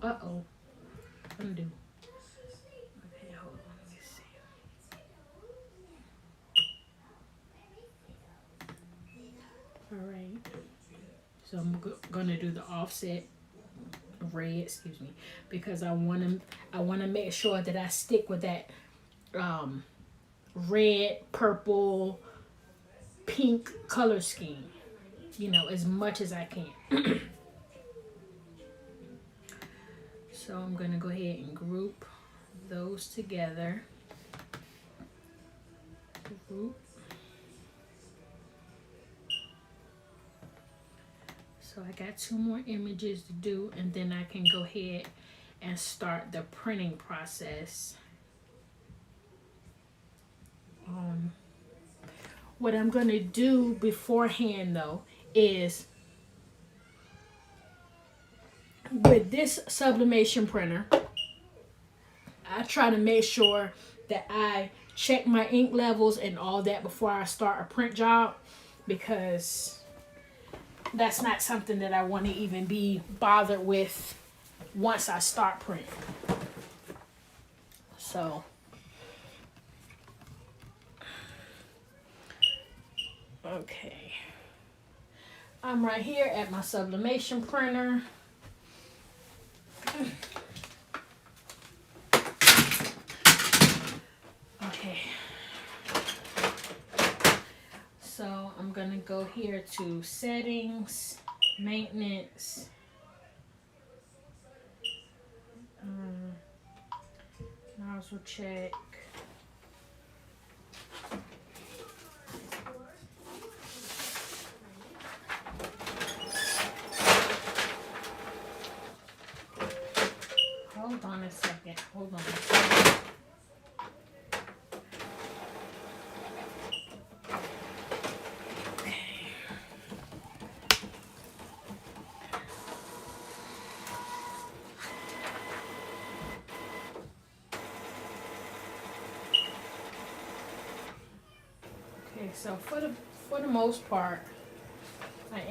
A: Uh-oh. Undo. Okay, hold on. Let me see. All right. So I'm gonna do the offset red, excuse me, because I wanna make sure that I stick with that red, purple, pink color scheme, you know, as much as I can. So I'm gonna go ahead and group those together. Group. So I got 2 more images to do, and then I can go ahead and start the printing process. What I'm gonna do beforehand though is, with this sublimation printer, I try to make sure that I check my ink levels and all that before I start a print job, because that's not something that I want to even be bothered with once I start printing. So okay, I'm right here at my sublimation printer. Okay, so I'm gonna go here to settings, maintenance, nozzle check. Hold on a second. Hold on. Okay, so for the most part, my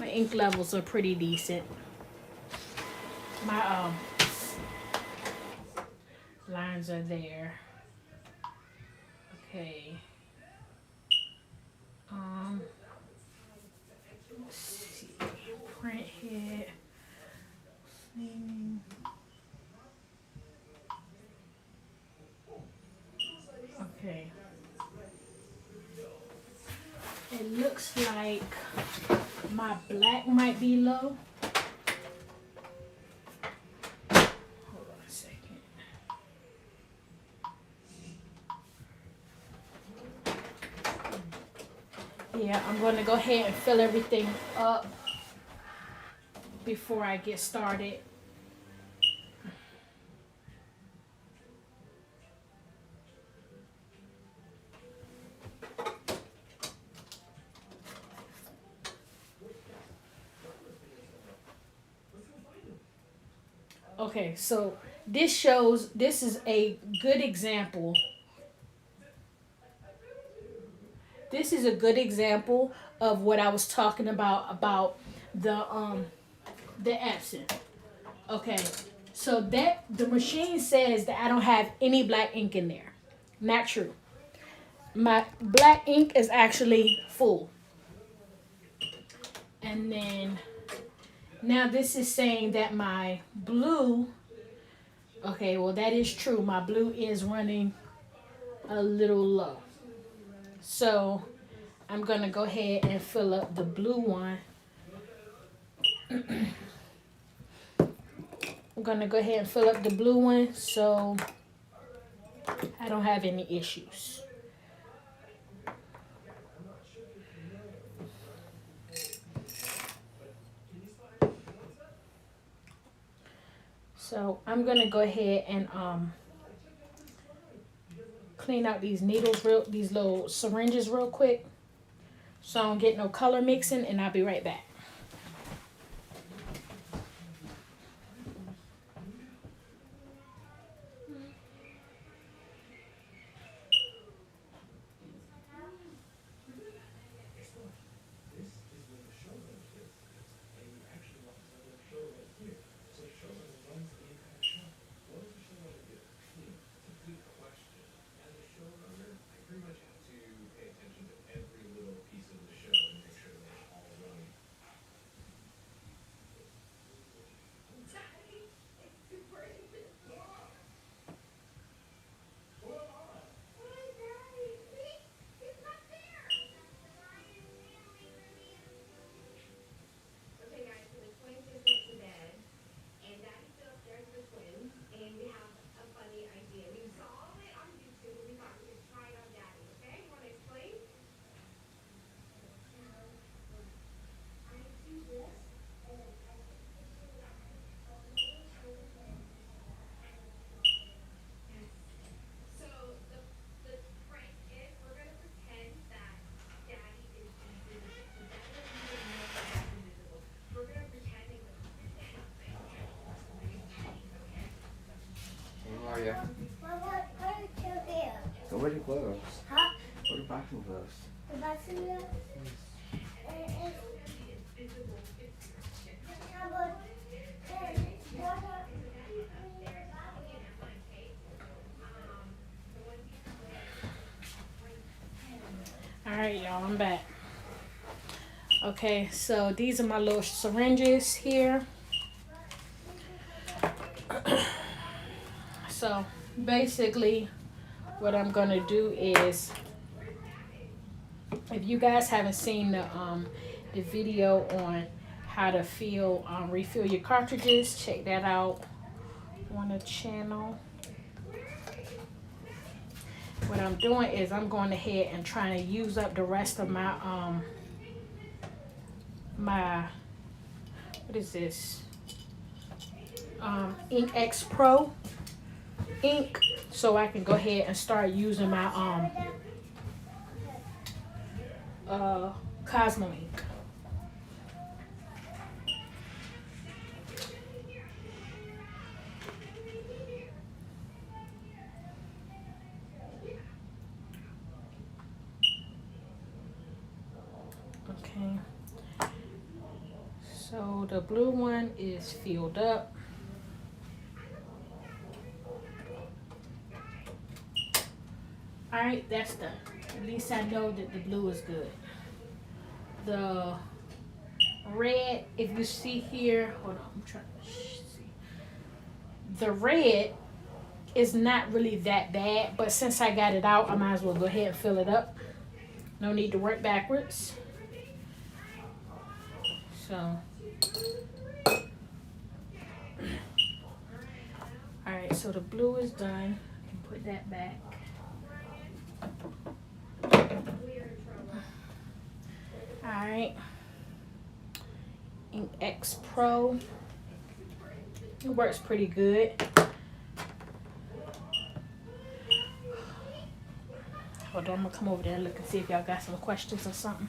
A: ink levels are pretty decent. My lines are there. Okay. Let's see. Print head. Okay. It looks like my black might be low. Hold on a second. Yeah, I'm going to go ahead and fill everything up before I get started. Okay, so this is a good example. This is a good example of what I was talking about the absinthe. Okay, so that the machine says that I don't have any black ink in there. Not true. My black ink is actually full. And then now this is saying that my blue, okay, well that is true. My blue is running a little low. So I'm gonna go ahead and fill up the blue one. I'm gonna go ahead and fill up the blue one so I don't have any issues. So I'm gonna go ahead and clean out these needles, these little syringes real quick. so I don't get no color mixing, and I'll be right back.
C: How are you?
B: What are you here?
C: Go with your gloves.
B: Huh?
C: What are boxing gloves?
B: The boxing glove? How about
A: All right, y'all, I'm back. Okay, so these are my little syringes here. So basically what I'm gonna do is, if you guys haven't seen the video on how to refill your cartridges, check that out on the channel. What I'm doing is I'm going ahead and trying to use up the rest of my what is this, Ink X Pro ink, so I can go ahead and start using my Cosmo ink. Okay, so the blue one is filled up. Alright, that's done. At least I know that the blue is good. The red, if you see here, hold on, I'm trying to see. The red is not really that bad, but since I got it out, I might as well go ahead and fill it up. No need to work backwards. So, alright, so the blue is done. I can put that back. Alright, Ink X Pro, it works pretty good. Hold on, I'm gonna come over there and look and see if y'all got some questions or something.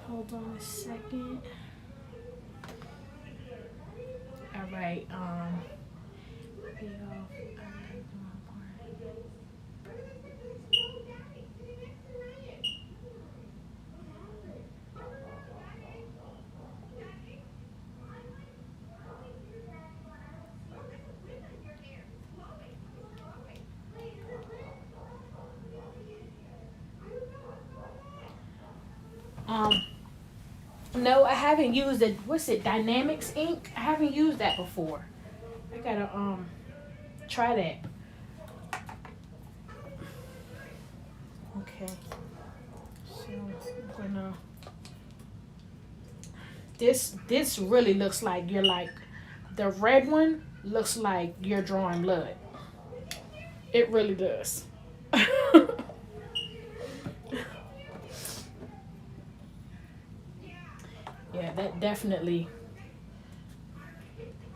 A: Hold on a second. Alright, no, I haven't used it. What's it? Dynamics ink? I haven't used that before. I gotta try that. Okay. So I'm gonna. This really looks like you're like, the red one looks like you're drawing blood. It really does. Yeah, that definitely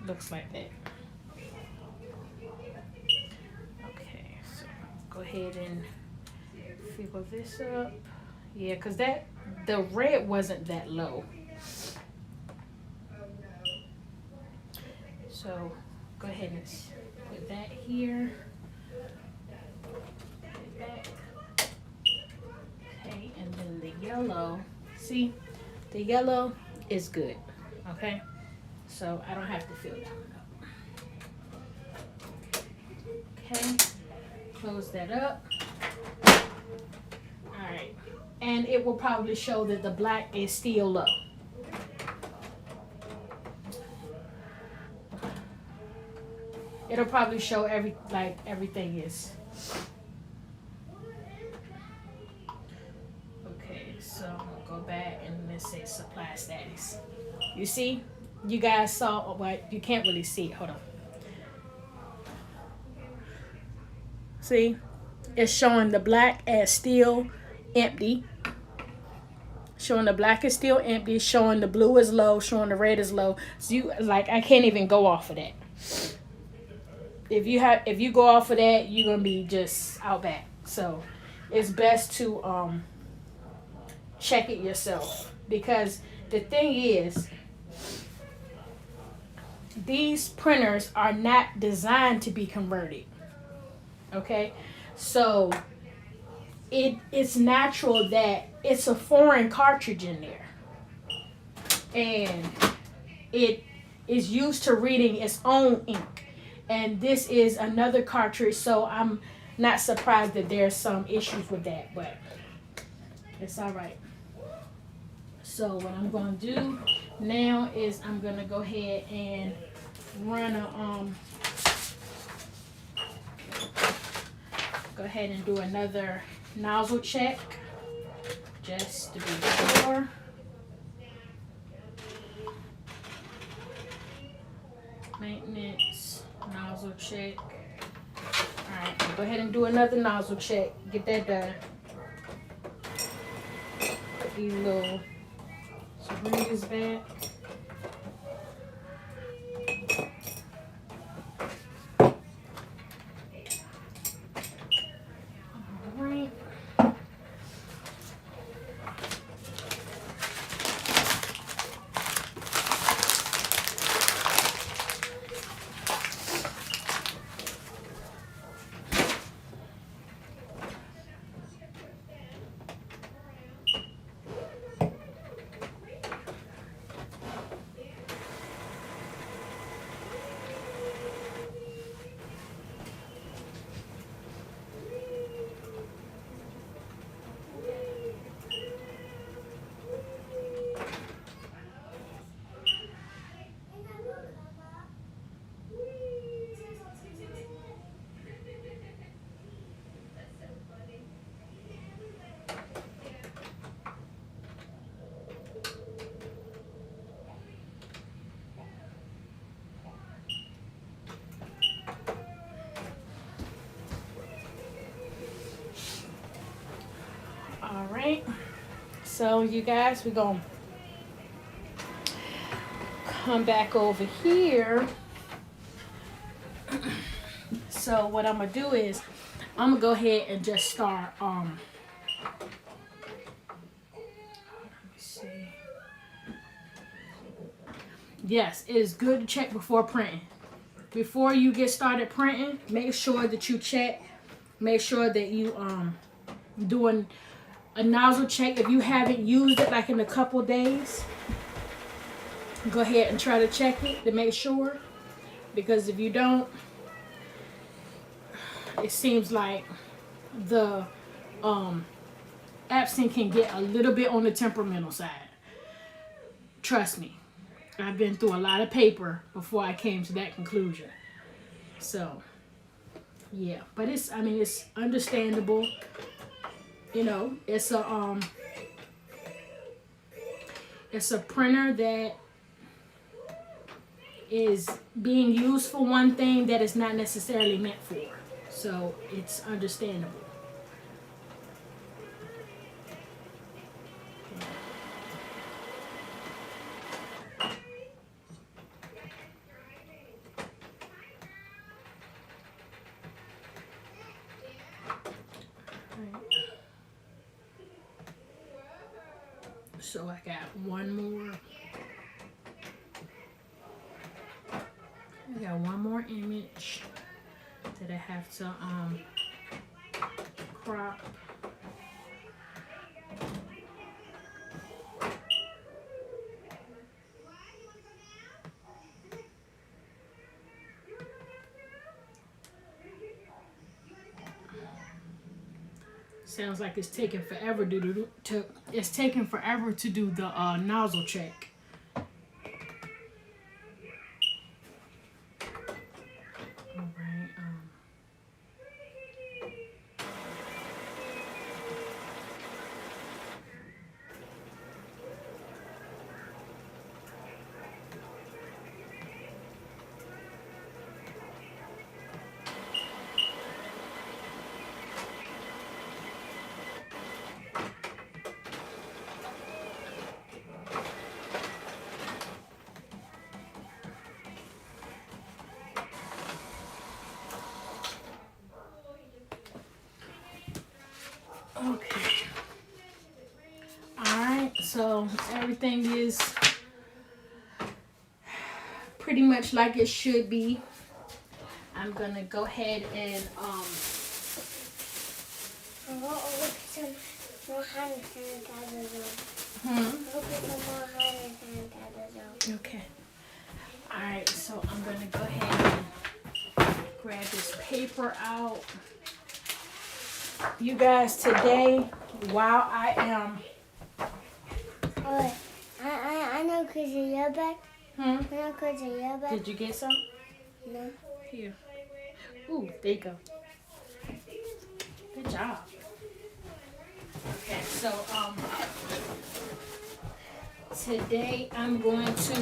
A: looks like that. Okay, so go ahead and if you go this up, yeah, because the red wasn't that low. So go ahead and put that here. Put that. Okay, and then the yellow. See, the yellow is good. Okay, so I don't have to fill that one up. Okay, close that up. All right, and it will probably show that the black is still low. It'll probably show everything is. Okay, so I'm gonna go back and let's say supply status. You see, you guys saw what you can't really see it. Hold on. See, it's showing the black as still empty. Showing the black is still empty. Showing the blue is low. Showing the red is low. So you I can't even go off of that. If you go off of that, you're gonna be just out back. So it's best to check it yourself, because the thing is, these printers are not designed to be converted. Okay, so it's natural that it's a foreign cartridge in there, and it is used to reading its own ink. And this is another cartridge, so I'm not surprised that there's some issues with that, but it's all right. So what I'm going to do now is I'm going to go ahead and run go ahead and do another nozzle check just to be sure. Maintenance. Nozzle check. Alright, go ahead and do another nozzle check. Get that done. These little, so bring this back. Alright. Alright, so you guys, we're going to come back over here. So what I'm going to do is I'm going to go ahead and just start, let me see. Yes, it is good to check before printing. Before you get started printing, make sure that you check, make sure that you doing a nozzle check. If you haven't used it like in a couple days, go ahead and try to check it to make sure, because if you don't, it seems like the Epson can get a little bit on the temperamental side. Trust me, I've been through a lot of paper before I came to that conclusion. So yeah, but it's understandable. You know, it's a printer that is being used for one thing that is not necessarily meant for. So it's understandable. So I got one more. I got one more image that I have to crop. Sounds like it's taking forever it's taking forever to do the nozzle check. All right. Okay. Alright, so everything is pretty much like it should be. I'm gonna go ahead and
B: We'll put some more hand sanitizers on.
A: hmm?
B: We'll put some more hand sanitizers on.
A: Okay. Alright, so I'm gonna go ahead and grab this paper out. You guys, today, while I am
B: Oh, I know because of your bag.
A: hmm?
B: I know because of your bag.
A: Did you get some?
B: No.
A: Here. Ooh, there you go. Good job. Okay, so today I'm going to,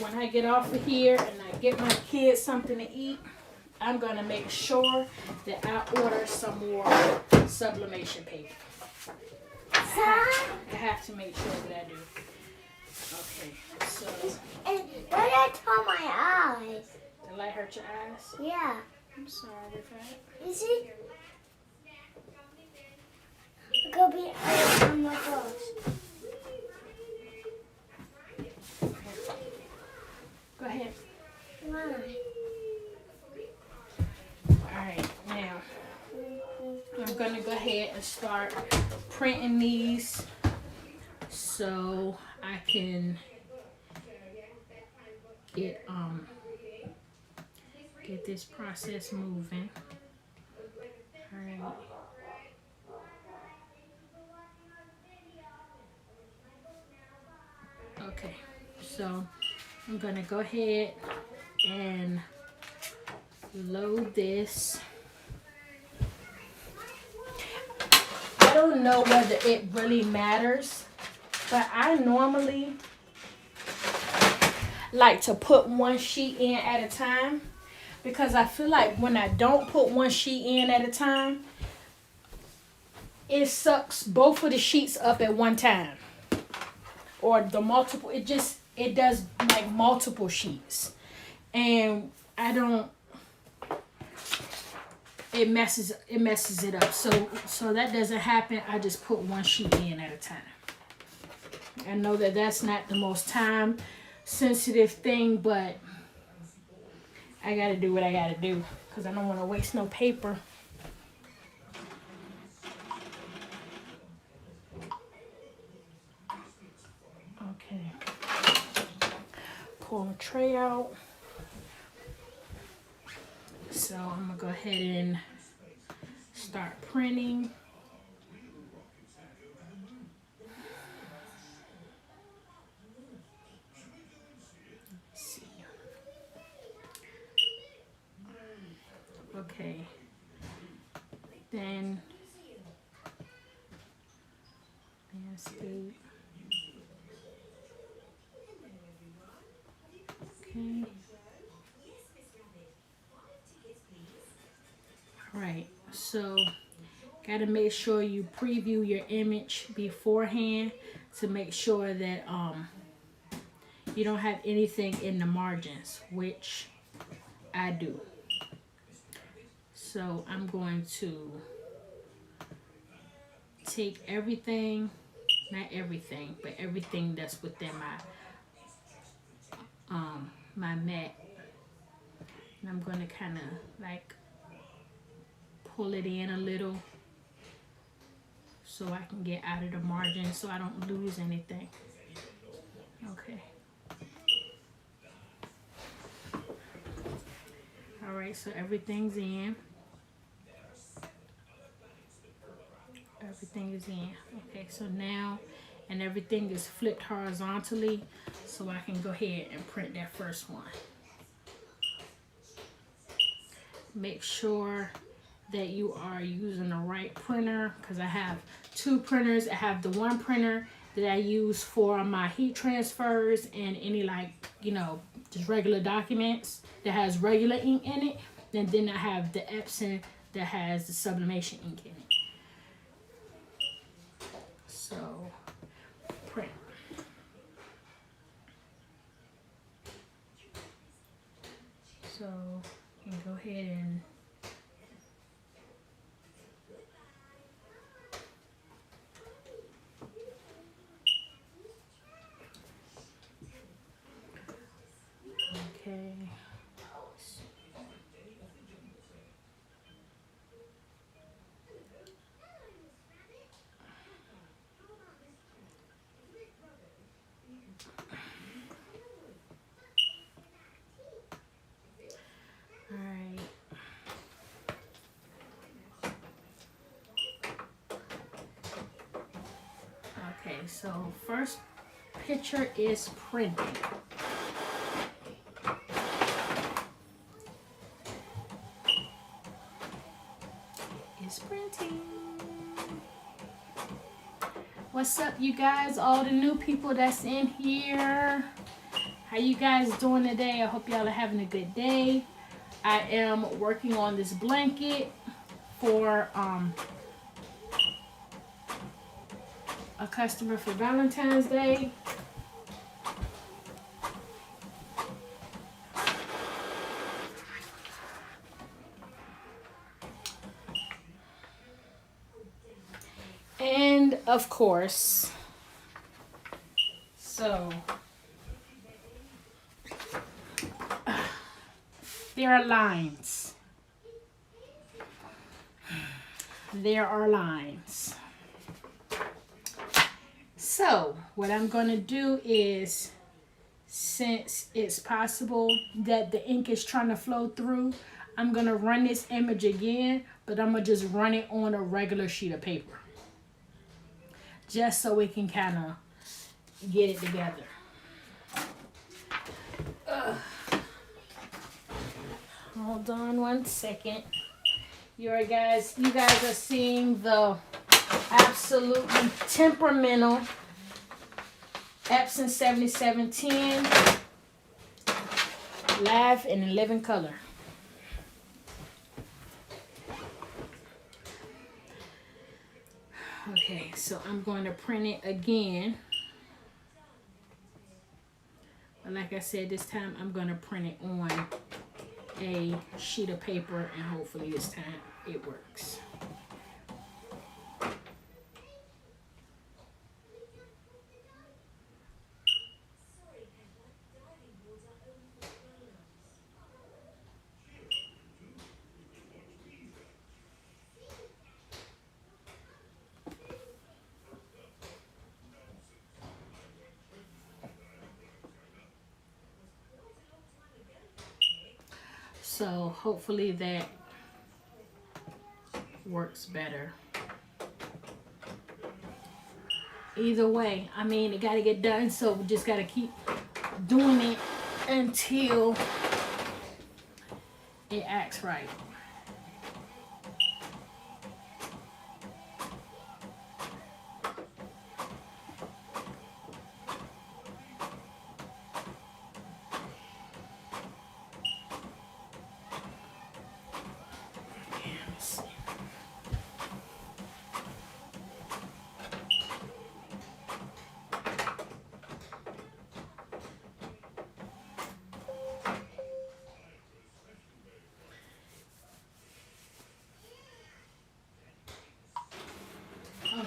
A: when I get off of here and I get my kids something to eat, I'm gonna make sure that I order some more sublimation paper. I have to make sure that I do. Okay, so
B: And don't that on my eyes?
A: the light hurt your eyes?
B: Yeah.
A: I'm sorry with that.
B: You see? It could be on my clothes.
A: Go ahead.
B: Why?
A: Alright, now I'm gonna go ahead and start printing these so I can get this process moving. Alright. Okay, so I'm gonna go ahead and load this. I don't know whether it really matters, but I normally like to put one sheet in at a time because I feel like when I don't put one sheet in at a time, it sucks both of the sheets up at one time. Or the multiple, it does like multiple sheets. And I don't, it messes it up. So that doesn't happen. I just put one sheet in at a time. I know that that's not the most time sensitive thing, but I gotta do what I gotta do because I don't want to waste no paper. Okay. Pull my tray out. So I'm gonna go ahead and start printing. Let's see. Okay. Then landscape. Okay. Alright, so gotta make sure you preview your image beforehand to make sure that you don't have anything in the margins, which I do. So I'm going to take everything not everything, but everything that's within my mat. And I'm gonna kind of like pull it in a little so I can get out of the margin so I don't lose anything. Okay. All right, so everything's in. Everything is in. Okay, so now, and everything is flipped horizontally, so I can go ahead and print that first one. Make sure that you are using the right printer, because I have two printers. I have the one printer that I use for my heat transfers and any, like, you know, just regular documents that has regular ink in it. And then I have the Epson that has the sublimation ink in it. So, print. So, you can go ahead and okay. Alright. Okay, so first picture is printing. It's printing. What's up, you guys? All the new people that's in here. How you guys doing today? I hope y'all are having a good day. I am working on this blanket for a customer for Valentine's Day. And of course, so there are lines. There are lines. So what I'm going to do is, since it's possible that the ink is trying to flow through, I'm going to run this image again, but I'm going to just run it on a regular sheet of paper, just so we can kind of get it together. Hold on one second. You guys are seeing the absolutely temperamental Epson 7710 live and in living color. Okay, so I'm going to print it again. But like I said, this time I'm going to print it on a sheet of paper, and hopefully this time it works. So hopefully that works better. Either way, I mean, it got to get done, so we just got to keep doing it until it acts right.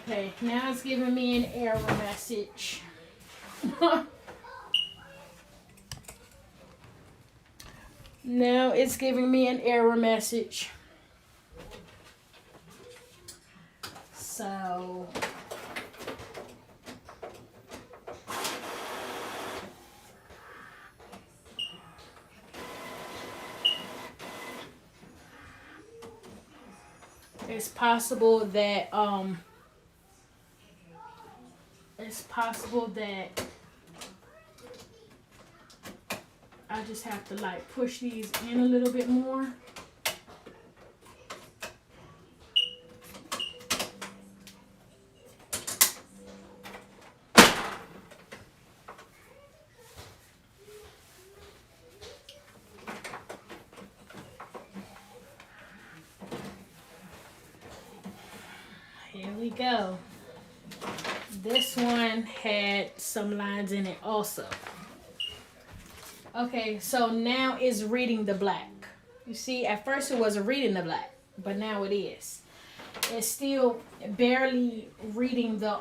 A: Okay, Now it's giving me an error message. Now it's giving me an error message. So it's possible that I just have to like push these in a little bit more. Here we go. This one had some lines in it also. Okay, so now it's reading the black. You see, at first it wasn't reading the black, but now it is. It's still barely reading the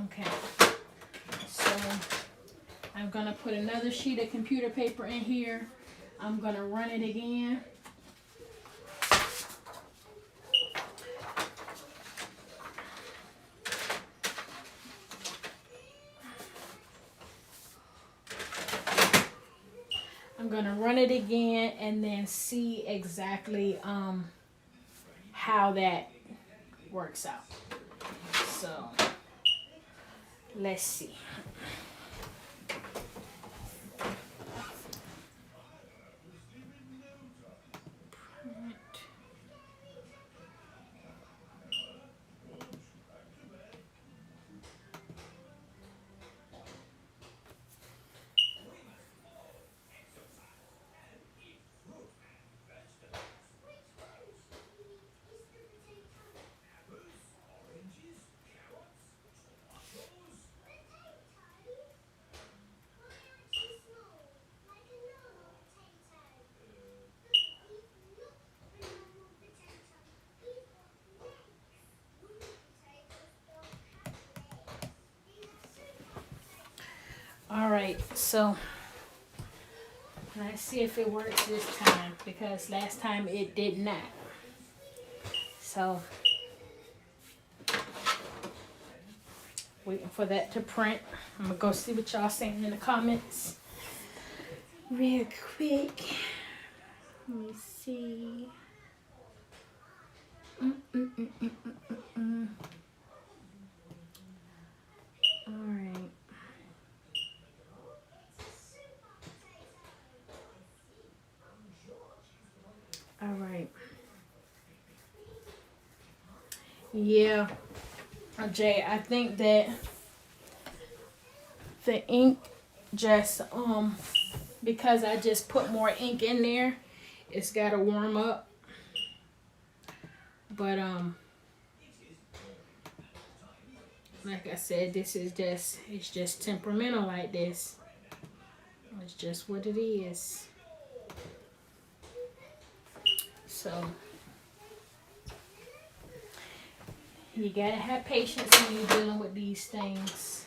A: Okay. So I'm gonna put another sheet of computer paper in here. I'm gonna run it again. I'm gonna run it again and then see exactly how that works out. So let's see. All right, so let's see if it works this time, because last time it did not. So waiting for that to print. I'm gonna go see what y'all saying in the comments real quick. Let me see. All right. All right. Yeah, Jay, I think that the ink just because I just put more ink in there, it's got to warm up. But like I said, this is just, it's just temperamental like this. It's just what it is. So you gotta have patience when you're dealing with these things.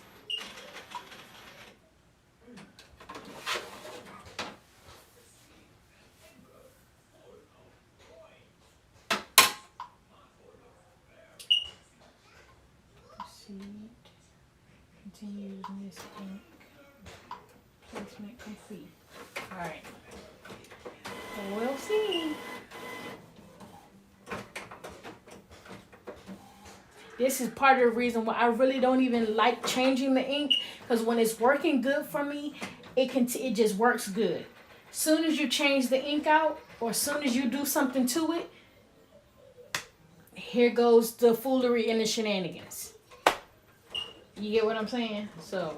A: Proceed. Continue using this ink. Placement complete. Alright. We'll see. This is part of the reason why I really don't even like changing the ink, because when it's working good for me, it just works good. Soon as you change the ink out, or soon as you do something to it, here goes the foolery and the shenanigans. You get what I'm saying? So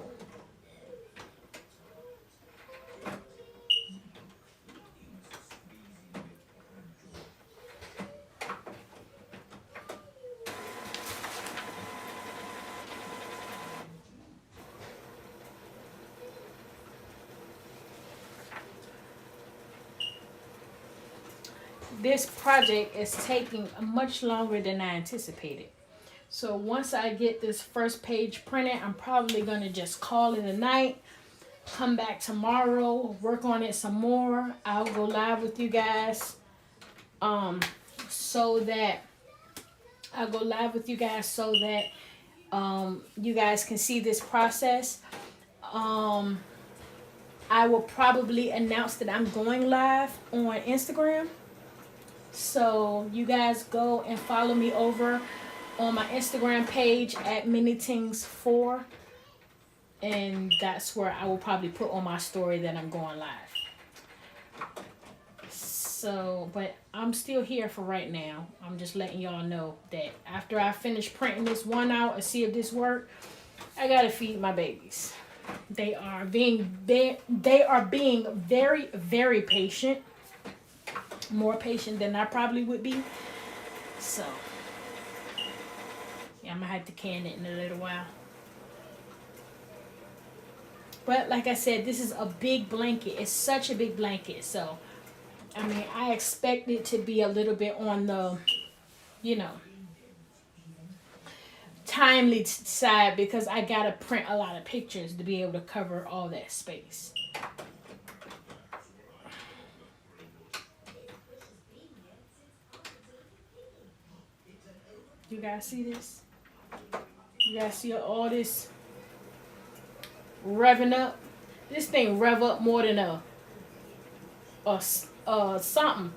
A: this project is taking much longer than I anticipated. So once I get this first page printed, I'm probably going to just call it a night. Come back tomorrow, work on it some more. I'll go live with you guys. So that you guys can see this process. I will probably announce that I'm going live on Instagram. So you guys go and follow me over on my Instagram page at minitings4. And that's where I will probably put on my story that I'm going live. So, but I'm still here for right now. I'm just letting y'all know that after I finish printing this one out and see if this works, I gotta feed my babies. They are being very, very patient. More patient than I probably would be. So, yeah, I'm gonna have to can it in a little while. But like I said, this is a big blanket. It's such a big blanket. So, I mean, I expect it to be a little bit on the, timely side because I gotta print a lot of pictures to be able to cover all that space. You guys see this? You guys see all this revving up? This thing rev up more than a something.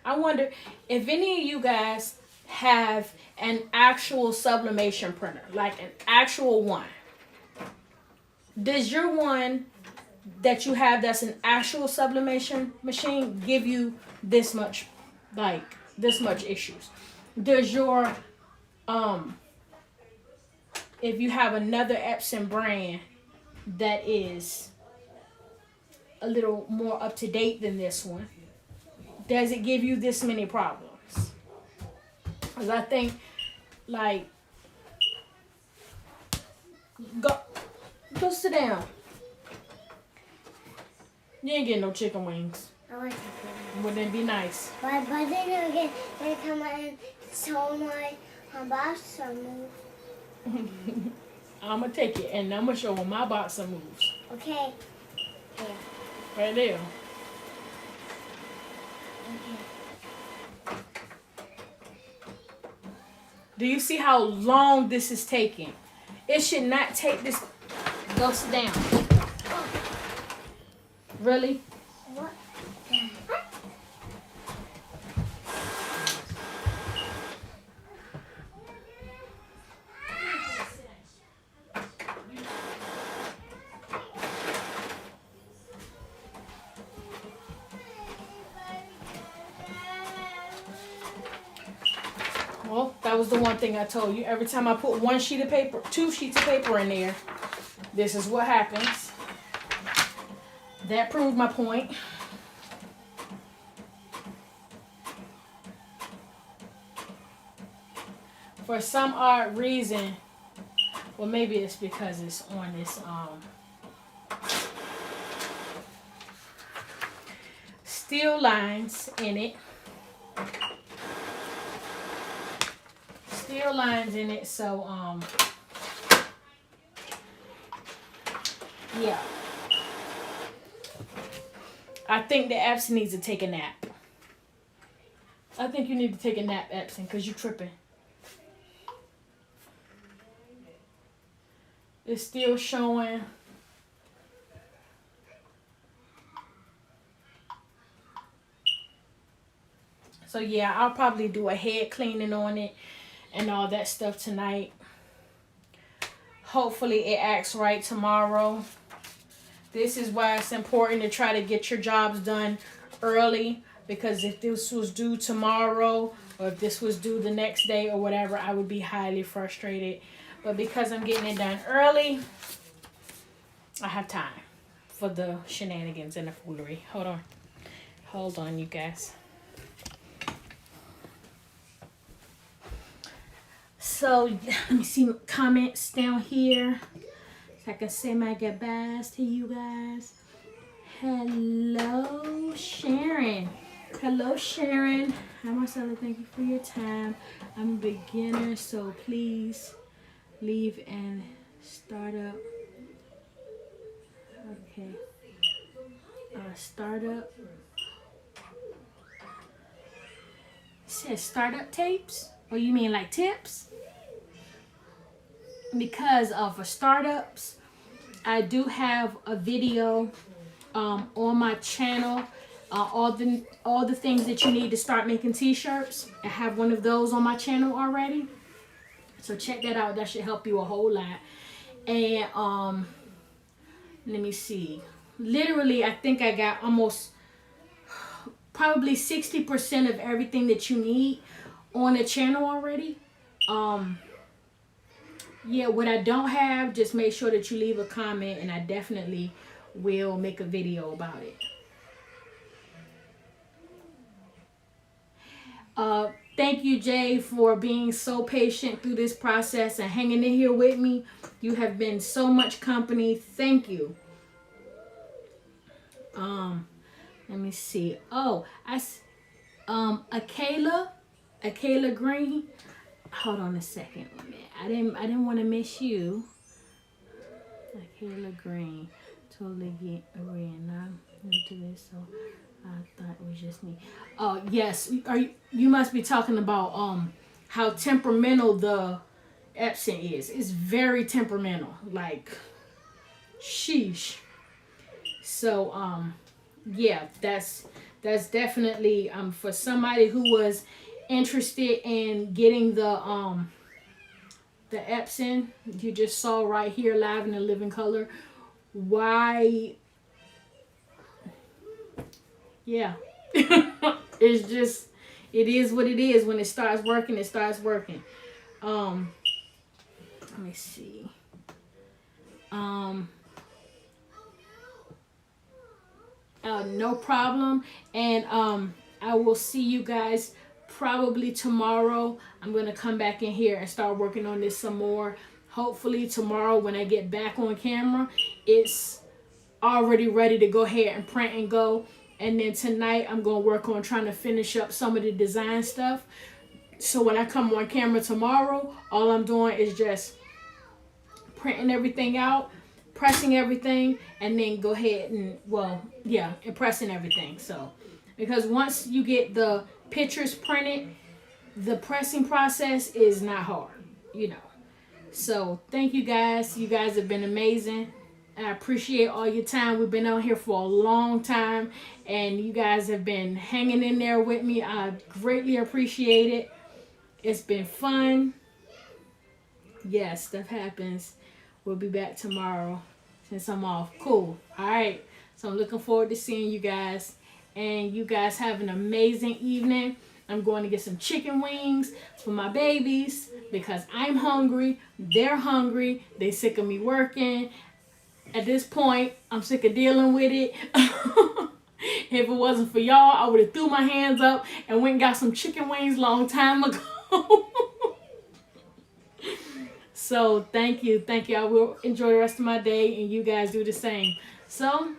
A: I wonder if any of you guys have an actual sublimation printer, like an actual one. Does your one that you have that's an actual sublimation machine give you this much issues? Does your if you have another Epson brand that is a little more up to date than this one, does it give you this many problems? Because I think, like, go sit down. You ain't getting no chicken wings.
B: I want chicken wings.
A: Wouldn't it be nice?
B: But then they come and show my boxer move.
A: I'm going to take it and I'm going to show them my boxer moves.
B: Okay. Here.
A: Right there.
B: Okay.
A: Do you see how long this is taking? It should not take this. Go sit down. Really?
B: What?
A: Well, that was the one thing I told you. Every time I put one sheet of paper, 2 sheets of paper in there, this is what happens. That proved my point. For some odd reason, well, maybe it's because it's on this steel lines in it. Steel lines in it, so yeah. I think the Epson needs to take a nap. I think you need to take a nap, Epson, because you're tripping. It's still showing. So yeah, I'll probably do a head cleaning on it and all that stuff tonight. Hopefully it acts right tomorrow. This is why it's important to try to get your jobs done early, because if this was due tomorrow or if this was due the next day or whatever, I would be highly frustrated. But because I'm getting it done early, I have time for the shenanigans and the foolery. Hold on, you guys. So let me see comments down here so I can say my goodbyes to you guys. Hello, Sharon. Hello, Sharon. Hi, Marcella. Thank you for your time. I'm a beginner, so please leave and start up. Okay. Startup. It says startup tapes? Or you mean like tips? Because for startups, I do have a video on my channel. All the things that you need to start making t-shirts. I have one of those on my channel already. So check that out. That should help you a whole lot. And let me see. Literally, I think I got almost probably 60% of everything that you need on the channel already. Yeah, what I don't have, just make sure that you leave a comment and I definitely will make a video about it. Thank you, Jay, for being so patient through this process and hanging in here with me. You have been so much company. Thank you. Let me see. Oh, Akela Green. Hold on a second. I didn't want to miss you. Akela Green. Totally get agreeing. I'm new to this, so I thought it was just me. Oh yes. You must be talking about how temperamental the Epson is. It's very temperamental. Like, sheesh. So yeah, that's definitely for somebody who was interested in getting the Epson you just saw right here live in the living color. Why? Yeah. It's just, it is what it is. When it starts working, it starts working. Let me see. No problem. And I will see you guys probably tomorrow. I'm gonna come back in here and start working on this some more. Hopefully tomorrow when I get back on camera, it's already ready to go ahead and print and go. And then tonight I'm gonna work on trying to finish up some of the design stuff. So when I come on camera tomorrow, all I'm doing is just printing everything out, pressing everything, and then go ahead and, well, yeah, and pressing everything. So, because once you get the pictures printed, the pressing process is not hard, you know. So, thank you guys. You guys have been amazing. I appreciate all your time. We've been out here for a long time, and you guys have been hanging in there with me. I greatly appreciate it. It's been fun. Yes, stuff happens. We'll be back tomorrow since I'm off. Cool. All right. So I'm looking forward to seeing you guys. And you guys have an amazing evening. I'm going to get some chicken wings for my babies because I'm hungry. They're hungry. They sick of me working. At this point, I'm sick of dealing with it. If it wasn't for y'all, I would have threw my hands up and went and got some chicken wings long time ago. So thank you. Thank you. I will enjoy the rest of my day and you guys do the same. So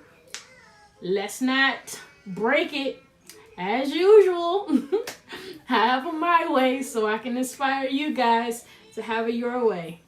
A: let's not break it as usual. Have it my way so I can inspire you guys to have it your way.